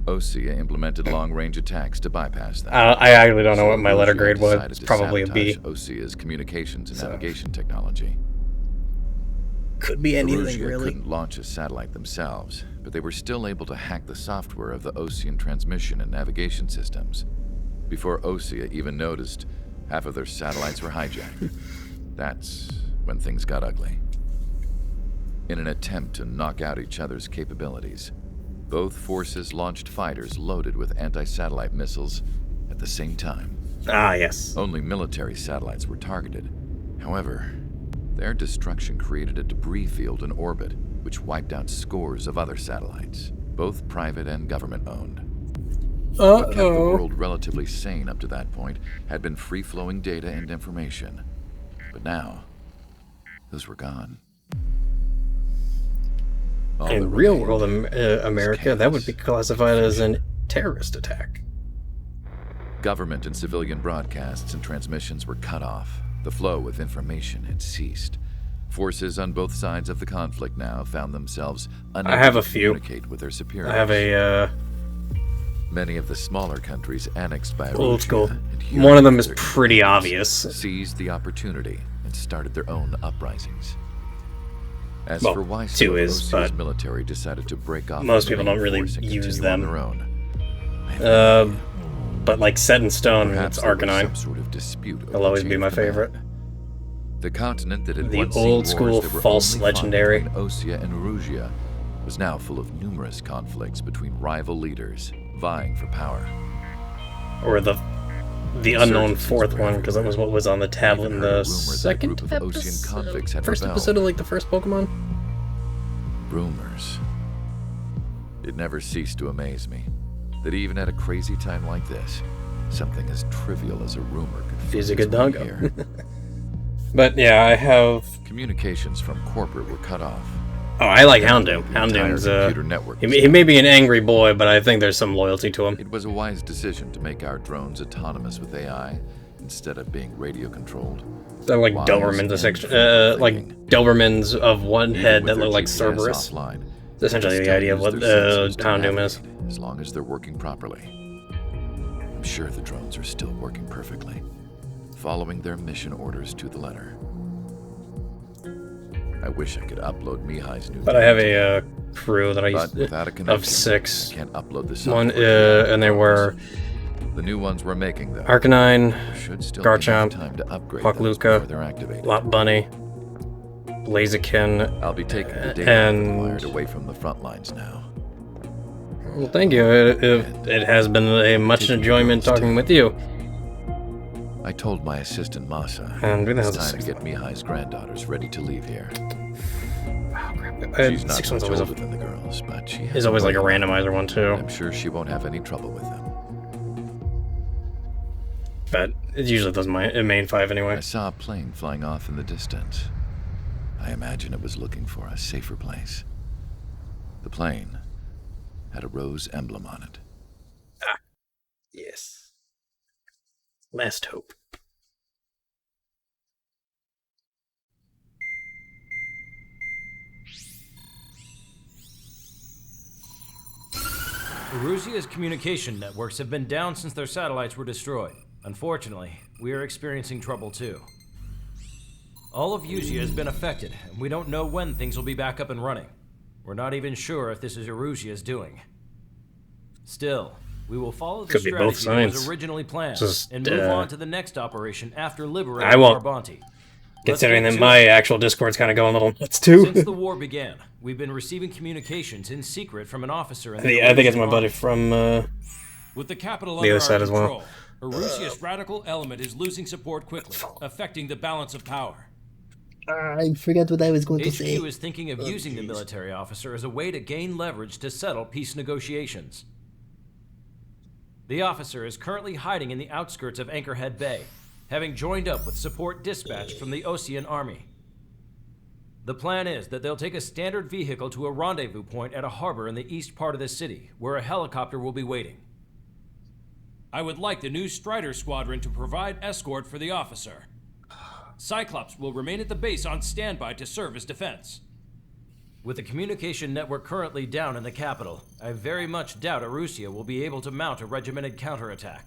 Osea implemented long-range attacks to bypass them. I actually don't know what my letter Erusia grade was. decided It's to probably a B. sabotage Osea's communications and navigation technology. Could be anything, Erusia really. couldn't launch a satellite themselves, but they were still able to hack the software of the Osean transmission and navigation systems. Before Osea even noticed, half of their satellites were hijacked. That's when things got ugly. In an attempt to knock out each other's capabilities, both forces launched fighters loaded with anti-satellite missiles at the same time. Ah, yes. Only military satellites were targeted. However, their destruction created a debris field in orbit, which wiped out scores of other satellites, both private and government-owned. What kept the world relatively sane up to that point had been free-flowing data and information. But now, those were gone. All In that real remained world was America, that would be chaos. classified as a terrorist attack. Government and civilian broadcasts and transmissions were cut off. The flow of information had ceased. Forces on both sides of the conflict now found themselves unable I have a to few. communicate with their superiors. I have a Many of the smaller countries annexed by old school. Arusha One of them is pretty obvious. seized the opportunity and started their own uprisings. As Well, for why two is, Russia's but military decided to break off most from people the main don't really force and use continue on them. their own. But like set in stone, Perhaps it's there was Arcanine. some sort of dispute over It'll the always chain be my of command. favorite. The continent that had The once seen old wars school that were false only fought legendary. between Osea and Arusha was now full of numerous conflicts between rival leaders vying for power. Or the unknown Insurgencies fourth were one, because that was what was on the tablet in Even heard a the rumor that a second group of Osean convicts had first rebelled. episode of like the first Pokemon. Rumors. It never ceased to amaze me that even at a crazy time like this, something as trivial as a rumor could He's a find good its way doggo. here. But yeah, I have. Communications from corporate were cut off. Oh, I like Evidently, Houndoom. the entire Houndoom's computer network was he may be an angry boy, but I think there's some loyalty to him. It was a wise decision to make our drones autonomous with AI instead of being radio controlled. They're like Wise Dobermans, and forward like thinking. Dobermans of one Even head with that their look like GPS Cerberus. offline, It's essentially they the still idea of use what their sensors to Houndoom is. navigate, as long as they're working properly. I'm sure the drones are still working perfectly, following their mission orders to the letter. I wish I could upload Mihai's new But I have data, a crew that I but used without a of connection, 6. I can't upload the One, software. and they were The new ones we're making, though. Arcanine, Should still be enough Garchomp, time to upgrade those Hawkluka, before they're activated. Lot Bunny, Blaziken. I'll be taking the data and- required away from the front lines now. Well, thank you. It has been a much enjoyment talking with you. I told my assistant Masa And we it's have the time to 6th get Mihai's granddaughters ready to leave here. one. She's not 6 much one's always older than the girls, but she has is always like a way. randomizer one too. I'm sure she won't have any trouble with them. But it's usually those main 5 anyway. I saw a plane flying off in the distance. I imagine it was looking for a safer place. The plane had a rose emblem on it. Yes. Last hope. Erusia's communication networks have been down since their satellites were destroyed. Unfortunately, we are experiencing trouble too. All of Erusia has been affected, and we don't know when things will be back up and running. We're not even sure if this is Erusia's doing. Still, we will follow the Could be both strategy that was sides. originally planned Just, and move on to the next operation after liberating I won't. Barbanti. Considering Let's that get to my it. actual Discord's kind of going a little nuts too. Since the war began, we've been receiving communications in secret from an officer in the I think it's Erusian my buddy army. from With the capital the under other our side as control, well. Erusia's radical element is losing support quickly, affecting the balance of power. I forgot what I was going HQ is thinking of using the military officer as a way to gain leverage to settle peace negotiations. The officer is currently hiding in the outskirts of Anchorhead Bay, having joined up with support dispatched from the Osean Army. The plan is that they'll take a standard vehicle to a rendezvous point at a harbor in the east part of the city, where a helicopter will be waiting. I would like the new Strider Squadron to provide escort for the officer. Cyclops will remain at the base on standby to serve as defense. With the communication network currently down in the capital, I very much doubt Erusia will be able to mount a regimented counterattack.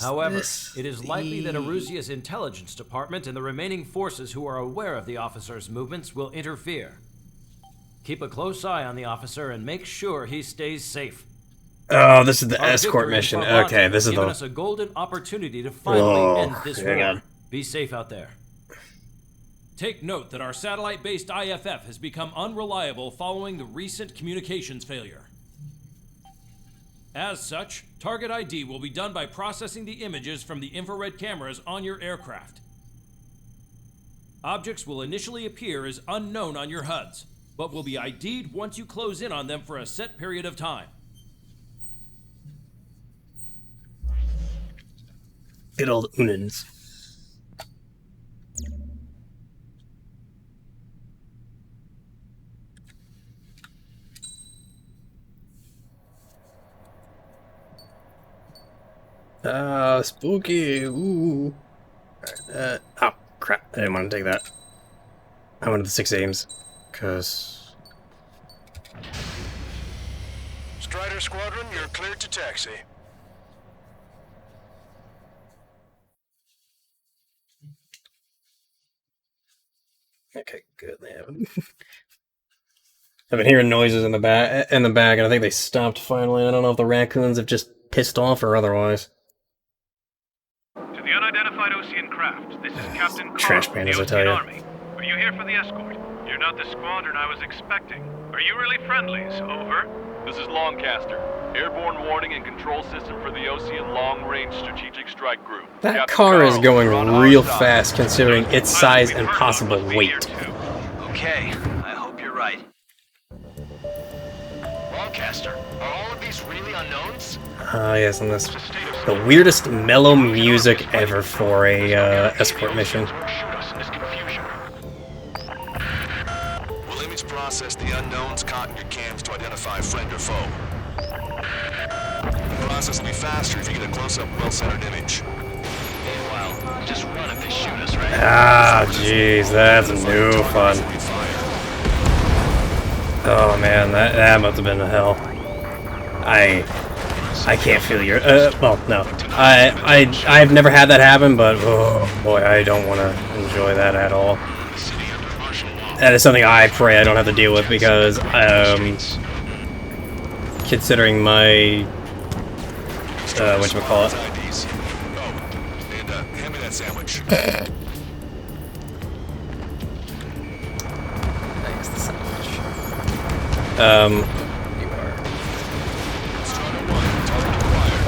However, it is likely that Erusia's intelligence department and the remaining forces who are aware of the officer's movements will interfere. Keep a close eye on the officer and make sure he stays safe. Oh, this is the Our escort victory in mission. Barbanti Okay, this has is given us the. a golden opportunity to finally Whoa, end this hang war. on. Be safe out there. Take note that our satellite-based IFF has become unreliable following the recent communications failure. As such, target ID will be done by processing the images from the infrared cameras on your aircraft. Objects will initially appear as unknown on your HUDs, but will be ID'd once you close in on them for a set period of time. Good old Unans. Spooky. Ooh. Oh, crap. I didn't want to take that. I wanted the 6 aims, because... Strider Squadron, you're cleared to taxi. Okay, good. They haven't. I've been hearing noises in the back, and I think they stopped finally. I don't know if the raccoons have just pissed off or otherwise. To the unidentified Ocean craft, this is Captain Trash Carl, pandas, the I tell Ocean ya. Army. Are you here for the escort? You're not the squadron I was expecting. Are you really friendlies? Over. This is Longcaster. Airborne warning and control system for the Ocean Long Range Strategic Strike Group. That Captain car is Carl, going you're on our real side. fast considering its size and possible weight. Okay, I hope you're right. Longcaster, are all of these really unknowns? Yes, and this the weirdest mellow music ever for a escort mission. We'll image process the unknowns caught in your cams to identify friend or foe. The process will be faster if you get a close-up, well-centered image. Meanwhile, just run if they shoot us, right? Ah, jeez, that's no fun. Oh man, that must have been hell. I can't feel your. Well, no, I've never had that happen, but oh boy, I don't want to enjoy that at all. That is something I pray I don't have to deal with because, considering my, whatchamacallit. Hand me that sandwich. Thanks, the sandwich.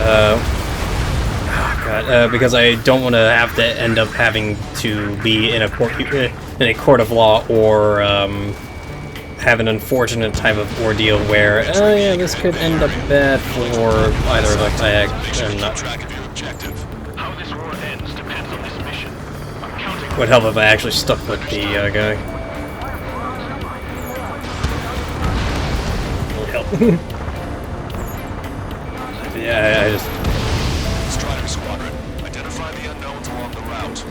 Oh god, because I don't want to have to end up having to be in a court of law or have an unfortunate type of ordeal where, oh yeah, this could end up bad for either of us. I'm not. How this war ends depends on this mission. I'm counting. Would help if I actually stuck with the guy. Would help. Yeah, I just. Strider Squadron, identify the unknowns along the route.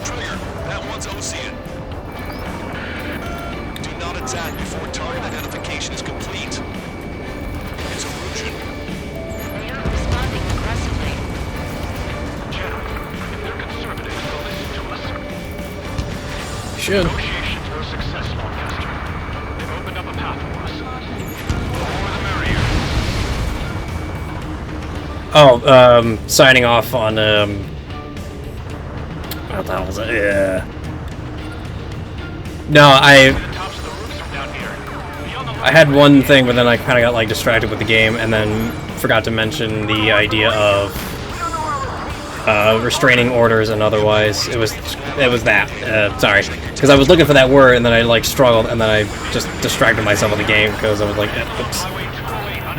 Trigger, that one's Ocean. Do not attack before target identification is complete. It's illusion. They are responding aggressively. General, if they're conservative, they'll listen to us. Should. Negotiations were successful, Master. They've opened up a path for us. The more the merrier. Oh, signing off on, what the hell was it? Yeah. No, I had one thing, but then I kind of got, like, distracted with the game, and then forgot to mention the idea of, restraining orders and otherwise. It was that. Sorry. Because I was looking for that word, and then I, like, struggled, and then I just distracted myself with the game, because I was like, oops.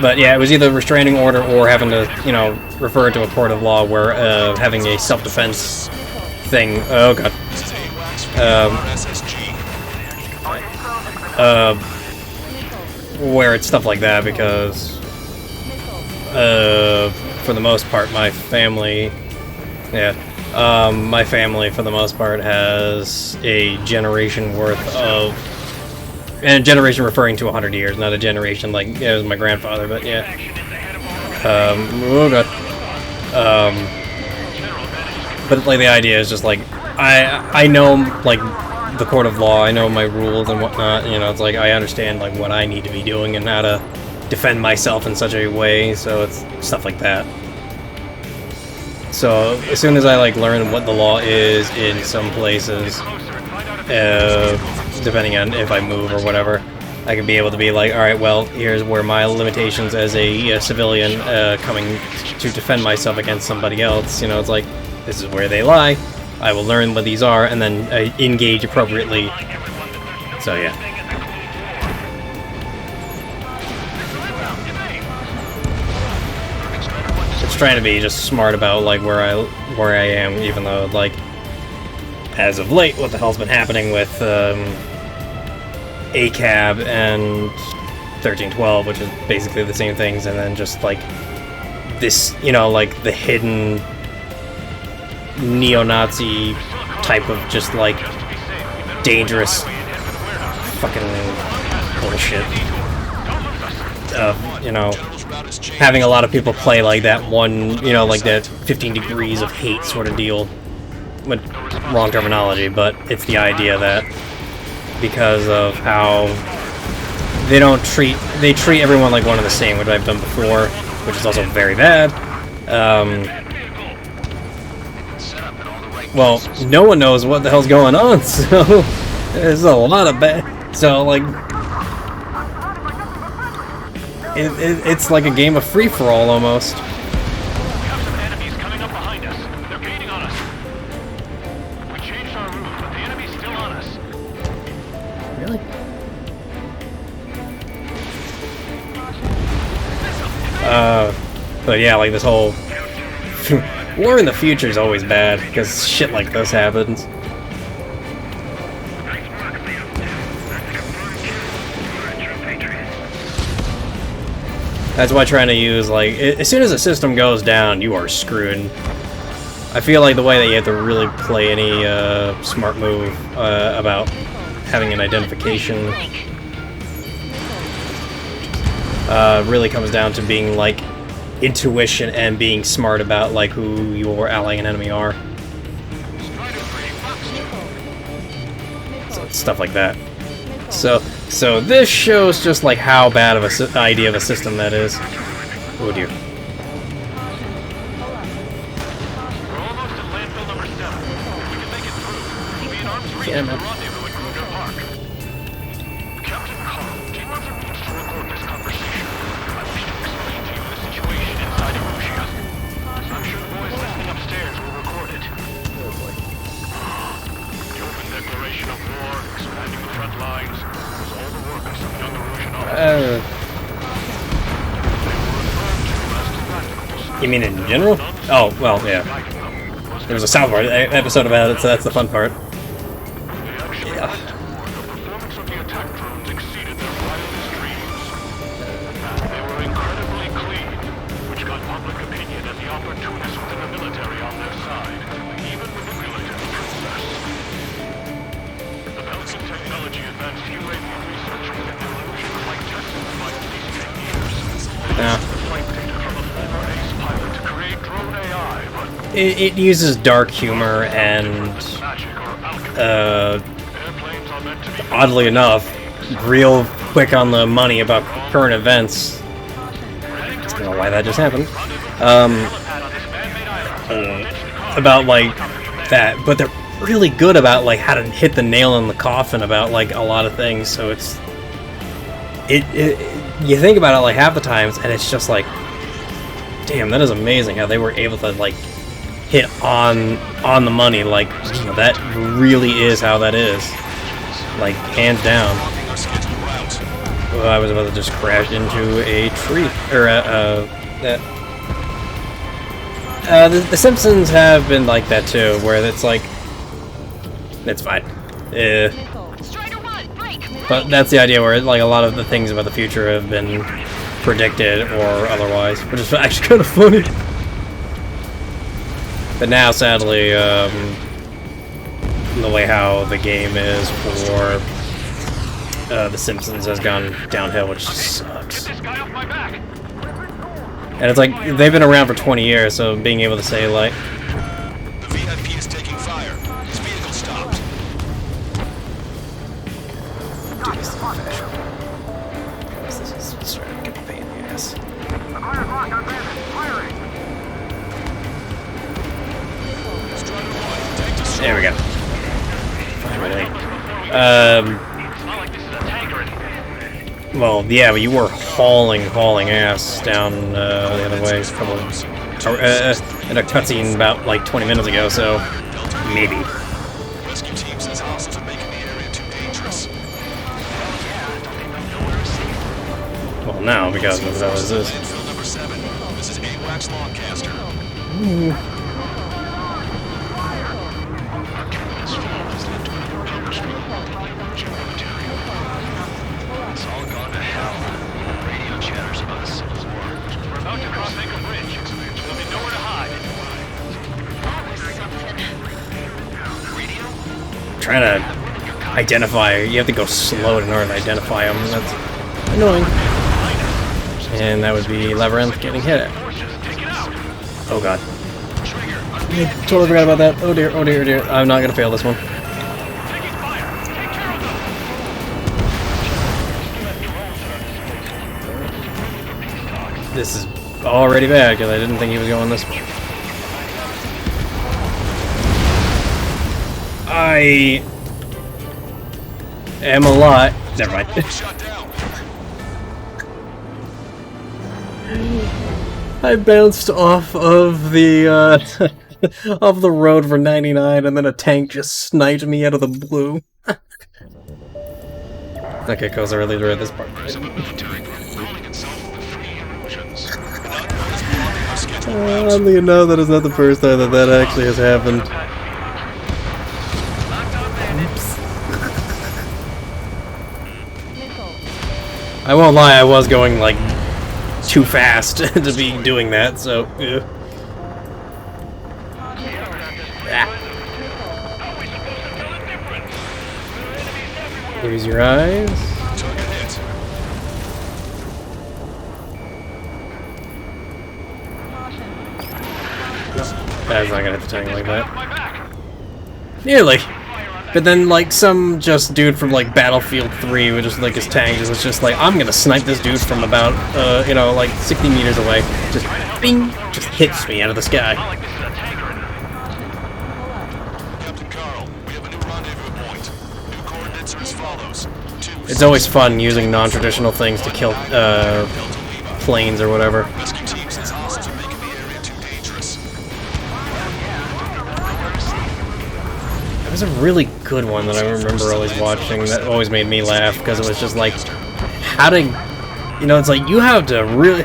But yeah, it was either restraining order or having to, you know, refer to a court of law where, having a self-defense thing. Oh, God. Where it's stuff like that, because, for the most part, my family, my family, for the most part, has a generation worth of, and a generation referring to 100 years, not a generation like, yeah, it was my grandfather, but yeah. Oh god. But, like, the idea is just, like, I know, like, the court of law, I know my rules and whatnot, you know, it's like, I understand, like, what I need to be doing and how to defend myself in such a way, so it's stuff like that. So, as soon as I, like, learn what the law is in some places, depending on if I move or whatever, I can be able to be like, alright, well, here's where my limitations as a civilian coming to defend myself against somebody else, you know, it's like, this is where they lie, I will learn what these are, and then engage appropriately. So, yeah. It's trying to be just smart about, like, where I am, even though, like, as of late, what the hell's been happening with ACAB and 1312, which is basically the same things, and then just, like, this, you know, like, the hidden neo-Nazi type of just like dangerous fucking bullshit. You know, having a lot of people play like that one, you know, like that 15 degrees of hate sort of deal. With wrong terminology, but it's the idea that because of how they treat everyone like one and the same, which I've done before, which is also very bad. Well, no one knows what the hell's going on, so there's a lot of bad. So like, it's like a game of free-for-all almost. But yeah, like this whole war in the future is always bad because shit like this happens. That's why trying to use like as soon as a system goes down, you are screwed. I feel like the way that you have to really play any smart move about having an identification really comes down to being like intuition and being smart about like who your ally and enemy are. So, stuff like that. So this shows just like how bad of a idea of a system that is. Oh dear. Yeah, man. You mean in general? Oh, well, yeah. There was a South Park episode about it, so that's the fun part. Yeah. It uses dark humor and, oddly enough, real quick on the money about current events. I don't know why that just happened. About like that, but they're really good about like how to hit the nail in the coffin about like a lot of things. So it's you think about it like half the times, and it's just like, damn, that is amazing how they were able to like hit on the money. Like, you know, that really is how that is, like hands down. Well, I was about to just crash into a tree, or the Simpsons have been like that too, where it's like, it's fine. But that's the idea, where like a lot of the things about the future have been predicted or otherwise, which is actually kind of funny. But now, sadly, the way how the game is for The Simpsons has gone downhill, which sucks. And it's like, they've been around for 20 years, so being able to say, like... The VIP is taking fire. His vehicle stopped. Do this thing fashion. This is starting to get a pain in the ass. There we go. Finally. Well, yeah, but you were hauling ass down the other way in a cutscene about like 20 minutes ago, so maybe. Rescue team says hostiles are making the area too dangerous. Well, now, because what the hell is this? Landfill number 7. This is AWACS Longcaster. Ooh. It's all gone to hell. Radio chatters about a civil war. We're about to cross Anchor Bridge. There'll be nowhere to hide. trying to identify. You have to go slow in order to identify them. That's annoying. And that would be Labyrinth getting hit at. Oh god. I totally forgot about that. Oh dear, oh dear, oh dear. I'm not gonna fail this one. This is already bad because I didn't think he was going this way. I am a lot. Never mind. I bounced off of the off the road for 99, and then a tank just sniped me out of the blue. Okay, cause I really read this part. Oddly enough, that is not the first time that that actually has happened. I won't lie, I was going like too fast to be doing that, so Use your eyes. That's not gonna hit the tank like that. Nearly. But then, like, some just dude from, like, Battlefield 3 with just, like, his tank was just like, I'm gonna snipe this dude from about, you know, like, 60 meters away. Just, bing! Just hits me out of the sky. It's always fun using non-traditional things to kill, planes or whatever. It was a really good one that I remember always watching that always made me laugh because it was just like, how to, you know, it's like you have to really,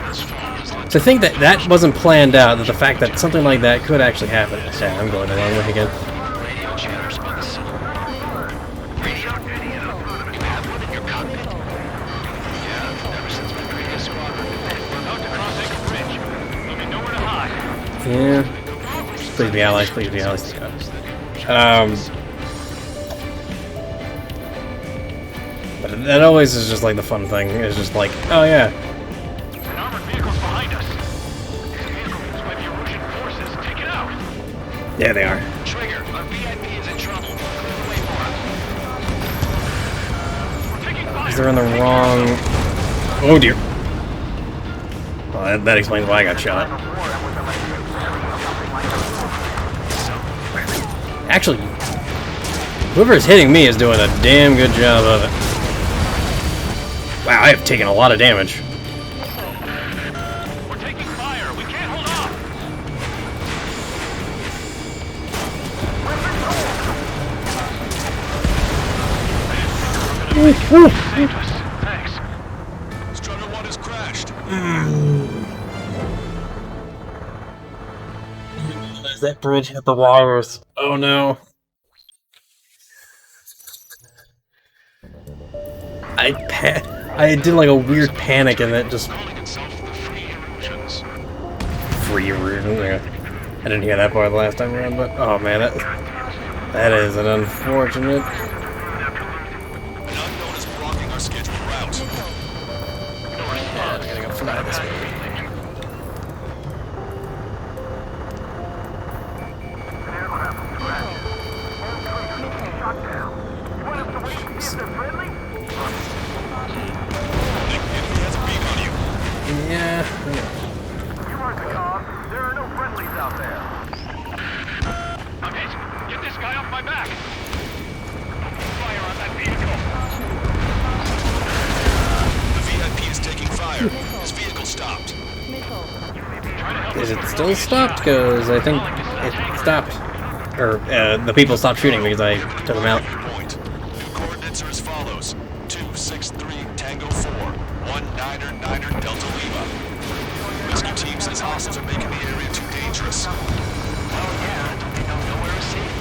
to think that that wasn't planned out, that the fact that something like that could actually happen. Yeah, I'm going the wrong way again. Yeah. Please be allies, please be allies. But that always is just like the fun thing. It's just like, oh yeah. An armored vehicle's behind us. These vehicles used by the Erusian forces. Take it out. Yeah, they are. Trigger, our VIP is in trouble. Clear the way for him. Because they're in the wrong. Oh dear. Well, that explains why I got shot. Actually, whoever is hitting me is doing a damn good job of it. Wow, I have taken a lot of damage. We're taking fire. We can't hold off. Thanks. Strutter 1 has crashed. That bridge hit the wires. Oh no. I did like a weird panic and that just... Free erosion. I didn't hear that part the last time around, but oh man, that is an unfortunate... An unknown is blocking our scheduled route. Yeah, I'm gonna go fly this way. Yeah. You heard the call. There are no friendlies out there. I'm hit. Get this guy off my back. Fire on that vehicle. The VIP is taking fire. His vehicle stopped. Is it still stopped? Because I think it stopped. Or, the people stopped shooting because I took them out. Point. New coordinates are as follows. 263 Tango 4. 1999 Delta Lima. Rescue team says hostiles are making the area too dangerous. Oh yeah, don't they know nowhere is safe?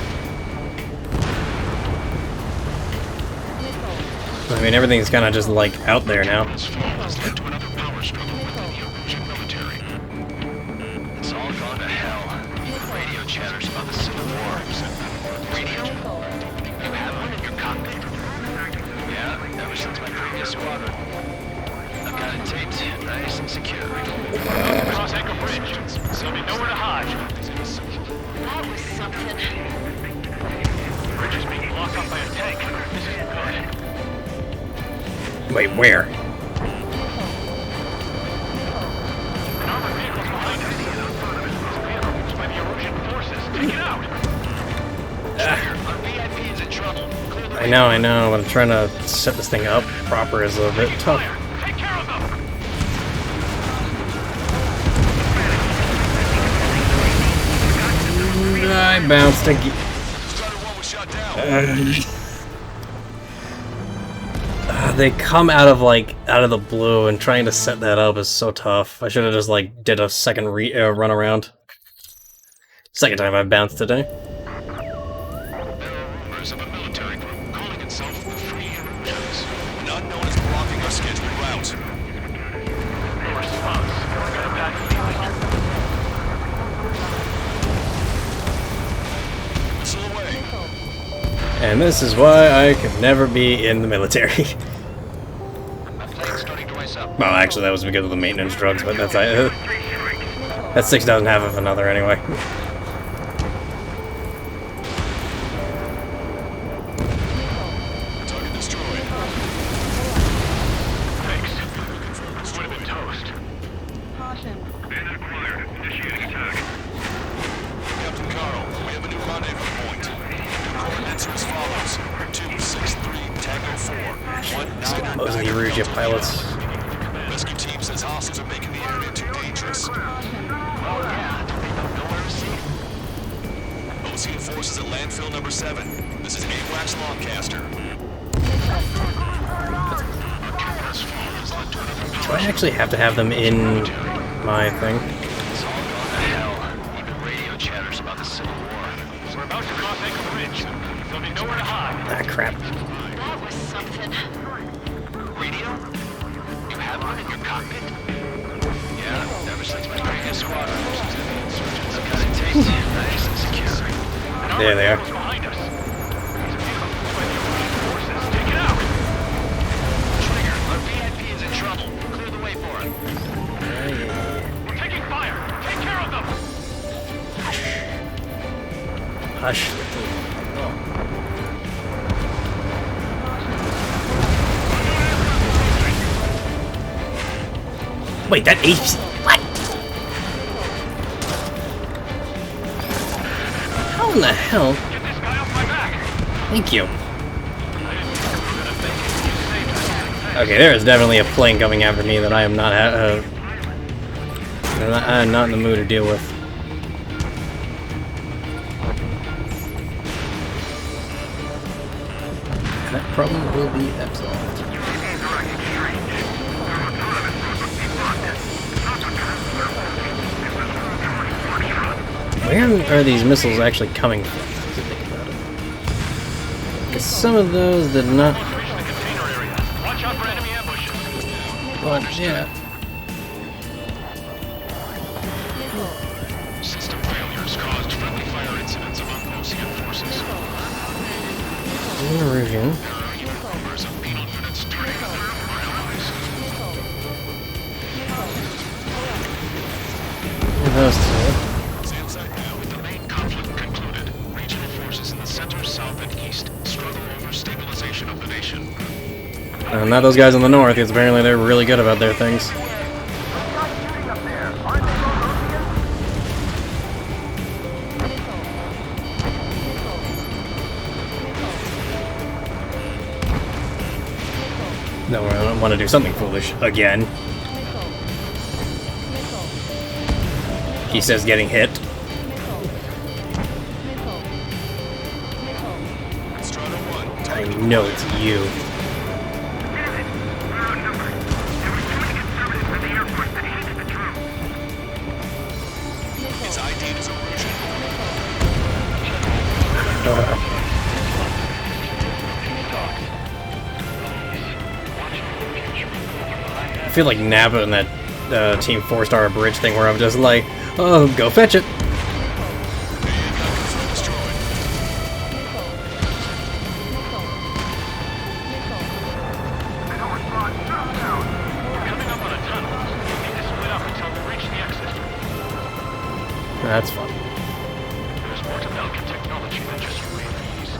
I mean, everything's kind of just like out there now. This fall has led to another power struggle within the Erusian military. It's all gone to hell. Radio chatters about the Civil War. Radio? You have ever since my previous squadron. I've got it taped, nice and secure. Cross Anchor Bridge. So we know where to hide. That was something. Bridge is being blocked off by a tank. This isn't good. Wait, where? An armored vehicle's behind us. This vehicle used by the erosion forces. Take it out. Our VIP is in trouble. Clear the I know, but I'm trying to set this thing up proper is a bit tough. Take care of them. I bounced again. They come out of the blue, and trying to set that up is so tough. I should have just did a second run around. Second time I bounced today. There are rumors of a military group calling itself the Free Erosions. An unknown is blocking our scheduled route. No response. Got a bad feeling. Whistle away. And this is why I could never be in the military. Well, actually, that was because of the maintenance drugs, but that's that 6 doesn't have another anyway. Target destroyed. Thanks. This would have been toast. Caution. Bandit acquired. Initiating attack. Captain Carl, we have a new rendezvous point. New coordinates are as follows: 263 Tango 4 19. Those are the Erugia pilots. Rescue team says hostiles are making the area too dangerous. OC forces at landfill number 7. This is AWACS Longcaster. Do I actually have to have them in my thing? It's all gone to hell. Even radio chatters about the Civil War. We're about to cross Anchor Bridge. There'll be nowhere to hide. Ah, crap. That was something. Radio? You have one in your cockpit? Yeah, ever since my previous squadron. I've got it taped, nice and secure. There they are. Behind us. These vehicles used by the erosion forces. Take it out. Trigger, our VIP is in trouble. Clear the way for it. We're taking fire. Take care of them. Hush. Wait, that HP. What? How in the hell? Get this guy off my back. Thank you. Okay, there is definitely a plane coming after me that I am not I'm not in the mood to deal with. That problem will be absolved. Where are these missiles actually coming from? To think about it. Because some of those did not. Watch out for enemy ambushes. Well, yeah. System failures caused friendly fire incidents among Ocean forces. Erosion. Rumors of penal units turning on their allies. Those two. The main conflict concluded. Regional forces in the center, south, and east struggle over stabilization of the nation. Not those guys in the north, because apparently they're really good about their things. No, I want to do something foolish again. He says getting hit. I know it's you. Its ID is erosion. I feel like Napa in that Team 4-star bridge thing where I'm just like, oh, go fetch it. That's fun. There's more to Falcon technology than just UAVs.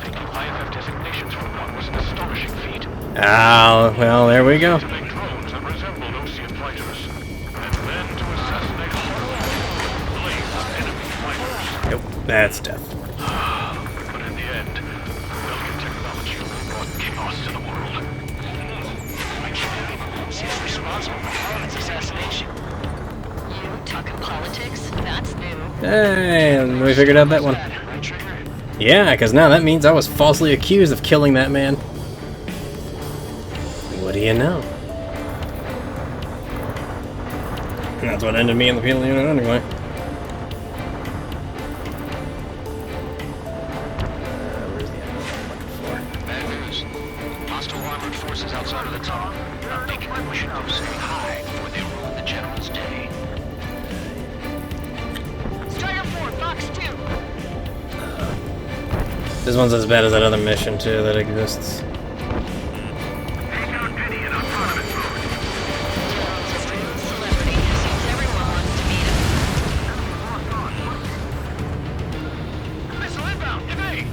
Thinking IFF designations for one was an astonishing feat. Ah, well, there we go. To make drones that resembled Ocean fighters, and then to assassinate whole flames of enemy fighters. Nope, that's death. But in the end, Falcon technology brought chaos to the world. She's responsible for Harlan's assassination. You talking politics? That's new. Hey, and we figured out that one. Yeah, because now that means I was falsely accused of killing that man. What do you know? And that's what ended me in the penal unit anyway. Where's the enemy I'm looking for? Bad news. Hostile armored forces outside of the tunnel. I'm thinking we should go say hi before they ruin the general's day. Strider 4, Fox 2. This one's as bad as that other mission too that exists. Celebrity. Seems everyone wants to meet him. Missile inbound! Evade!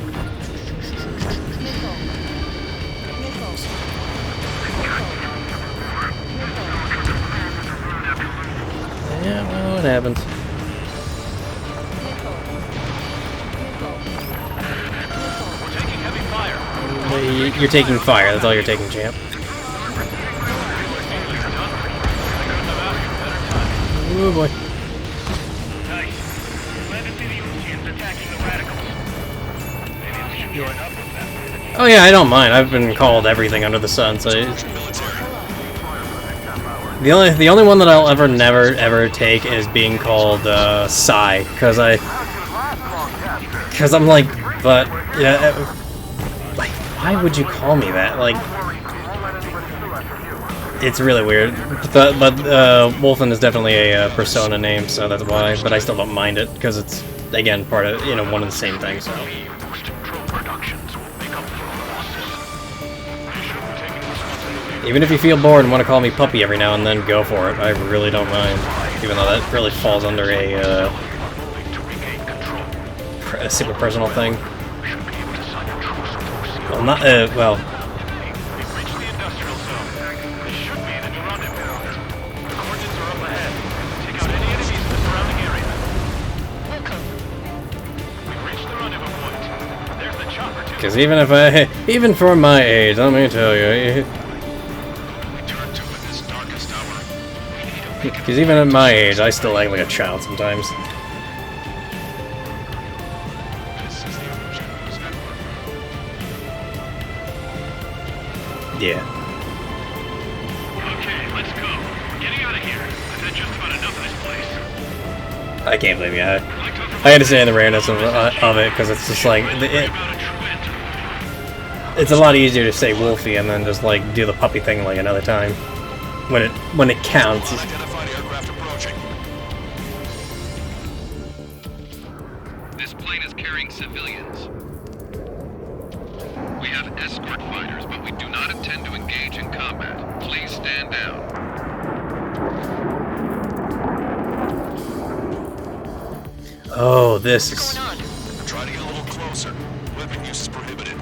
Yeah, well, it happens. We're taking heavy fire. You're taking fire, that's all you're taking, champ. Oh boy. Nice. Glad to see the Oceans attacking the radicals. Maybe we should join up with them. Oh yeah, I don't mind. I've been called everything under the sun, so the only one that I'll never ever take is being called Psy, because I'm like, but yeah, like, why would you call me that? Like, it's really weird. But Wolfen is definitely a persona name, so that's why. But I still don't mind it because it's again part of one and the same thing. So. Even if you feel bored and want to call me puppy every now and then, go for it. I really don't mind. Even though that really falls under a super personal thing. Well, not, well... Because even for my age, let me tell you... Because even at my age, I still act like a child sometimes. Yeah. Okay, let's go. We're getting out of here. I've had just about enough of this place. I can't believe I understand the rareness of it, because it's just like... It's a lot easier to say Wolfie and then just like do the puppy thing like another time. When it counts. This plane is carrying civilians. We have escort fighters, but we do not intend to engage in combat. Please stand down. Oh, this is... Try to get a little closer. Weapon use is prohibited.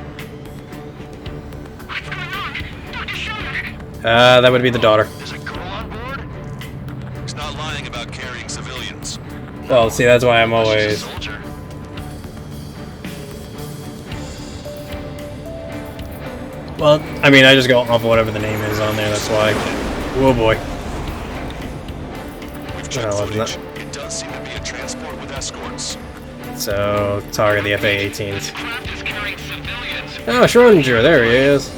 What's going on? Dr. Schiller! that would be the daughter. Is a girl on board? He's not lying about carrying civilians. Well, see, that's why I'm always... Well, I mean, I just go off of whatever the name is on there, that's why. Oh boy. We've checked footage. It does seem to be a transport with escorts. So, target the FA-18s. Oh, Schrodinger, there he is. I'm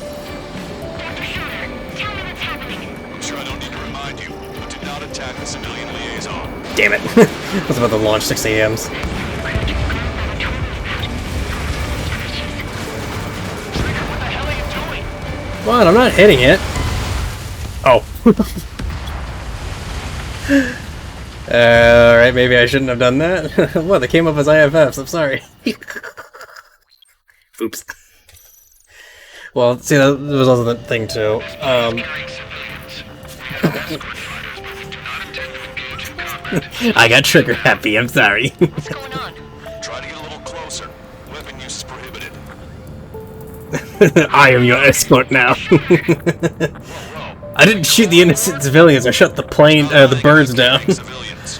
sure I don't need to remind you, but do not attack the civilian liaison. Damn it. I was about to launch 6 AMs. What? I'm not hitting it. Oh. Alright, maybe I shouldn't have done that. What, they came up as IFFs, I'm sorry. Oops. Well, see, that was also the thing, too. I got trigger happy, I'm sorry. What's going on? Try to get a little closer. Weapon use is prohibited. I am your escort now. I didn't shoot the innocent civilians, I shot the plane, the birds down. Civilians.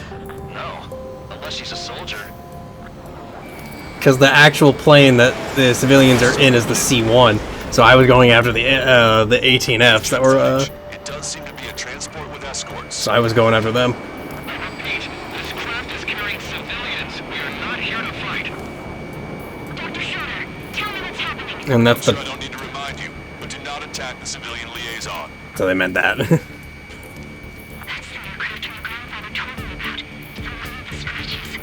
No, unless she's a soldier. Because the actual plane that the civilians are in is the C-1, so I was going after the 18Fs that were, It does seem to be a transport with escorts. so I was going after them. Repeat, this craft is carrying civilians. We are not here to fight. Dr. Schroeder, tell me what's happening. And that's I the, don't need to remind you, but do not attack the civilian liaison. so they meant that. That's the aircraft your grandfather told me about. The one with the scratches.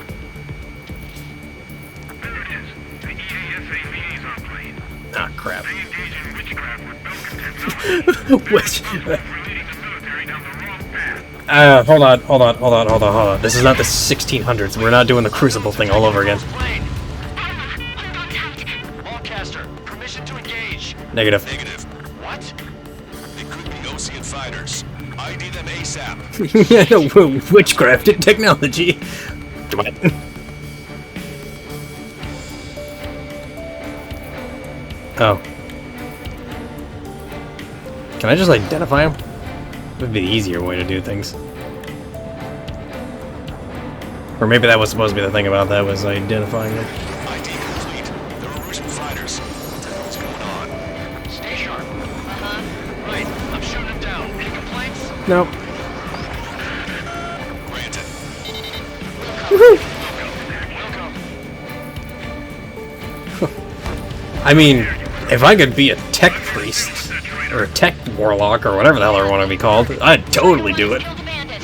There it is. The EASA liaison plane. Ah, crap. They engage in witchcraft with malcontents Which, relating the military down the wrong path. hold on. This is not the 1600s. We're not doing the Crucible thing all over again. Plane. Lancaster, permission to engage. Negative. Negative. What? They could be Osean fighters. ID them ASAP. Witchcrafted technology. Come on. Oh. Can I just identify them? Would be the easier way to do things. Or maybe that was supposed to be the thing about that, was identifying them. ID complete. They're Erusian fighters. What the hell's going on? Stay sharp. Uh-huh. Right, I'm shooting him down. Any complaints? Nope. Granted. Welcome. I mean, if I could be a tech priest, or a tech warlock, or whatever the hell I want to be called, I'd totally do it. Kill the bandit.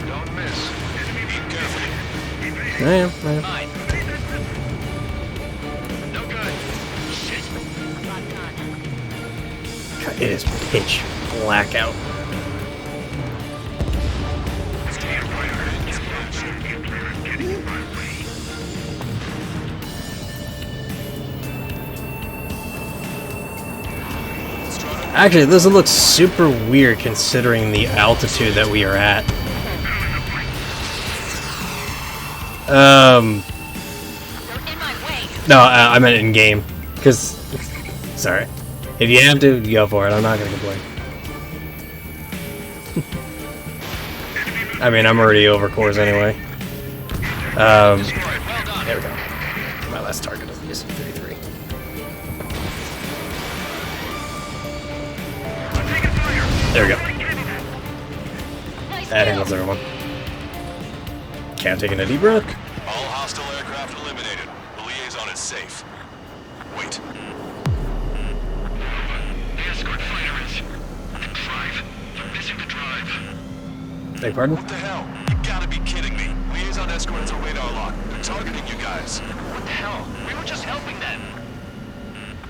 Don't miss. Be careful. I am. Mine. No good. Shit. It is pitch black out. Actually, this looks super weird considering the altitude that we are at. They're in my way. No, I meant in game. Because, sorry. If you have to, go for it. I'm not gonna complain. I mean, I'm already over course anyway. There we go. My last target is the SC-33. There we go. That handles everyone. Okay, I'm taking a deep breath. All hostile aircraft eliminated. The liaison is safe. Wait. The escort fighter is... The drive. They're missing the drive. Beg pardon? What the hell? You gotta be kidding me. Liaison escort has a radar lock. They're targeting you guys. What the hell? We were just helping them.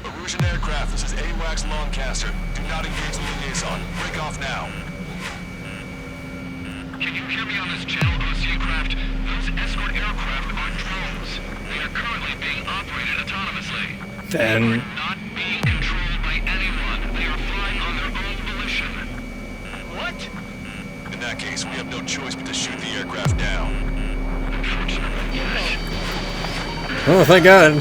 Erusian aircraft, this is AWACS Lancaster. Do not engage the liaison. Break off now. Can you hear me on this channel, OC craft? Those escort aircraft are drones. They are currently being operated autonomously. Then... Not being controlled by anyone. They are flying on their own volition. What? In that case, we have no choice but to shoot the aircraft down. Unfortunately, yes. Oh, thank God.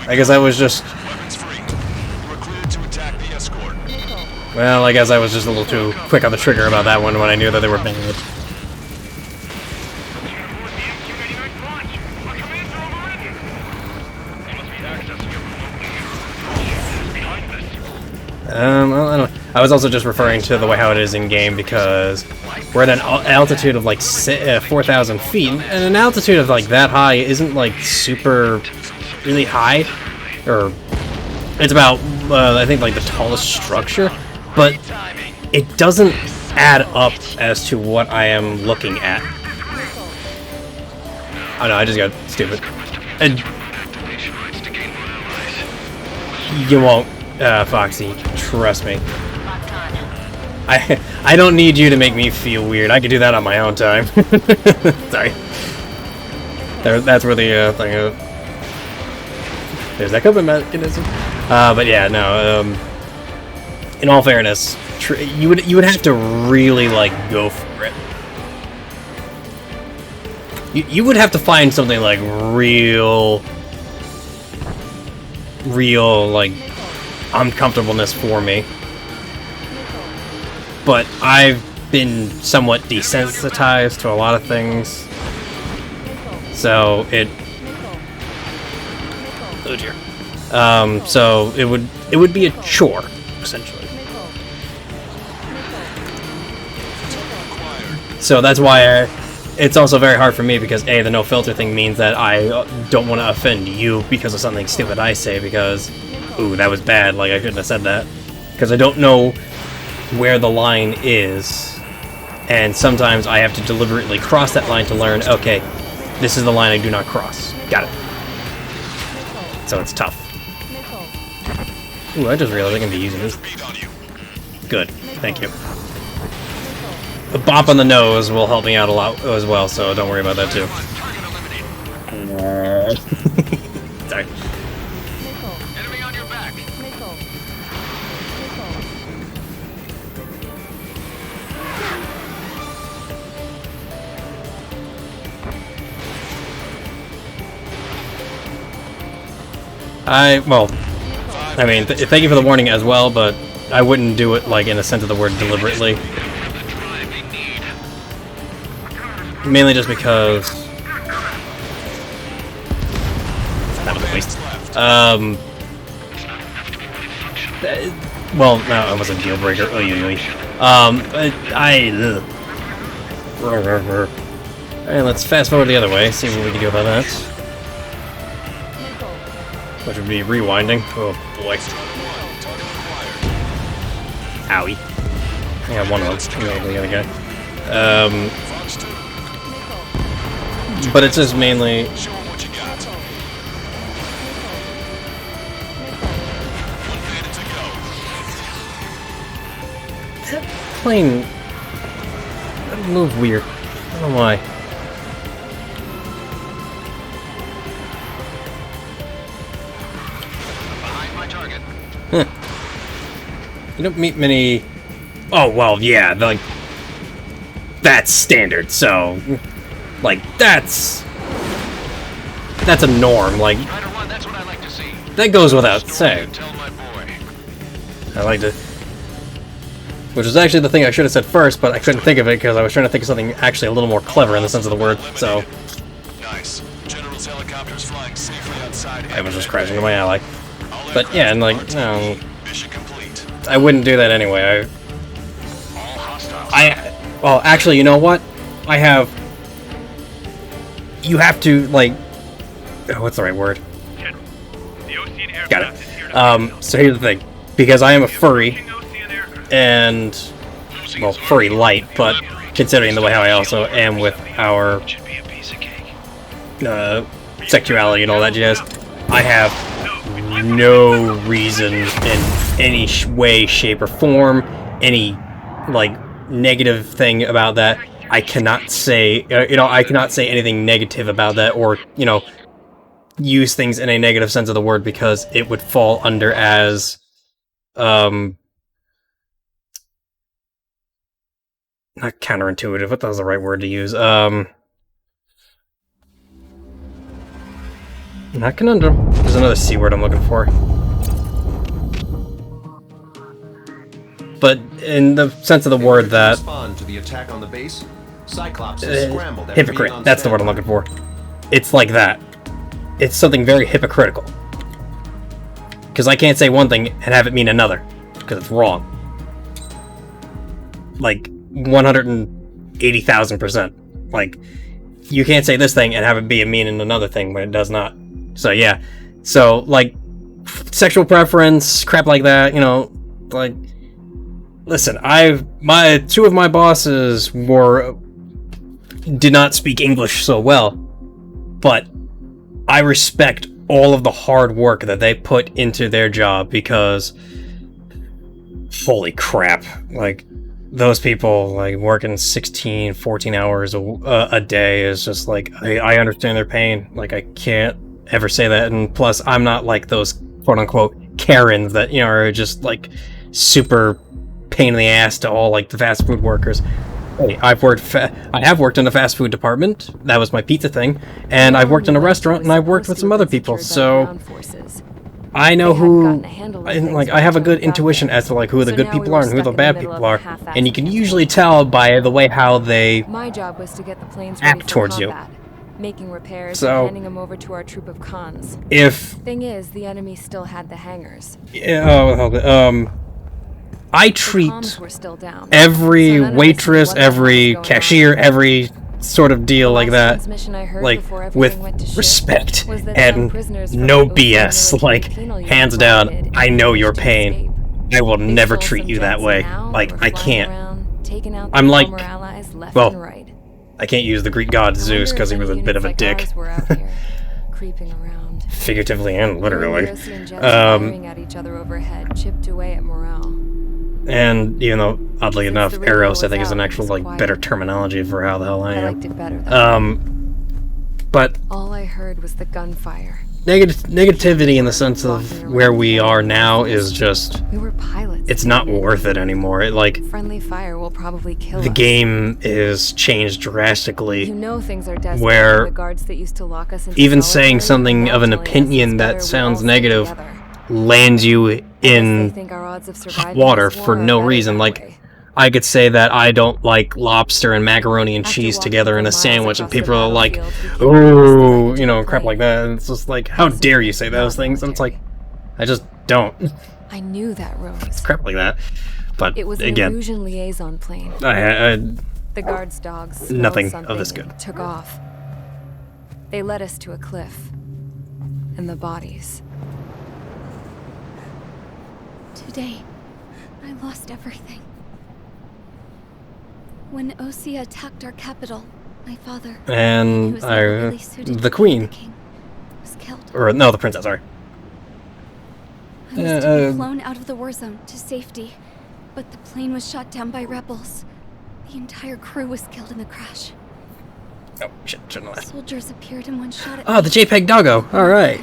I guess I was just... Weapons free. You are cleared to attack the escort. Well, I guess I was just a little too quick on the trigger about that one when I knew that they were banned. Well, I don't know. I was also just referring to the way how it is in game because we're at an altitude of like 4,000 feet, and an altitude of like that high isn't like super really high, or it's about I think like the tallest structure, but it doesn't add up as to what I am looking at. Oh no, I just got stupid. And you won't, Foxy. Trust me. I don't need you to make me feel weird. I can do that on my own time. Sorry. That's where the thing is. there's that coping mechanism. But yeah, no. In all fairness, you would have to really like go for it. You would have to find something like real like uncomfortableness for me. But I've been somewhat desensitized to a lot of things, so it. Oh dear. So it would be a chore essentially. So that's why it's also very hard for me because A, the no filter thing means that I don't want to offend you because of something stupid I say because, ooh, that was bad, like I shouldn't have said that. Because I don't know where the line is, and sometimes I have to deliberately cross that line to learn, okay, this is the line I do not cross. Got it. So it's tough. Ooh, I just realized I can be using this. Good, thank you. A bop on the nose will help me out a lot as well, so don't worry about that too. Sorry. Enemy on your back. Well, I mean, thank you for the warning as well, but I wouldn't do it, like, in the sense of the word deliberately. Mainly just because... That was a waste. Well, no, it was a deal breaker. Alright, let's fast forward the other way, see what we can do about that. Which would be rewinding. Oh boy. Owie. I got one of those. The other guy. But it's just mainly... That plane... That moved weird. I don't know why. Huh. You don't meet many... Oh, well, yeah, like... That's standard, so... Like, that's a norm, like... That goes without saying. I like to... Which is actually the thing I should have said first, but I couldn't think of it because I was trying to think of something actually a little more clever in the sense of the word, so... Nice. General's helicopters flying safely outside. I was just crashing into my ally. But yeah, and like, no... I wouldn't do that anyway, well, actually, you know what? I have... You have to, like... Oh, what's the right word? Got it. So here's the thing. Because I am a furry, and... Well, furry light, but considering the way how I also am with our... sexuality and all that jazz, I have no reason in any way, shape, or form, any, like, negative thing about that. I cannot say, I cannot say anything negative about that, or, use things in a negative sense of the word, because it would fall under as, not counterintuitive, what was the right word to use, not conundrum. There's another C word I'm looking for. But in the sense of the word that... To the attack on the base, Cyclops hypocrite. That's the word I'm looking for. It's like that. It's something very hypocritical. Because I can't say one thing and have it mean another. Because it's wrong. Like, 180,000%. Like, you can't say this thing and have it be a mean in another thing when it does not. So yeah, so like sexual preference, crap like that, like, listen, two of my bosses did not speak English so well, but I respect all of the hard work that they put into their job because, holy crap, like, those people, like, working 16, 14 hours a day is just like, I understand their pain, like, I can't ever say that, and plus, I'm not like those quote-unquote Karens that, you know, are just, like, super pain in the ass to all, like, the fast food workers. Hey, I have worked in the fast food department. That was my pizza thing. And I've worked in a restaurant, and I've worked with some other people, so I know who, like, I have a good intuition as to, like, who the good people are and who the bad people are. And you can usually tell by the way how they My job was to get the planes act towards you. Making repairs So, and handing them over to our troop of cons. If Thing is, the enemy still had the hangars. I treat Were still down. every waitress, every cashier, every sort of deal like that, like, with respect and no BS. Like, hands down, I know your pain. I will never treat you that way. Like, I can't. I'm like, well, I can't use the Greek god Zeus because he was a bit of a dick. Creeping around. Figuratively and literally. At each other overhead, chipped away at morale. And, you know, oddly enough, Eros, I think, is an actual, like, better terminology for how the hell I am. liked it better though. But All I heard was the gunfire. negativity in the sense of where we are now is just, We were pilots. it's not worth it anymore. It, like, Friendly fire will probably kill the us. game is changed drastically, You know things are desperate where for the guards that used to lock us into even solitary saying something of an won't join us. opinion It's that better we sounds all stick negative together. lands you in think our odds of hot surviving water this for war are no better reason. that Like, way. I could say that I don't like lobster and macaroni and cheese together in a sandwich, and people are like, "Ooh," you know, crap like that. And it's just like, how dare you say those things? And it's like, I just don't. I knew that, Rose. Crap like that. But It was an again, Erusian liaison plane. I The guards' dogs smelled nothing something of this and good. took off. They led us to a cliff. And the bodies. Today, I lost everything. When Osea attacked our capital, my father, who And was never really suited the to queen, be the king, was killed. or no, the princess. Sorry. I was to be flown out of the war zone to safety, but the plane was shot down by rebels. The entire crew was killed in the crash. Oh shit! Shouldn't have. Soldiers appeared and one shot at Oh, the JPEG doggo. All right.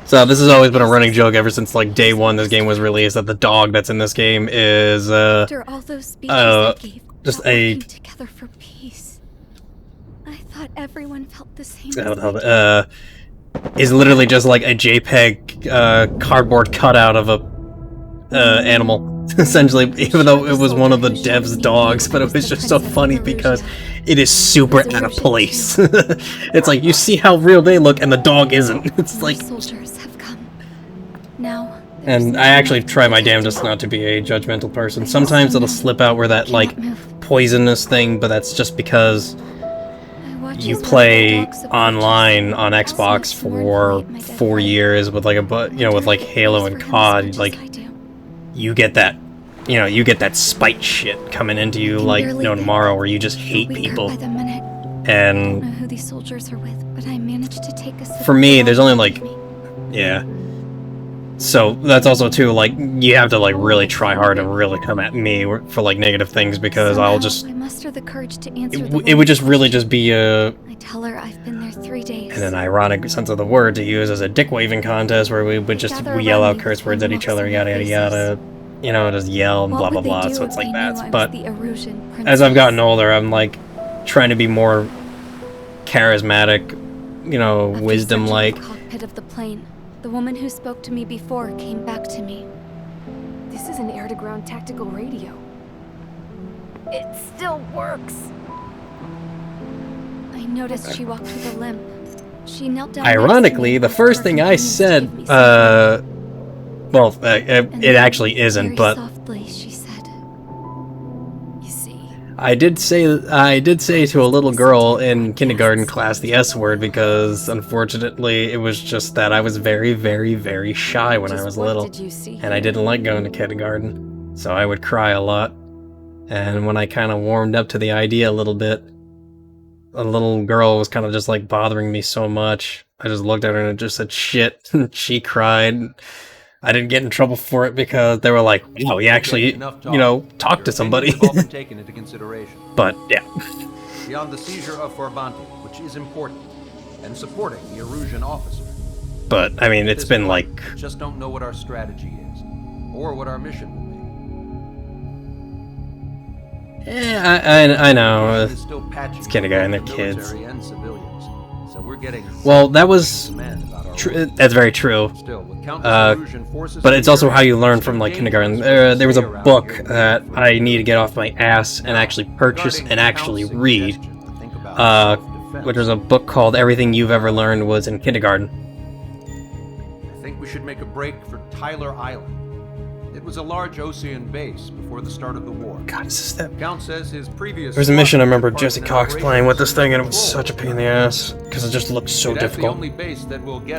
So this has always been a running joke ever since like day one this game was released, that the dog that's in this game is After all those speeches I gave just about a working together for peace, I thought everyone felt the same. is literally just like a JPEG cardboard cutout of a animal. Essentially, even though it was one of the devs' dogs, but it was just so funny because it is super out of place. It's like, you see how real they look, and the dog isn't. It's like... Soldiers have come. Now... And I actually try my damnedest not to be a judgmental person. Sometimes it'll slip out where that, like, poisonous thing, but that's just because you play online on Xbox for 4 years with, like, with, like, Halo and COD, like... You get that, you get that spite shit coming into you like no tomorrow, where you just hate people. And I don't know who these soldiers are with, but I managed to take us. For me, there's only like, yeah. So that's also too, like, you have to like really try hard and really come at me for like negative things, because I'll just. I muster the courage to answer. It would just really just be I tell her I've been there 3 days. in an ironic sense of the word to use as a dick waving contest where we would just yell out curse words at each other, yada yada yada. Just yell and blah blah blah, so it's like that. But as I've gotten older, I'm like trying to be more charismatic, wisdom-like. After searching the cockpit of the plane, the woman who spoke to me before came back to me. This is an air-to-ground tactical radio. It still works. I noticed she walked with a limp. She knelt down. Ironically, the first thing I said, it actually isn't, but softly she said, "You see." I did say to a little girl in kindergarten class the S word, because unfortunately it was just that I was very, very, very shy when I was little, and I didn't like going to kindergarten, so I would cry a lot. And when I kind of warmed up to the idea a little bit, a little girl was kind of just like bothering me so much, I just looked at her and just said shit, and she cried. I didn't get in trouble for it because they were like, "Wow, you actually, talk to somebody." Taken into consideration. But yeah. Beyond the seizure of Forbanti, which is important, and supporting the Erusian officer, But, I mean, it's been like... Just don't know what our strategy is, or what our mission will be. I know. It's kindergarten, they're kids. Well, that was... that's very true. But it's also how you learn from, like, kindergarten. There was a book that I need to get off my ass and actually purchase and actually read. Which was a book called Everything You've Ever Learned Was in Kindergarten. I think we should make a break for Tyler Island. It was a large ocean base before the start of the war. God, is this that? Count says his previous... There was a mission I remember Jesse Cox playing with this thing, and it was such a pain in the ass because it just looked so difficult. I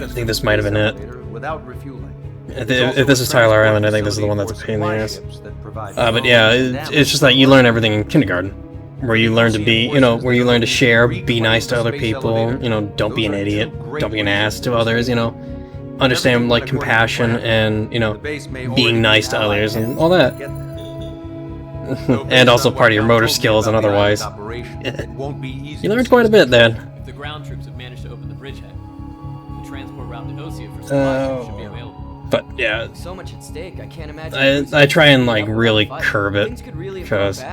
think this might have been it. If this is Tyler Island, I think this is the one that's a pain in the ass. But yeah, it's just that you learn everything in kindergarten, where you learn to be, where you learn to share, be nice to other people, don't be an idiot, don't be an ass to others, understand, like, compassion and, being nice to others and all that. And also part of your motor skills and otherwise. You learned quite a bit then. If the ground troops have managed to open the bridgehead, the transport route to Osea for supplies should be available. But yeah, so much at stake, I can't imagine. I try and, like, really curb it, because...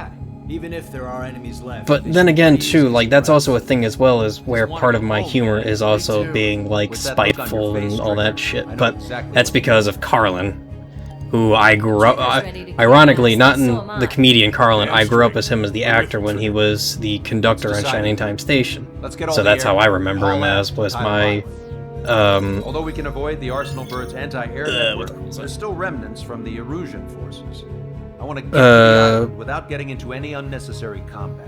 Even if there are enemies left. But then again, too, like, that's also a thing as well, is where part of my humor is also being, like, spiteful and all that shit. But that's because of Carlin, who I grew up... ironically, not in the comedian Carlin, I grew up as him as the actor when he was the conductor on Shining Time Station. So that's how I remember him as, was my... Although we can avoid the Arsenal Bird's anti-air network, there's still remnants from the Erusian forces. I want to get to the island without getting into any unnecessary combat.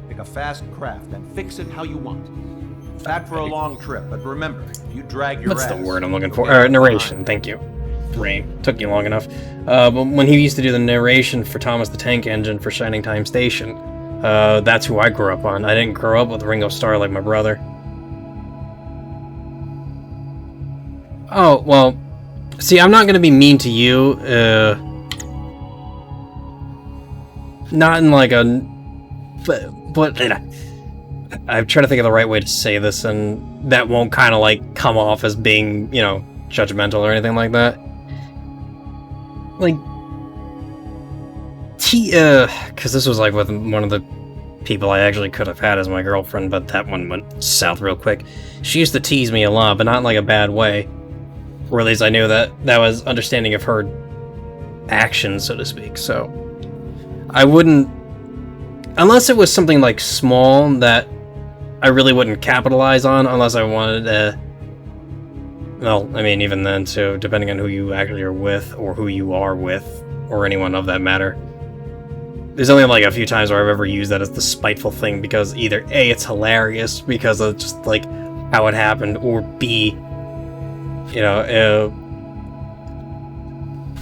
Pick a fast craft and fix it how you want. Pack for a long trip, but remember, if you drag your What's the word I'm looking for? Narration, thank you. Brain. Took you long enough. But when he used to do the narration for Thomas the Tank Engine for Shining Time Station, that's who I grew up on. I didn't grow up with Ringo Starr like my brother. Oh, well, see, I'm not going to be mean to you, not in like a... But I'm trying to think of the right way to say this, and that won't kind of like come off as being, judgmental or anything like that. Like, because this was like with one of the people I actually could have had as my girlfriend, but that one went south real quick. She used to tease me a lot, but not in like a bad way. Or at least I knew that was understanding of her actions, so to speak, so... I wouldn't... Unless it was something, like, small that I really wouldn't capitalize on, unless I wanted to... Well, I mean, even then, too, depending on who you actually are with, or who you are with, or anyone of that matter. There's only, like, a few times where I've ever used that as the spiteful thing, because either A, it's hilarious, because of just, like, how it happened, or B,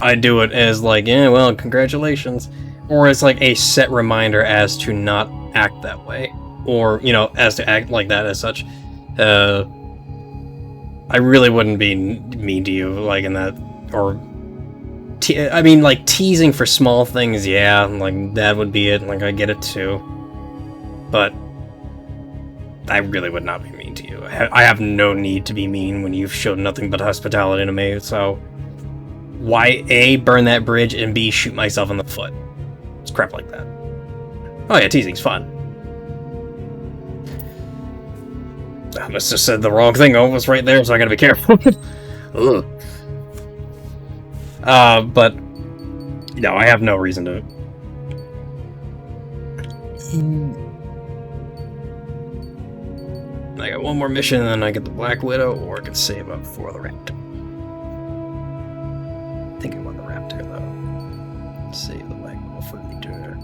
I do it as, like, yeah, well, congratulations. Or it's like a set reminder as to not act that way. Or, as to act like that as such. I really wouldn't be mean to you, like, in that, or... I mean, like, teasing for small things, yeah, like, that would be it, like, I get it too. But... I really would not be mean to you. I have no need to be mean when you've showed nothing but hospitality to me, so... Why, A, burn that bridge, and B, shoot myself in the foot? It's crap like that. Oh yeah, teasing's fun. I must have said the wrong thing almost right there, so I gotta be careful. Ugh. But... No, I have no reason to... I got one more mission, and then I get the Black Widow, or I can save up for the Raptor. I think I want the Raptor, though. Save the Black Widow for later.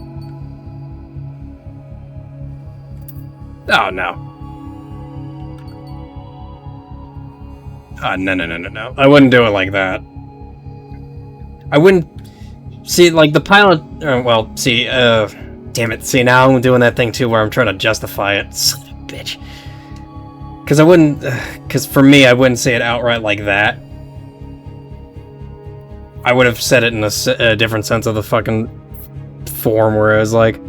Oh, no. No. I wouldn't do it like that. I wouldn't... See, like, the pilot... well, see, damn it. See, now I'm doing that thing, too, where I'm trying to justify it. Son of a bitch. Because I wouldn't... Because for me, I wouldn't say it outright like that. I would have said it in a different sense of the fucking form, where I was like...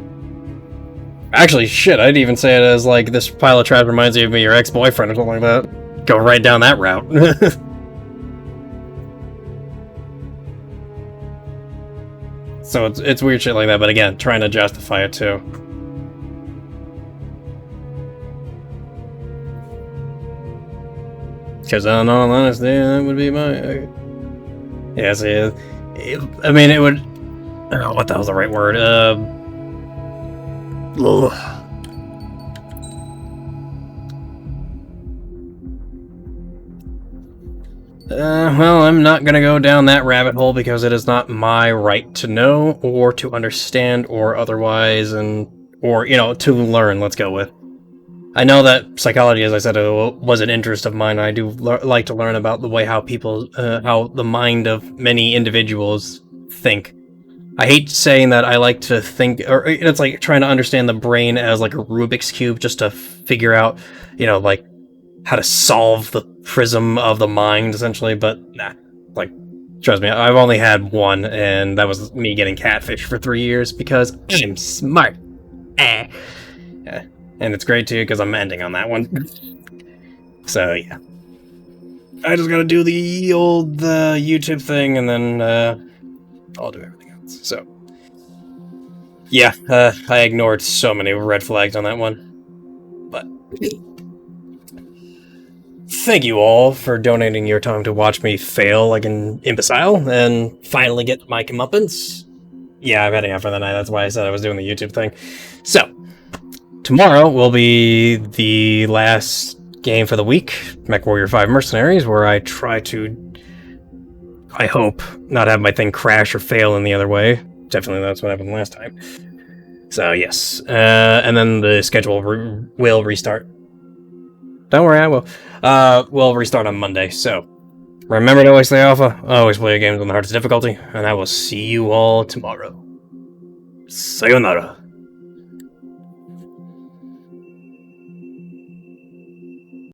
Actually, shit, I'd even say it as, like, this pile of trash reminds you of me, your ex-boyfriend, or something like that. Go right down that route. So it's weird shit like that, but again, trying to justify it too. Because in all honesty, that would be my... yeah, see, I mean, it would... oh, what the hell's the right word? Well, I'm not gonna go down that rabbit hole because it is not my right to know or to understand or otherwise, or you know, to learn. Let's go with. I know that psychology, as I said, was an interest of mine. I do like to learn about the way how people, how the mind of many individuals think. I hate saying that I like to think, or it's like trying to understand the brain as like a Rubik's Cube just to figure out, you know, like how to solve the prism of the mind, essentially, but nah. Like, trust me, I've only had one, and that was me getting catfish for 3 years because I'm smart. Yeah. And it's great too, because I'm ending on that one. So, yeah. I just gotta do the old YouTube thing, and then I'll do everything else. So, yeah, I ignored so many red flags on that one. But thank you all for donating your time to watch me fail like an imbecile and finally get my comeuppance. Yeah, I'm heading out for the night. That's why I said I was doing the YouTube thing. So, tomorrow will be the last game for the week, MechWarrior 5 Mercenaries, where I try to, I hope, not have my thing crash or fail in the other way. Definitely that's what happened last time. So, yes. And then the schedule will restart. Don't worry, I will. We'll restart on Monday, so remember to always stay alpha, always play your games on the hardest difficulty, and I will see you all tomorrow. Sayonara.